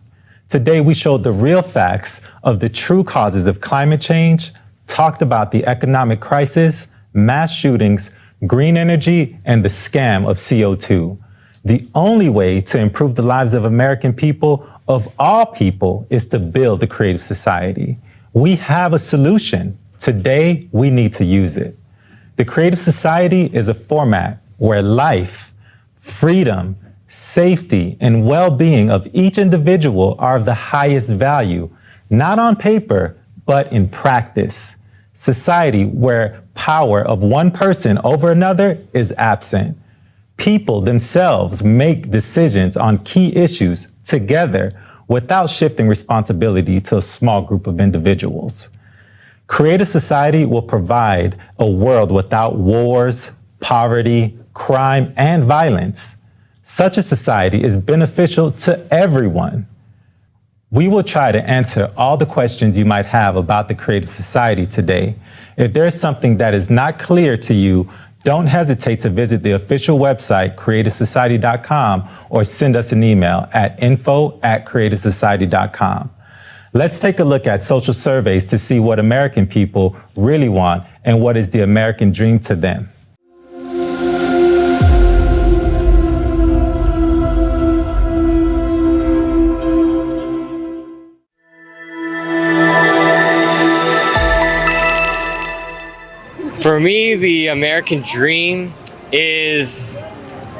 Today, we showed the real facts of the true causes of climate change, talked about the economic crisis, mass shootings, green energy, and the scam of CO2. The only way to improve the lives of American people, of all people, is to build a creative society. We have a solution. Today, we need to use it. The creative society is a format where life, freedom, safety, and well-being of each individual are of the highest value, not on paper, but in practice. Society where power of one person over another is absent. People themselves make decisions on key issues together without shifting responsibility to a small group of individuals. Creative society will provide a world without wars, poverty, crime, and violence. Such a society is beneficial to everyone. We will try to answer all the questions you might have about the creative society today. If there's something that is not clear to you, don't hesitate to visit the official website, creativesociety.com, or send us an email at info@creativesociety.com. Let's take a look at social surveys to see what American people really want and what is the American dream to them.
For me, the American dream is,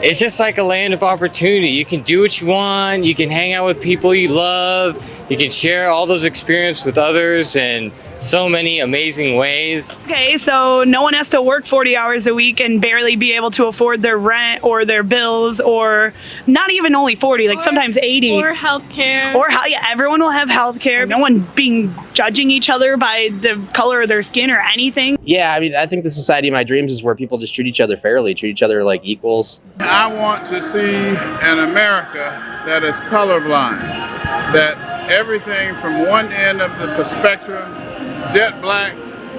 it's just like a land of opportunity. You can do what you want, you can hang out with people you love, You can share all those experiences with others in so many amazing ways.
Okay, so no one has to work 40 hours a week and barely be able to afford their rent or their bills, or not even only 40, like sometimes 80.
Or healthcare.
Yeah, everyone will have healthcare. No one being judging each other by the color of their skin or anything.
Yeah, I mean, I think the society of my dreams is where people just treat each other fairly, treat each other like equals.
I want to see an America that is colorblind, that everything from one end of the spectrum, jet black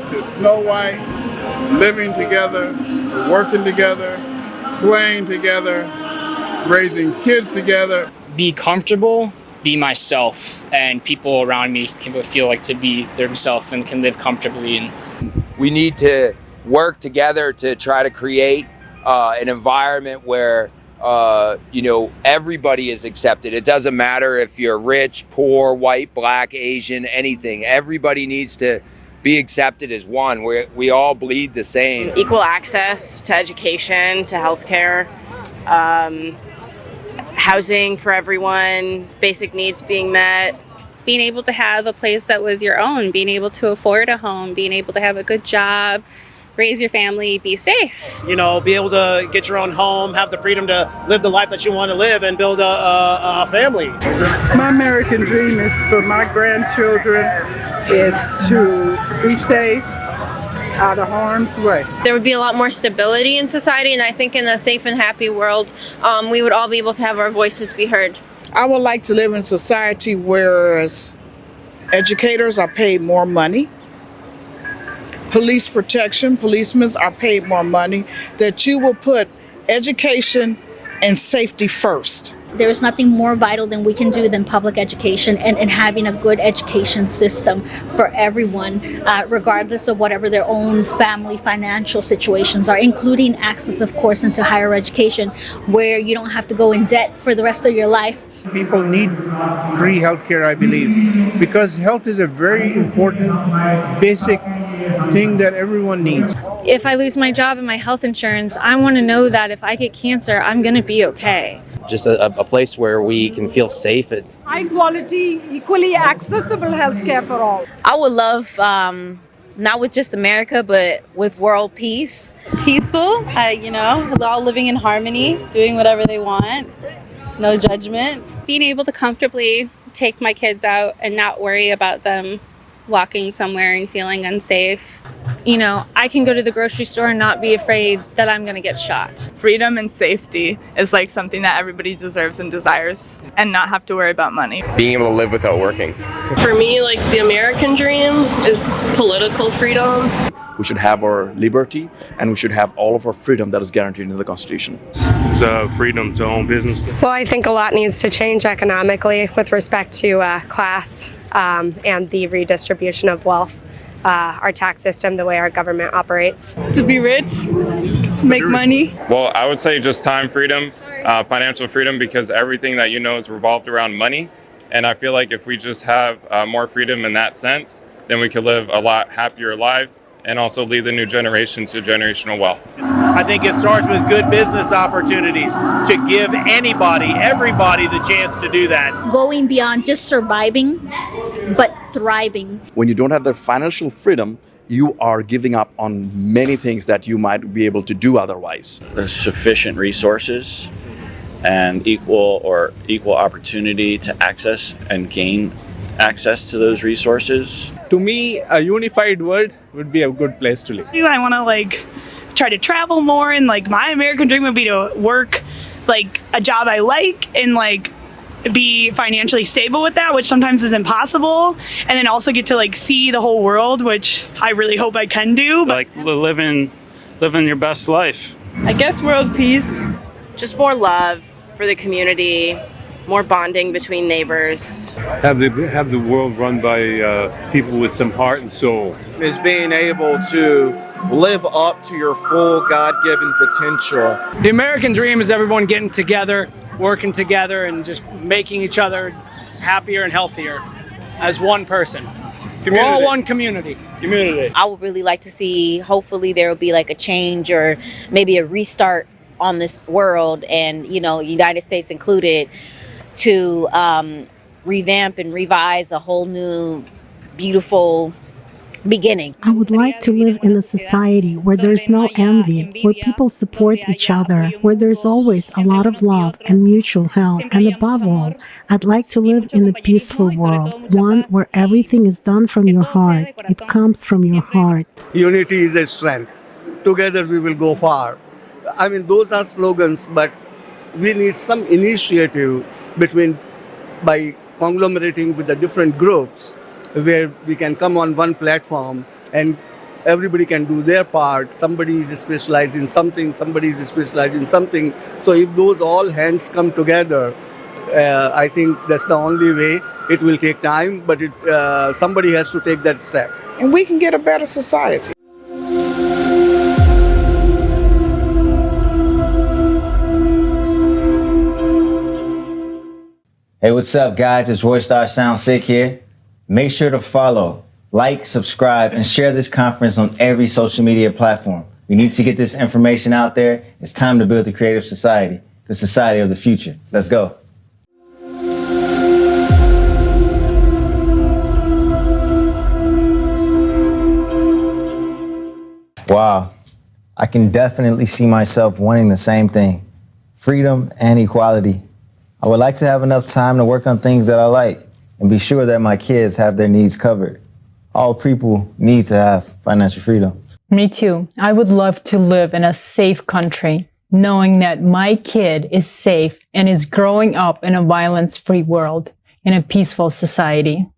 to snow white, living together, working together, playing together, raising kids together.
Be comfortable, be myself, and people around me can feel like to be themselves and can live comfortably. And
we need to work together to try to create an environment where everybody is accepted. It doesn't matter if you're rich, poor, white, black, Asian, anything. Everybody needs to be accepted as one. We all bleed the same.
Equal access to education, to healthcare, housing for everyone, basic needs being met.
Being able to have a place that was your own, being able to afford a home, being able to have a good job, raise your family, be safe.
Be able to get your own home, have the freedom to live the life that you want to live and build a family.
My American dream is for my grandchildren is to be safe, out of harm's way.
There would be a lot more stability in society, and I think in a safe and happy world, we would all be able to have our voices be heard.
I would like to live in a society where educators are paid more money, police protection, policemen are paid more money, that you will put education and safety first.
There's nothing more vital than we can do than public education and having a good education system for everyone, regardless of whatever their own family financial situations are, including access, of course, into higher education, where you don't have to go in debt for the rest of your life.
People need free healthcare, I believe, because health is a very important, basic thing that everyone needs.
If I lose my job and my health insurance, I want to know that if I get cancer, I'm going to be okay.
Just a place where we can feel safe.
High quality, equally accessible healthcare for all.
I would love, not with just America, but with world peace.
Peaceful, all living in harmony, doing whatever they want, no judgment.
Being able to comfortably take my kids out and not worry about them walking somewhere and feeling unsafe.
I can go to the grocery store and not be afraid that I'm going to get shot.
Freedom and safety is like something that everybody deserves and desires, and not have to worry about money.
Being able to live without working.
For me, the American dream is political freedom.
We should have our liberty, and we should have all of our freedom that is guaranteed in the Constitution.
It's freedom to own business.
Well, I think a lot needs to change economically with respect to class and the redistribution of wealth. Our tax system, the way our government operates.
To be rich, make money.
Well, I would say just time freedom, financial freedom, because everything that is revolved around money. And I feel like if we just have more freedom in that sense, then we could live a lot happier life and also lead the new generation to generational wealth.
I think it starts with good business opportunities to give everybody the chance to do that.
Going beyond just surviving, but thriving.
When you don't have the financial freedom, you are giving up on many things that you might be able to do otherwise.
There's sufficient resources and equal opportunity to access and gain access to those resources.
To me, a unified world would be a good place to live.
I want to try to travel more, and my American dream would be to work a job I like and be financially stable with that, which sometimes is impossible, and then also get to see the whole world, which I really hope I can do.
Living your best life.
I guess world peace.
Just more love for the community, more bonding between neighbors.
Have the world run by people with some heart and soul.
Is being able to live up to your full God-given potential.
The American dream is everyone getting together, working together, and just making each other happier and healthier as one person. We're all one community.
I would really like to see, hopefully there will be a change or maybe a restart on this world, and United States included, to revamp and revise a whole new, beautiful beginning.
I would like to live in a society where there's no envy, where people support each other, where there's always a lot of love and mutual help. And above all, I'd like to live in a peaceful world, one where everything is done from your heart. It comes from your heart.
Unity is a strength. Together we will go far. I mean, those are slogans, but we need some initiative by conglomerating with the different groups, where we can come on one platform and everybody can do their part. Somebody is specialized in something, somebody is specialized in something. So if those all hands come together, I think that's the only way. It will take time, but somebody has to take that step.
And we can get a better society.
Hey, what's up, guys? It's Roy Star Sound Sick here. Make sure to follow, like, subscribe, and share this conference on every social media platform. We need to get this information out there. It's time to build the creative society, the society of the future. Let's go. Wow, I can definitely see myself wanting the same thing, freedom and equality. I would like to have enough time to work on things that I like and be sure that my kids have their needs covered. All people need to have financial freedom.
Me too. I would love to live in a safe country, knowing that my kid is safe and is growing up in a violence-free world, in a peaceful society.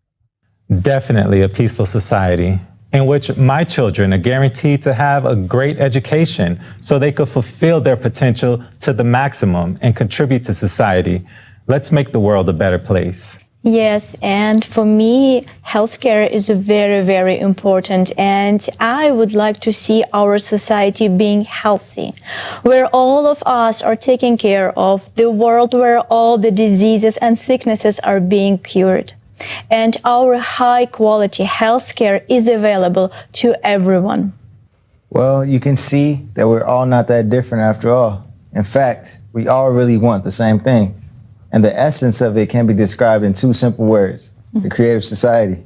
Definitely a peaceful society in which my children are guaranteed to have a great education so they could fulfill their potential to the maximum and contribute to society. Let's make the world a better place.
Yes, and for me, healthcare is very, very important, and I would like to see our society being healthy, where all of us are taken care of, the world where all the diseases and sicknesses are being cured, and our high-quality healthcare is available to everyone.
Well, you can see that we're all not that different after all. In fact, we all really want the same thing. And the essence of it can be described in two simple words: the creative society.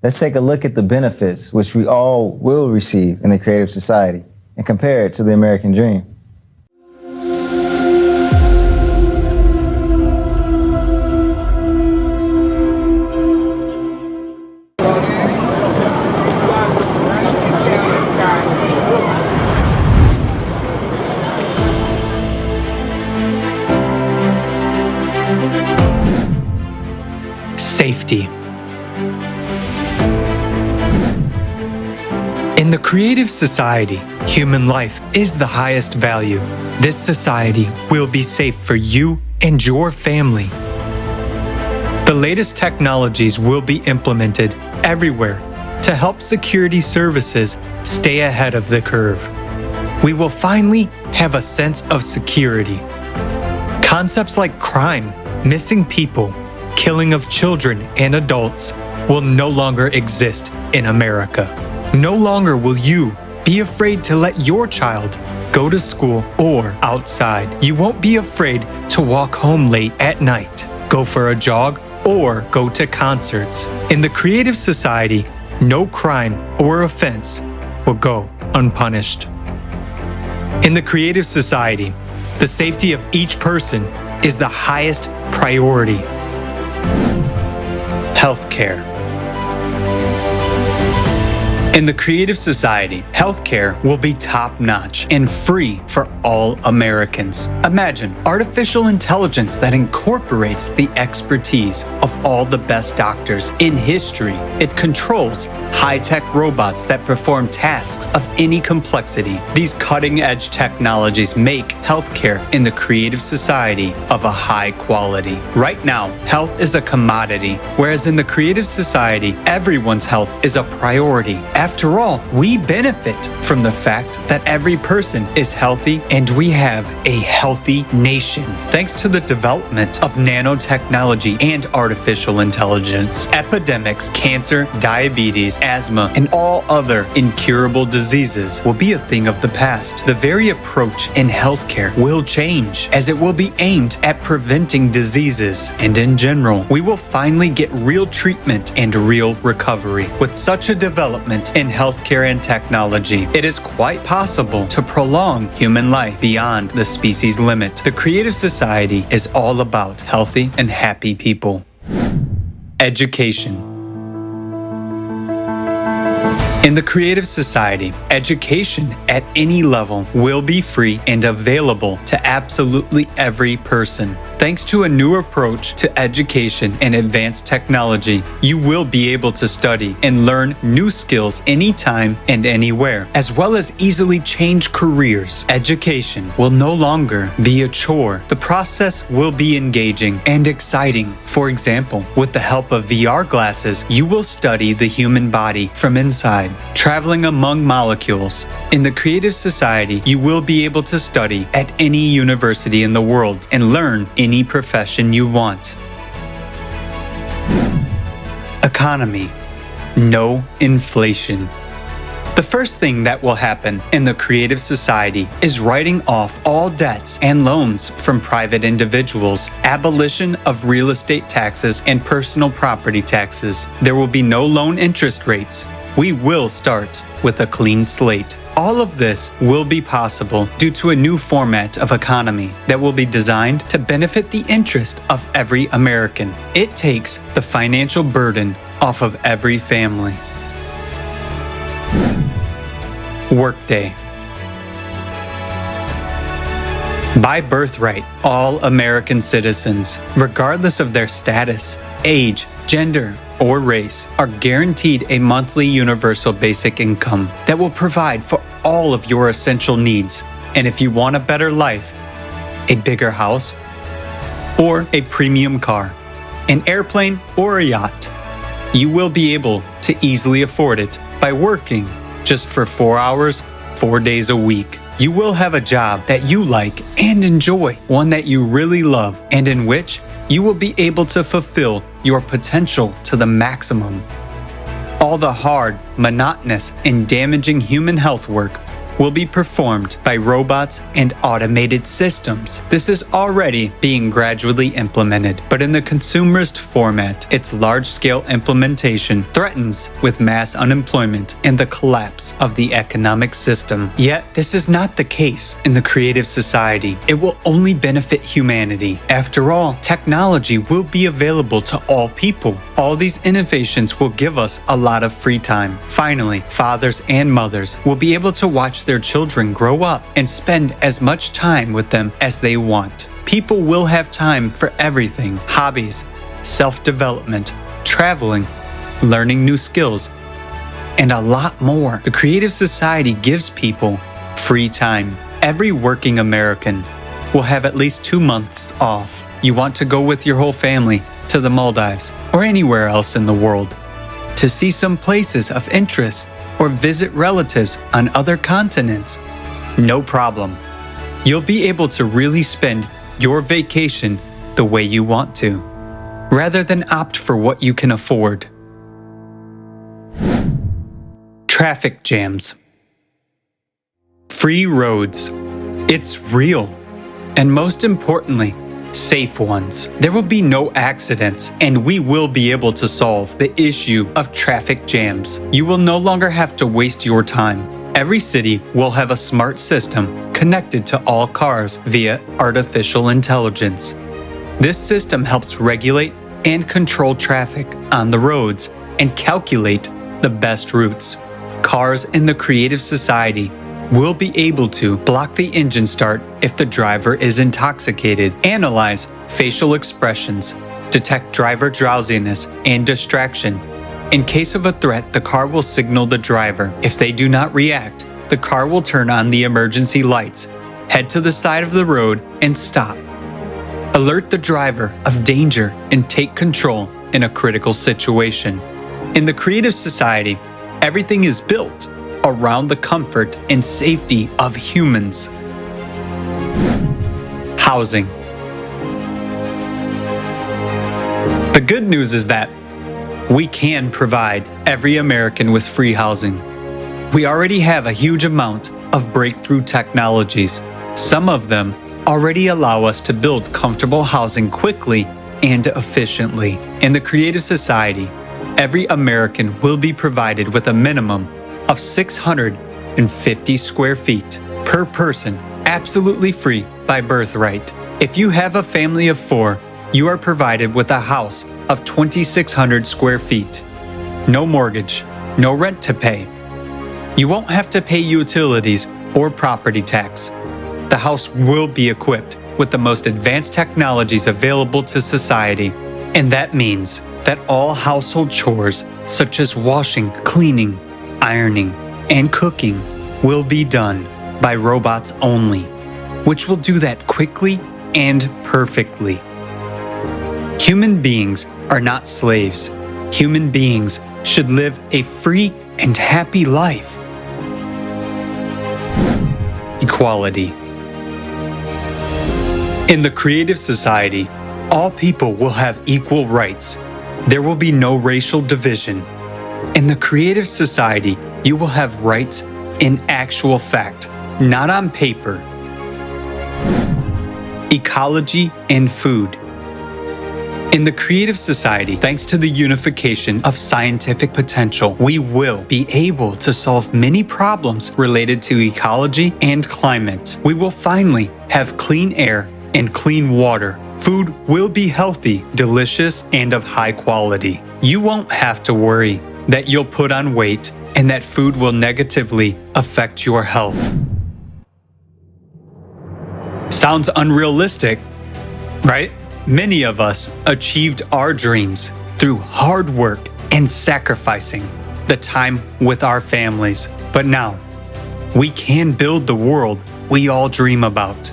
Let's take a look at the benefits which we all will receive in the creative society and compare it to the American dream.
Safety. In the creative society, human life is the highest value. This society will be safe for you and your family. The latest technologies will be implemented everywhere to help security services stay ahead of the curve. We will finally have a sense of security. Concepts like crime, missing people, killing of children and adults will no longer exist in America. No longer will you be afraid to let your child go to school or outside. You won't be afraid to walk home late at night, go for a jog, or go to concerts. In the creative society, no crime or offense will go unpunished. In the creative society, the safety of each person is the highest priority. Healthcare. In the creative society, healthcare will be top-notch and free for all Americans. Imagine artificial intelligence that incorporates the expertise of all the best doctors in history. It controls high-tech robots that perform tasks of any complexity. These cutting-edge technologies make healthcare in the creative society of a high quality. Right now, health is a commodity, whereas in the creative society, everyone's health is a priority. After all, we benefit from the fact that every person is healthy and we have a healthy nation. Thanks to the development of nanotechnology and artificial intelligence, epidemics, cancer, diabetes, asthma, and all other incurable diseases will be a thing of the past. The very approach in healthcare will change, as it will be aimed at preventing diseases. And in general, we will finally get real treatment and real recovery. With such a development in healthcare and technology, it is quite possible to prolong human life beyond the species limit. The Creative Society is all about healthy and happy people. Education. In the Creative Society, education at any level will be free and available to absolutely every person. Thanks to a new approach to education and advanced technology, you will be able to study and learn new skills anytime and anywhere, as well as easily change careers. Education will no longer be a chore. The process will be engaging and exciting. For example, with the help of VR glasses, you will study the human body from inside, traveling among molecules. In the Creative Society, you will be able to study at any university in the world and learn any profession you want. Economy. No inflation. The first thing that will happen in the Creative Society is writing off all debts and loans from private individuals, abolition of real estate taxes and personal property taxes. There will be no loan interest rates. We will start with a clean slate. All of this will be possible due to a new format of economy that will be designed to benefit the interest of every American. It takes the financial burden off of every family. Workday. By birthright, all American citizens, regardless of their status, age, gender, or race, are guaranteed a monthly universal basic income that will provide for all of your essential needs. And if you want a better life, a bigger house, or a premium car, an airplane, or a yacht, you will be able to easily afford it by working just for 4 hours, 4 days a week. You will have a job that you like and enjoy, one that you really love, and in which you will be able to fulfill your potential to the maximum. All the hard, monotonous, and damaging human health work will be performed by robots and automated systems. This is already being gradually implemented, but in the consumerist format, its large-scale implementation threatens with mass unemployment and the collapse of the economic system. Yet, this is not the case in the Creative Society. It will only benefit humanity. After all, technology will be available to all people. All these innovations will give us a lot of free time. Finally, fathers and mothers will be able to watch their children grow up and spend as much time with them as they want. People will have time for everything: hobbies, self-development, traveling, learning new skills, and a lot more. The Creative Society gives people free time. Every working American will have at least 2 months off. You want to go with your whole family to the Maldives or anywhere else in the world to see some places of interest or visit relatives on other continents. No problem. You'll be able to really spend your vacation the way you want to, rather than opt for what you can afford. Traffic jams. Free roads. It's real. And most importantly, safe ones. There will be no accidents, and we will be able to solve the issue of traffic jams. You will no longer have to waste your time. Every city will have a smart system connected to all cars via artificial intelligence. This system helps regulate and control traffic on the roads and calculate the best routes. Cars in the Creative Society will be able to block the engine start if the driver is intoxicated, analyze facial expressions, detect driver drowsiness and distraction. In case of a threat, the car will signal the driver. If they do not react, the car will turn on the emergency lights, head to the side of the road, and stop. Alert the driver of danger and take control in a critical situation. In the Creative Society, Everything is built around the comfort and safety of humans. Housing. The good news is that we can provide every American with free housing. We already have a huge amount of breakthrough technologies. Some of them already allow us to build comfortable housing quickly and efficiently. In the Creative Society, every American will be provided with a minimum of 650 square feet per person, absolutely free by birthright. If you have a family of 4, you are provided with a house of 2,600 square feet. No mortgage, no rent to pay. You won't have to pay utilities or property tax. The house will be equipped with the most advanced technologies available to society, and that means that all household chores such as washing, cleaning, ironing, and cooking will be done by robots only, which will do that quickly and perfectly. Human beings are not slaves. Human beings should live a free and happy life. Equality. In the Creative Society, all people will have equal rights. There will be no racial division. In the Creative Society, you will have rights in actual fact, not on paper. Ecology and food. In the Creative Society, thanks to the unification of scientific potential, we will be able to solve many problems related to ecology and climate. We will finally have clean air and clean water. Food will be healthy, delicious, and of high quality. You won't have to worry that you'll put on weight and that food will negatively affect your health. Sounds unrealistic, right? Many of us achieved our dreams through hard work and sacrificing the time with our families. But now, we can build the world we all dream about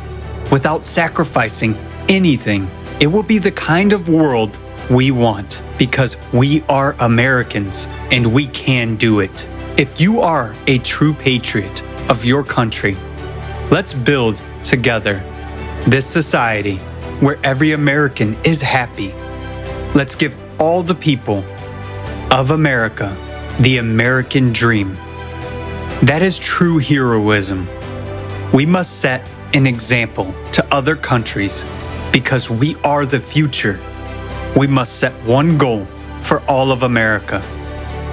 without sacrificing anything. It will be the kind of world we want because we are Americans and we can do it. If you are a true patriot of your country, let's build together this society where every American is happy. Let's give all the people of America the American dream. That is true heroism. We must set an example to other countries because we are the future. We must set one goal for all of America.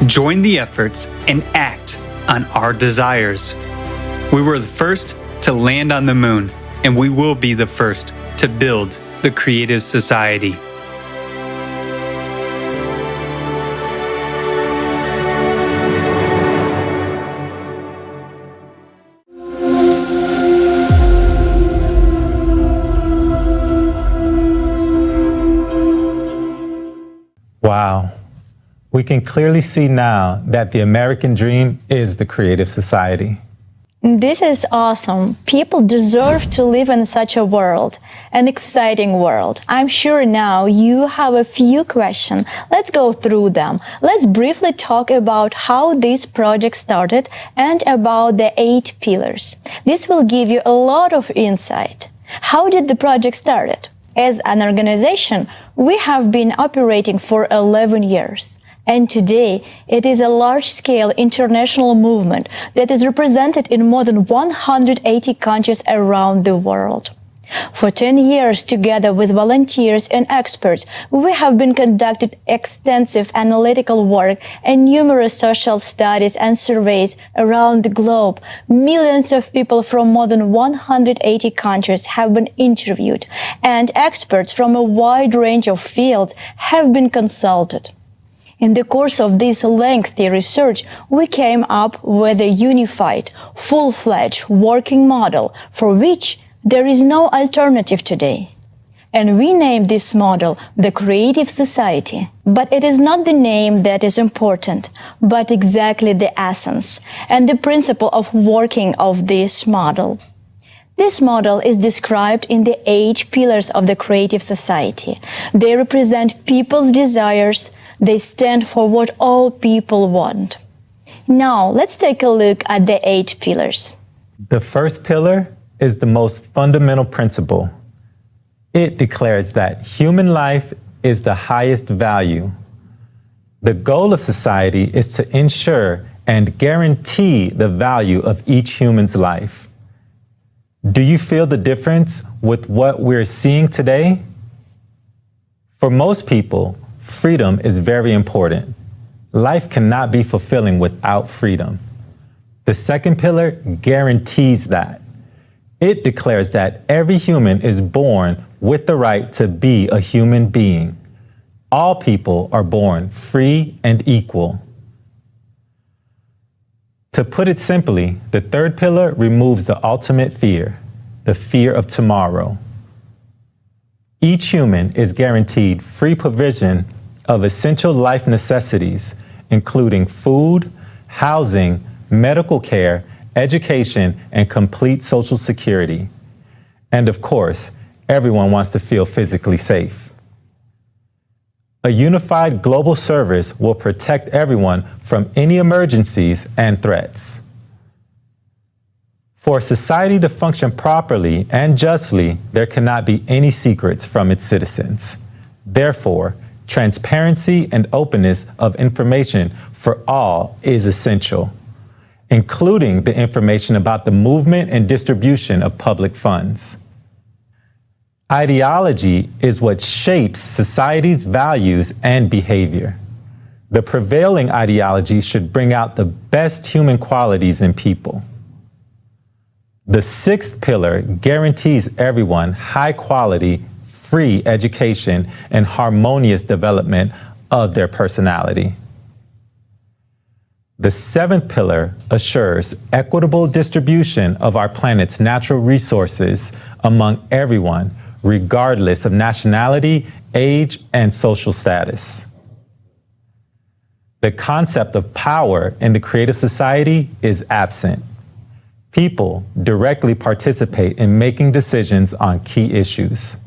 Join the efforts and act on our desires. We were the first to land on the moon, and we will be the first to build the Creative Society.
Wow. We can clearly see now that the American dream is the Creative Society.
This is awesome. People deserve to live in such a world, an exciting world. I'm sure now you have a few questions. Let's go through them. Let's briefly talk about how this project started and about the 8 pillars. This will give you a lot of insight. How did the project start? As an organization, we have been operating for 11 years. And today, it is a large-scale international movement that is represented in more than 180 countries around the world. For 10 years, together with volunteers and experts, we have been conducting extensive analytical work and numerous social studies and surveys around the globe. Millions of people from more than 180 countries have been interviewed, and experts from a wide range of fields have been consulted. In the course of this lengthy research, we came up with a unified, full-fledged working model for which there is no alternative today. And we named this model the Creative Society. But it is not the name that is important, but exactly the essence and the principle of working of this model. This model is described in the 8 pillars of the Creative Society. They represent people's desires. They stand for what all people want. Now, let's take a look at the 8 pillars.
The first pillar is the most fundamental principle. It declares that human life is the highest value. The goal of society is to ensure and guarantee the value of each human's life. Do you feel the difference with what we're seeing today? For most people, freedom is very important. Life cannot be fulfilling without freedom. The second pillar guarantees that. It declares that every human is born with the right to be a human being. All people are born free and equal. To put it simply, the third pillar removes the ultimate fear, the fear of tomorrow. Each human is guaranteed free provision of essential life necessities, including food, housing, medical care, education, and complete social security. And of course, everyone wants to feel physically safe. A unified global service will protect everyone from any emergencies and threats. For society to function properly and justly, there cannot be any secrets from its citizens. Therefore, transparency and openness of information for all is essential, including the information about the movement and distribution of public funds. Ideology is what shapes society's values and behavior. The prevailing ideology should bring out the best human qualities in people. The sixth pillar guarantees everyone high quality, free education and harmonious development of their personality. The seventh pillar assures equitable distribution of our planet's natural resources among everyone, regardless of nationality, age, and social status. The concept of power in the creative society is absent. People directly participate in making decisions on key issues.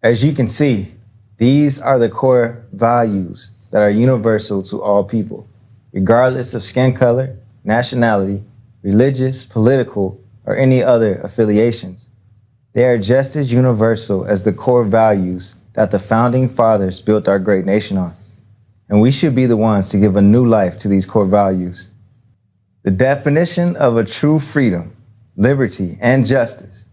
As you can see, these are the core values that are universal to all people, regardless of skin color, nationality, religious, political, or any other affiliations. They are just as universal as the core values that the founding fathers built our great nation on. And we should be the ones to give a new life to these core values. The definition of a true freedom, liberty, and justice.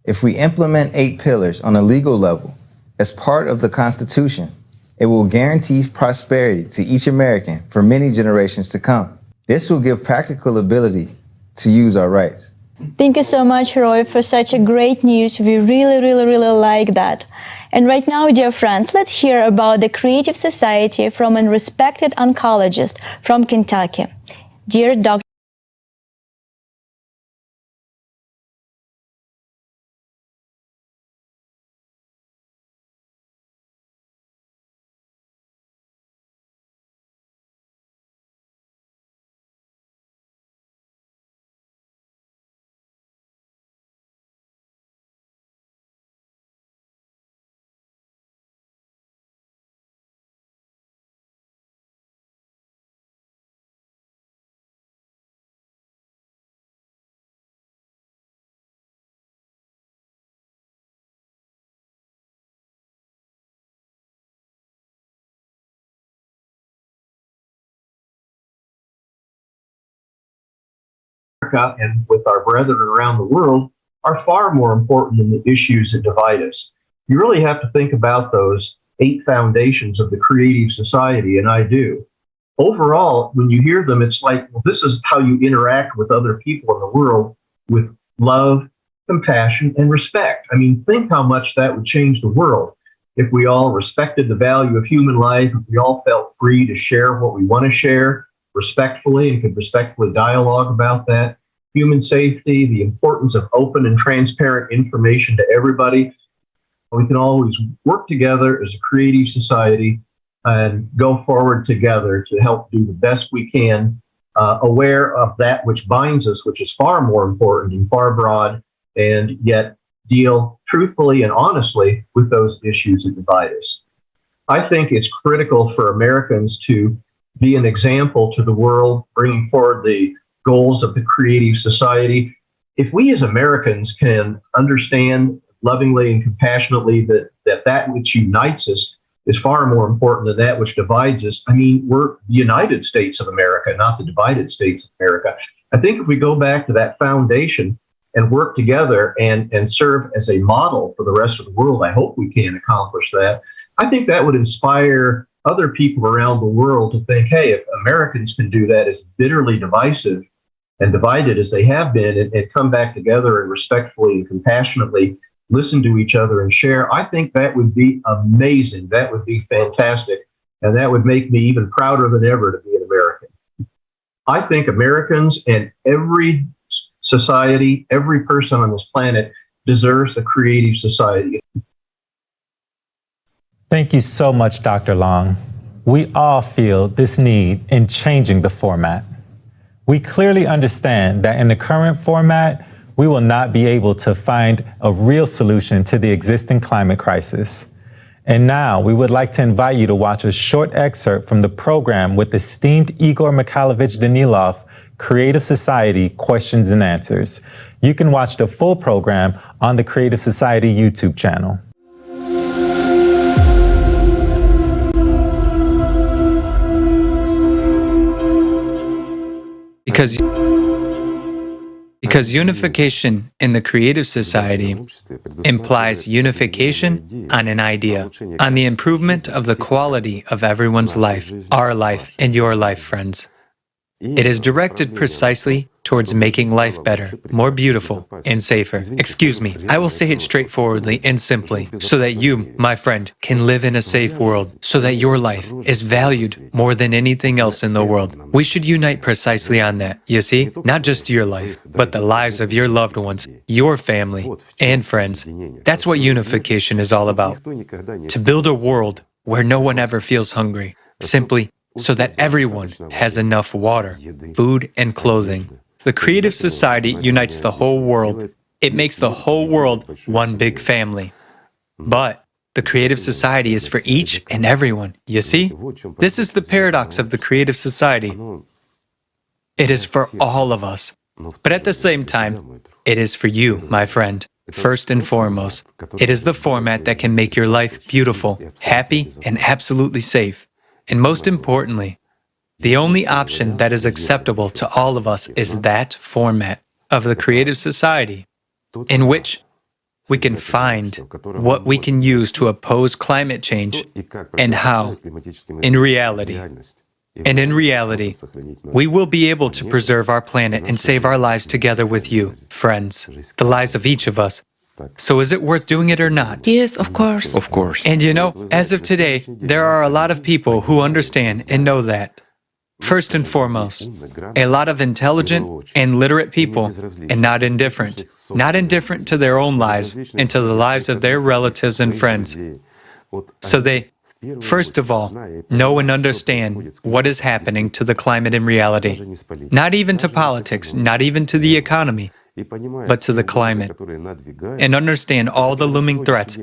If we implement 8 pillars on a legal level as part of the Constitution, it will guarantee prosperity to each American for many generations to come. This will give practical ability to use our rights.
Thank you so much, Roy, for such a great news. We really like that. And right now, dear friends, let's hear about the Creative Society from a respected oncologist from Kentucky. Dear Dr.
America and with our brethren around the world are far more important than the issues that divide us. You really have to think about those 8 foundations of the creative society, and I do. Overall, when you hear them, it's like, well, this is how you interact with other people in the world with love, compassion, and respect. I mean, think how much that would change the world if we all respected the value of human life, if we all felt free to share what we want to share respectfully and could respectfully dialogue about that. Human safety, the importance of open and transparent information to everybody. We can always work together as a creative society and go forward together to help do the best we can, aware of that which binds us, which is far more important and far broad, and yet deal truthfully and honestly with those issues that divide us. I think it's critical for Americans to be an example to the world, bringing forward the goals of the creative society. If we as Americans can understand lovingly and compassionately that which unites us is far more important than that which divides us. I mean, we're the United States of America, not the divided states of America. I think if we go back to that foundation and work together and serve as a model for the rest of the world, I hope we can accomplish that. I think that would inspire other people around the world to think, hey, if Americans can do that as bitterly divisive and divided as they have been and come back together and respectfully and compassionately listen to each other and share, I think that would be amazing. That would be fantastic. And that would make me even prouder than ever to be an American. I think Americans and every society, every person on this planet deserves a creative society.
Thank you so much, Dr. Long. We all feel this need in changing the format. We clearly understand that in the current format, we will not be able to find a real solution to the existing climate crisis. And now we would like to invite you to watch a short excerpt from the program with esteemed Igor Mikhailovich Danilov, Creative Society Questions and Answers. You can watch the full program on the Creative Society YouTube channel.
Because unification in the creative society implies unification on an idea, on the improvement of the quality of everyone's life, our life and your life, friends. It is directed precisely towards making life better, more beautiful, and safer. Excuse me, I will say it straightforwardly and simply, so that you, my friend, can live in a safe world, so that your life is valued more than anything else in the world. We should unite precisely on that, you see? Not just your life, but the lives of your loved ones, your family, and friends. That's what unification is all about. To build a world where no one ever feels hungry, simply so that everyone has enough water, food, and clothing. The creative society unites the whole world. It makes the whole world one big family. But the creative society is for each and everyone, you see? This is the paradox of the creative society. It is for all of us. But at the same time, it is for you, my friend. First and foremost, it is the format that can make your life beautiful, happy, and absolutely safe. And most importantly, the only option that is acceptable to all of us is that format of the creative society in which we can find what we can use to oppose climate change and how, in reality. And in reality, we will be able to preserve our planet and save our lives together with you, friends, the lives of each of us. So is it worth doing it or not?
Yes, of course.
Of course.
And you know, as of today, there are a lot of people who understand and know that. First and foremost, a lot of intelligent and literate people, and not indifferent to their own lives and to the lives of their relatives and friends. So they, first of all, know and understand what is happening to the climate in reality. Not even to politics, not even to the economy, but to the climate, and understand all the looming threats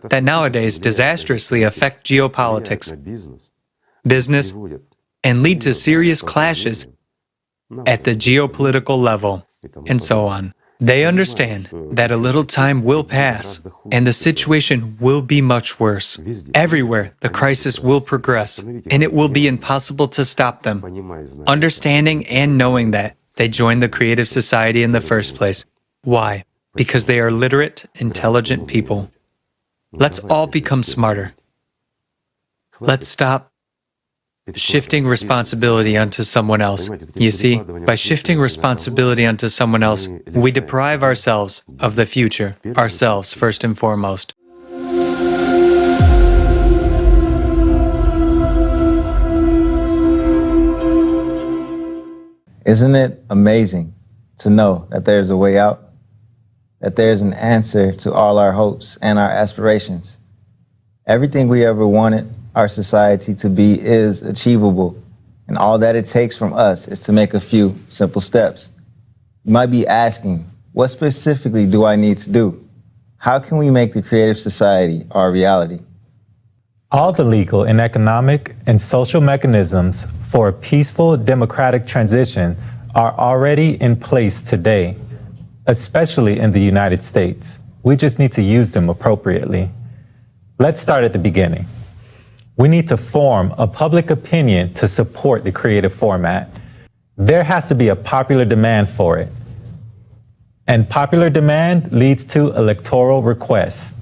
that nowadays disastrously affect geopolitics, business, and lead to serious clashes at the geopolitical level, and so on. They understand that a little time will pass, and the situation will be much worse. Everywhere, the crisis will progress, and it will be impossible to stop them. Understanding and knowing that, they joined the creative society in the first place. Why? Because they are literate, intelligent people. Let's all become smarter. Let's stop shifting responsibility onto someone else. You see, by shifting responsibility onto someone else, we deprive ourselves of the future, ourselves first and foremost.
Isn't it amazing to know that there's a way out? That there's an answer to all our hopes and our aspirations? Everything we ever wanted our society to be is achievable, and all that it takes from us is to make a few simple steps. You might be asking, what specifically do I need to do? How can we make the creative society our reality?
All the legal and economic and social mechanisms for a peaceful democratic transition are already in place today, especially in the United States. We just need to use them appropriately. Let's start at the beginning. We need to form a public opinion to support the creative format. There has to be a popular demand for it. And popular demand leads to electoral requests.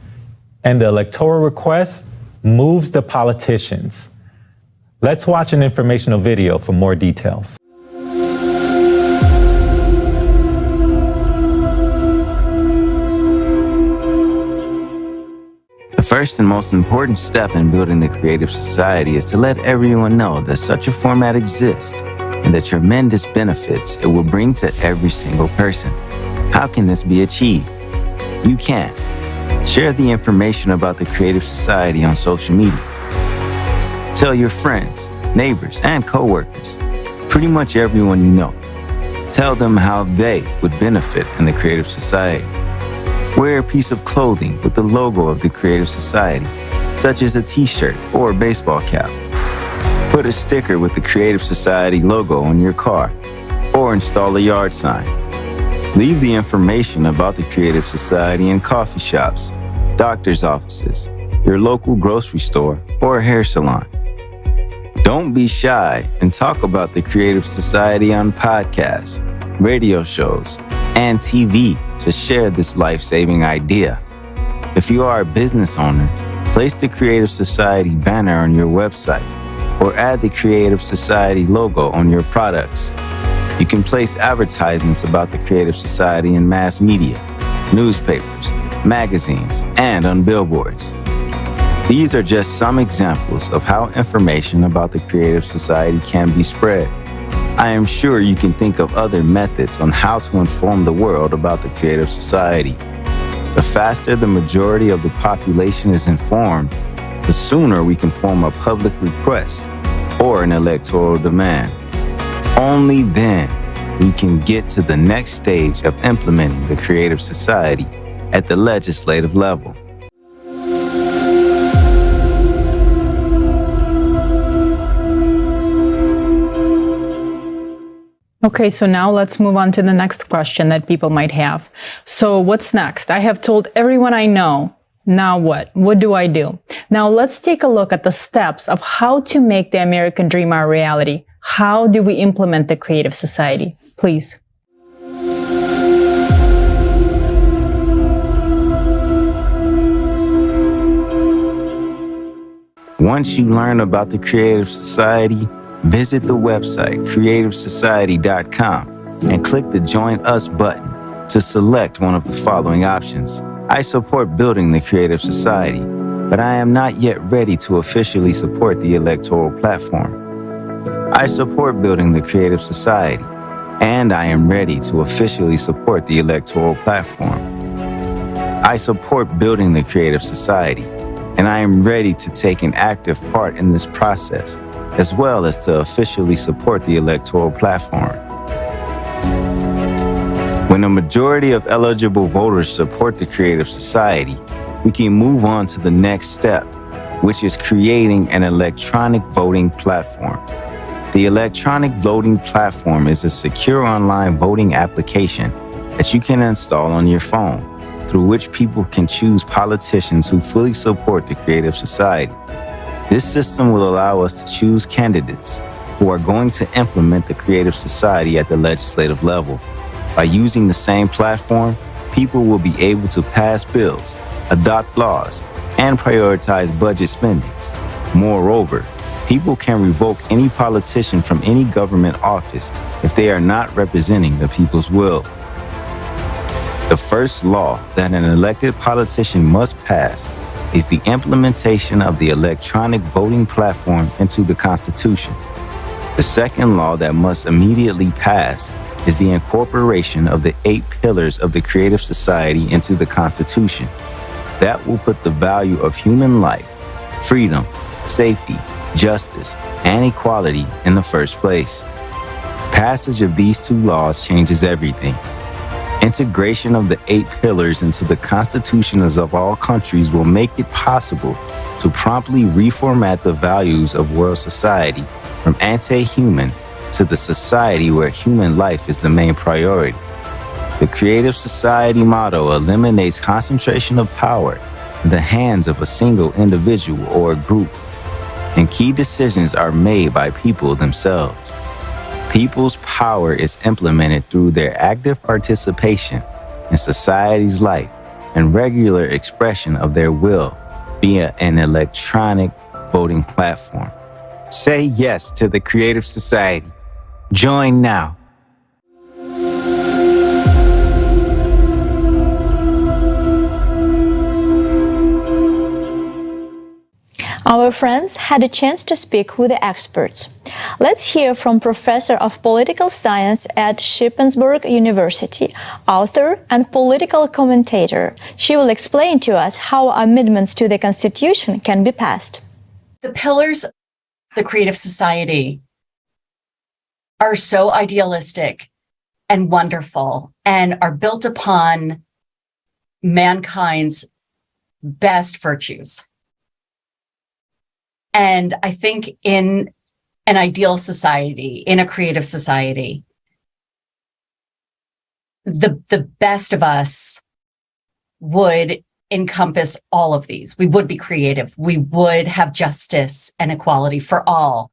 And the electoral request moves the politicians. Let's watch an informational video for more details.
The first and most important step in building the creative society is to let everyone know that such a format exists and the tremendous benefits it will bring to every single person. How can this be achieved? You can. Share the information about the Creative Society on social media. Tell your friends, neighbors, and coworkers, pretty much everyone you know. Tell them how they would benefit in the Creative Society. Wear a piece of clothing with the logo of the Creative Society, such as a t-shirt or a baseball cap. Put a sticker with the Creative Society logo on your car, or install a yard sign. Leave the information about the Creative Society in coffee shops, doctor's offices, your local grocery store, or a hair salon. Don't be shy and talk about the Creative Society on podcasts, radio shows, and TV to share this life-saving idea. If you are a business owner, place the Creative Society banner on your website or add the Creative Society logo on your products. You can place advertisements about the Creative Society in mass media, newspapers, magazines, and on billboards. These are just some examples of how information about the Creative Society can be spread. I am sure you can think of other methods on how to inform the world about the Creative Society. The faster the majority of the population is informed, the sooner we can form a public request or an electoral demand. Only then we can get to the next stage of implementing the Creative Society at the legislative level.
Okay, so now let's move on to the next question that people might have. So what's next? I have told everyone I know. Now what? What do I do? Now let's take a look at the steps of how to make the American dream our reality. How do we implement the Creative Society? Please.
Once you learn about the Creative Society, visit the website creativesociety.com and click the Join Us button to select one of the following options. I support building the Creative Society, but I am not yet ready to officially support the electoral platform. I support building the Creative Society, and I am ready to officially support the electoral platform. I support building the Creative Society, and I am ready to take an active part in this process, as well as to officially support the electoral platform. When a majority of eligible voters support the Creative Society, we can move on to the next step, which is creating an electronic voting platform. The electronic voting platform is a secure online voting application that you can install on your phone, through which people can choose politicians who fully support the Creative Society. This system will allow us to choose candidates who are going to implement the Creative Society at the legislative level. By using the same platform, people will be able to pass bills, adopt laws, and prioritize budget spendings. Moreover, people can revoke any politician from any government office if they are not representing the people's will. The first law that an elected politician must pass is the implementation of the electronic voting platform into the Constitution. The second law that must immediately pass is the incorporation of the 8 pillars of the Creative Society into the Constitution. That will put the value of human life, freedom, safety, justice, and equality in the first place. Passage of these 2 laws changes everything. Integration of the 8 pillars into the constitutions of all countries will make it possible to promptly reformat the values of world society from anti-human to the society where human life is the main priority. The Creative Society motto eliminates concentration of power in the hands of a single individual or group, and key decisions are made by people themselves. People's power is implemented through their active participation in society's life and regular expression of their will via an electronic voting platform. Say yes to the Creative Society. Join now.
Our friends had a chance to speak with the experts. Let's hear from Professor of Political Science at Shippensburg University, author and political commentator. She will explain to us how amendments to the Constitution can be passed.
The pillars of the Creative Society are so idealistic and wonderful and are built upon mankind's best virtues. And I think in an ideal society, in a creative society, the best of us would encompass all of these. We would be creative. We would have justice and equality for all.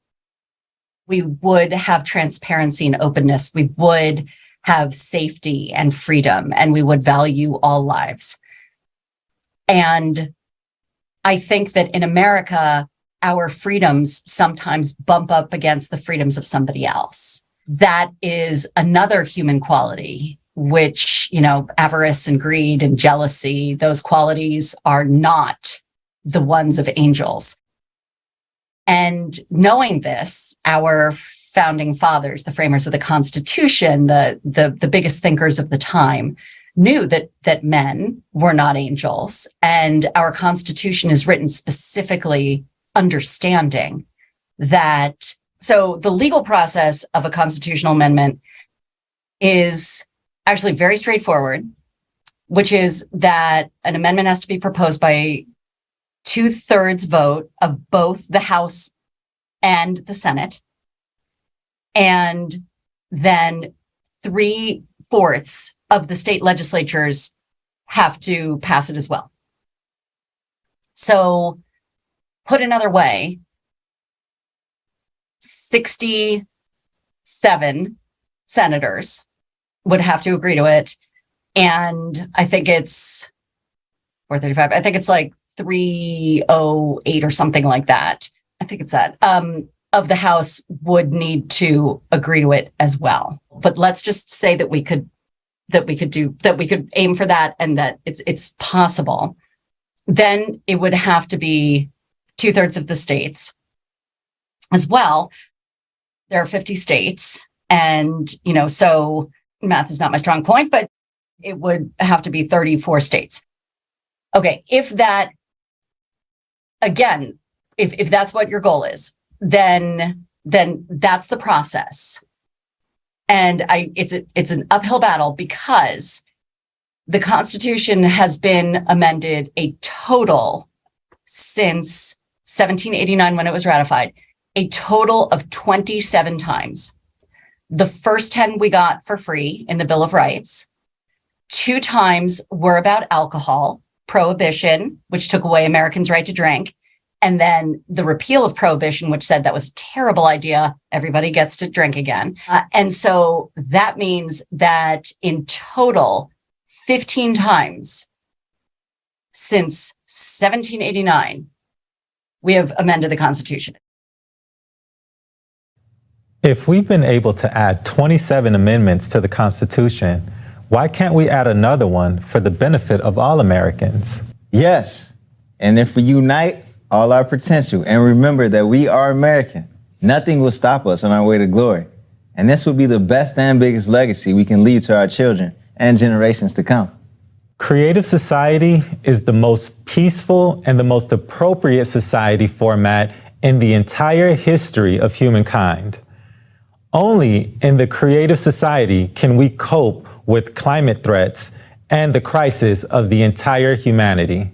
We would have transparency and openness. We would have safety and freedom, and we would value all lives. And I think that in America, our freedoms sometimes bump up against the freedoms of somebody else. That is another human quality, which, avarice and greed and jealousy, those qualities are not the ones of angels. And knowing this, our founding fathers, the framers of the Constitution, the biggest thinkers of the time, knew that men were not angels. And our Constitution is written specifically understanding that. So the legal process of a constitutional amendment is actually very straightforward, which is that an amendment has to be proposed by 2/3 vote of both the House and the Senate. And then 3/4 of the state legislatures have to pass it as well. So put another way, 67 senators would have to agree to it. And I think it's 435. I think it's like 308 or something like that. I think it's that. Of the House would need to agree to it as well. But let's just say that we could aim for that and that it's possible. Then it would have to be 2/3 of the states as well. There are 50 states. And, so math is not my strong point, but it would have to be 34 states. Okay. If that, again, if that's what your goal is, then that's the process. And it's an uphill battle because the Constitution has been amended a total since 1789 when it was ratified, a total of 27 times. The first 10 we got for free in the Bill of Rights. 2 times were about alcohol, prohibition, which took away Americans' right to drink, and then the repeal of prohibition, which said that was a terrible idea. Everybody gets to drink again. And so that means that in total, 15 times since 1789, we have amended the Constitution.
If we've been able to add 27 amendments to the Constitution, why can't we add another one for the benefit of all Americans?
Yes. And if we unite all our potential and remember that we are American, nothing will stop us on our way to glory. And this will be the best and biggest legacy we can leave to our children and generations to come.
Creative society is the most peaceful and the most appropriate society format in the entire history of humankind. Only in the creative society can we cope with climate threats and the crisis of the entire humanity.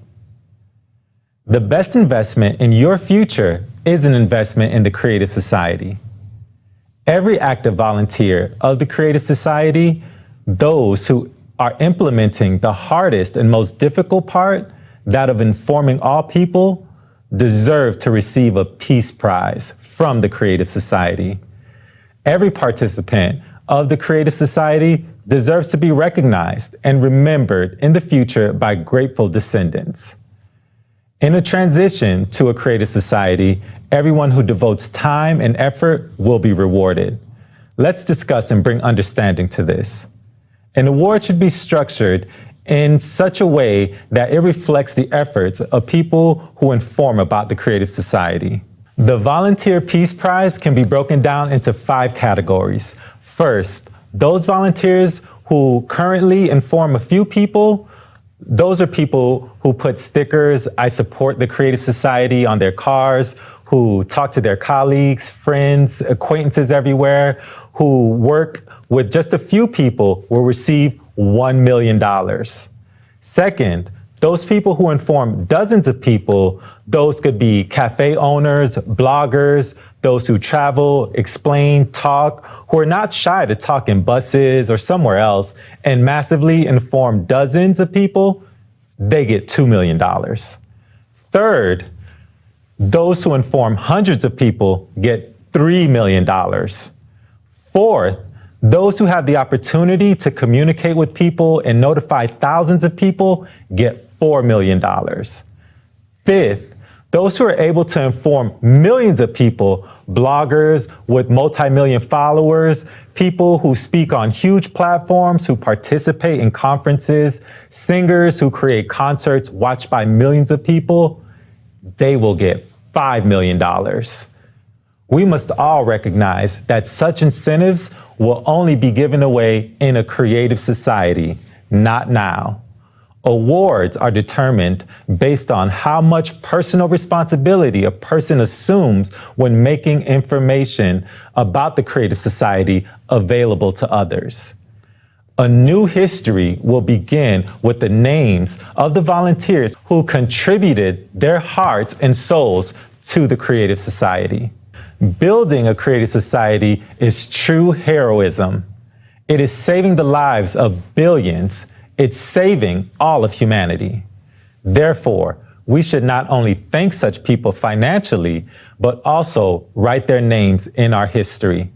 The best investment in your future is an investment in the Creative Society. Every active volunteer of the Creative Society, those who are implementing the hardest and most difficult part, that of informing all people, deserve to receive a Peace Prize from the Creative Society. Every participant of the Creative Society deserves to be recognized and remembered in the future by grateful descendants. In a transition to a Creative Society, everyone who devotes time and effort will be rewarded. Let's discuss and bring understanding to this. An award should be structured in such a way that it reflects the efforts of people who inform about the Creative Society. The Volunteer Peace Prize can be broken down into 5 categories. First, those volunteers who currently inform a few people. Those are people who put stickers, "I support the Creative Society," on their cars, who talk to their colleagues, friends, acquaintances everywhere, who work with just a few people will receive $1 million. Second, those people who inform dozens of people, those could be cafe owners, bloggers, those who travel, explain, talk, who are not shy to talk in buses or somewhere else and massively inform dozens of people, they get $2 million. Third, those who inform hundreds of people get $3 million. Fourth, those who have the opportunity to communicate with people and notify thousands of people get $4 million. Fifth, those who are able to inform millions of people, bloggers with multi-million followers, people who speak on huge platforms, who participate in conferences, singers who create concerts watched by millions of people, they will get $5 million. We must all recognize that such incentives will only be given away in a creative society, not now. Awards are determined based on how much personal responsibility a person assumes when making information about the Creative Society available to others. A new history will begin with the names of the volunteers who contributed their hearts and souls to the Creative Society. Building a Creative Society is true heroism. It is saving the lives of billions. It's saving all of humanity. Therefore, we should not only thank such people financially, but also write their names in our history.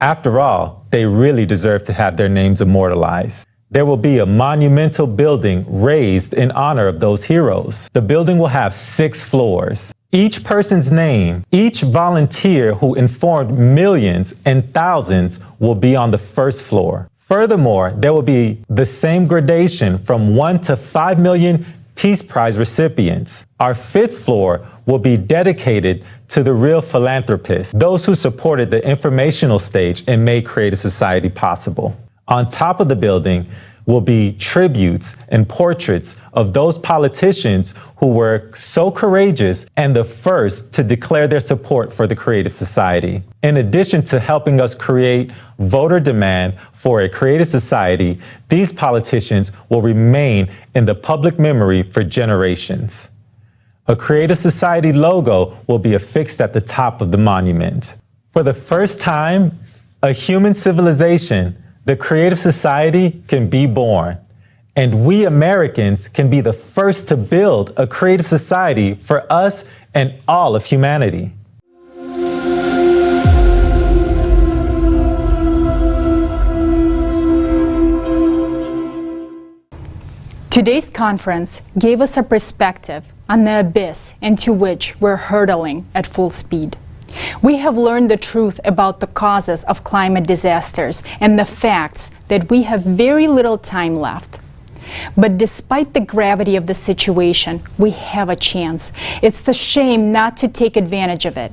After all, they really deserve to have their names immortalized. There will be a monumental building raised in honor of those heroes. The building will have 6 floors. Each person's name, each volunteer who informed millions and thousands will be on the first floor. Furthermore, there will be the same gradation from 1 to 5 million Peace Prize recipients. Our 5th floor will be dedicated to the real philanthropists, those who supported the informational stage and made Creative Society possible. On top of the building will be tributes and portraits of those politicians who were so courageous and the first to declare their support for the Creative Society. In addition to helping us create voter demand for a Creative Society, these politicians will remain in the public memory for generations. A Creative Society logo will be affixed at the top of the monument. For the first time, a human civilization, the Creative Society, can be born. And we Americans can be the first to build a Creative Society for us and all of humanity.
Today's conference gave us a perspective on the abyss into which we're hurtling at full speed. We have learned the truth about the causes of climate disasters and the facts that we have very little time left. But despite the gravity of the situation, we have a chance. It's the shame not to take advantage of it.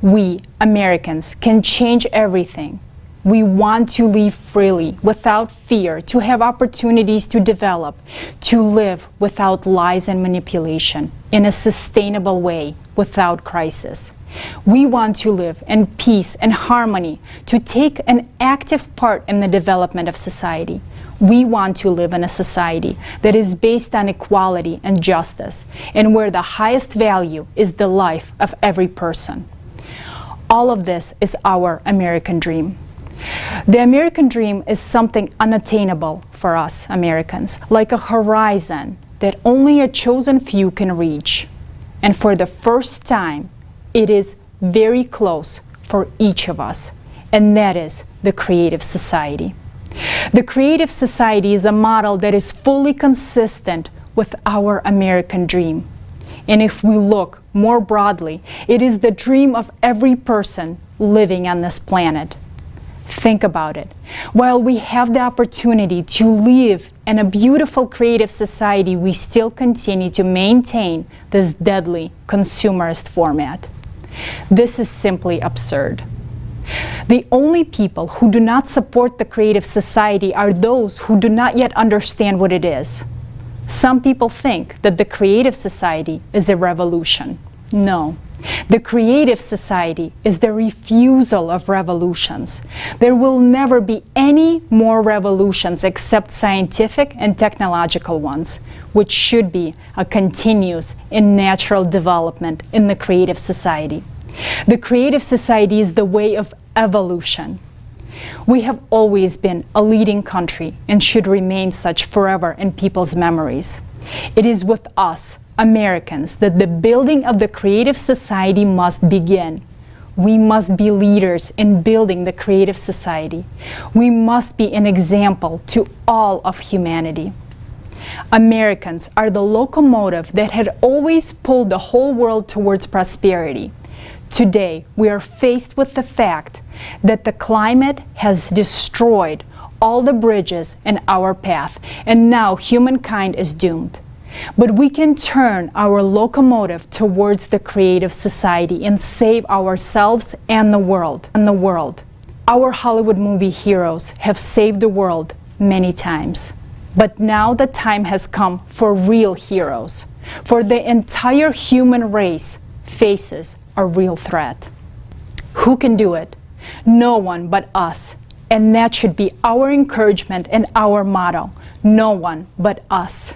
We, Americans, can change everything. We want to live freely, without fear, to have opportunities to develop, to live without lies and manipulation, in a sustainable way, without crisis. We want to live in peace and harmony, to take an active part in the development of society. We want to live in a society that is based on equality and justice, and where the highest value is the life of every person. All of this is our American dream. The American dream is something unattainable for us Americans, like a horizon that only a chosen few can reach. And for the first time, it is very close for each of us, and that is the creative society. The creative society is a model that is fully consistent with our American dream. And if we look more broadly, it is the dream of every person living on this planet. Think about it. While we have the opportunity to live in a beautiful creative society, we still continue to maintain this deadly consumerist format. This is simply absurd. The only people who do not support the creative society are those who do not yet understand what it is. Some people think that the creative society is a revolution. No. The creative society is the refusal of revolutions. There will never be any more revolutions except scientific and technological ones, which should be a continuous and natural development in the creative society. The creative society is the way of evolution. We have always been a leading country and should remain such forever in people's memories. It is with us, Americans, that the building of the creative society must begin. We must be leaders in building the creative society. We must be an example to all of humanity. Americans are the locomotive that had always pulled the whole world towards prosperity. Today, we are faced with the fact that the climate has destroyed all the bridges in our path, and now humankind is doomed. But we can turn our locomotive towards the creative society and save ourselves and the world. Our Hollywood movie heroes have saved the world many times. But now the time has come for real heroes, for the entire human race faces a real threat. Who can do it? No one but us. And that should be our encouragement and our motto. No one but us.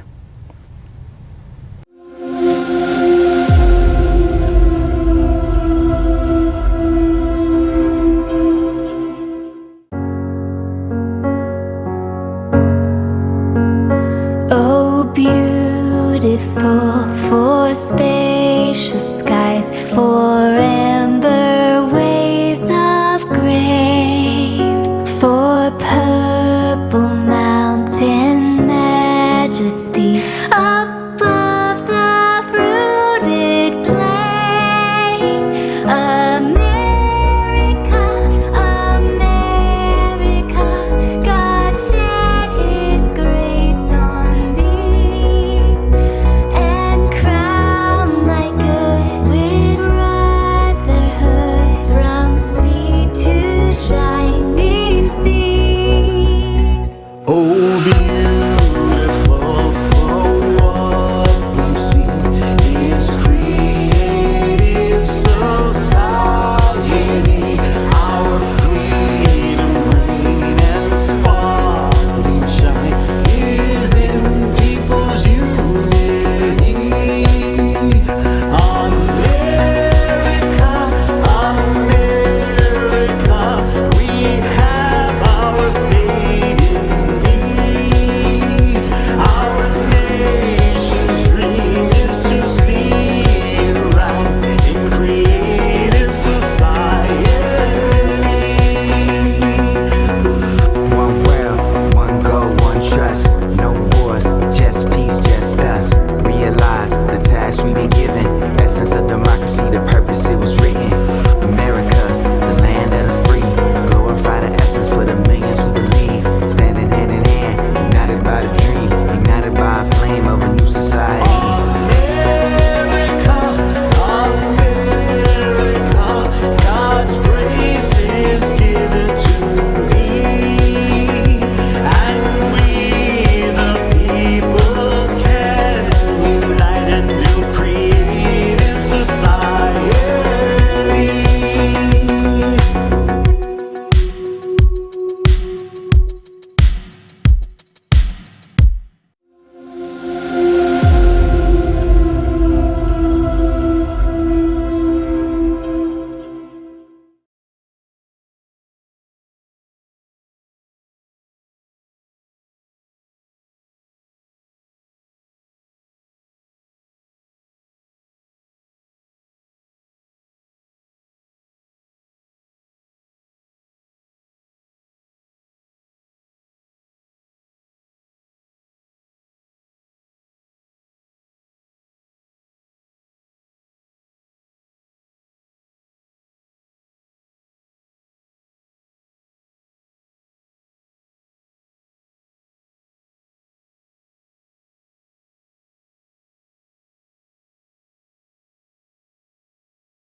Oh, beautiful for space.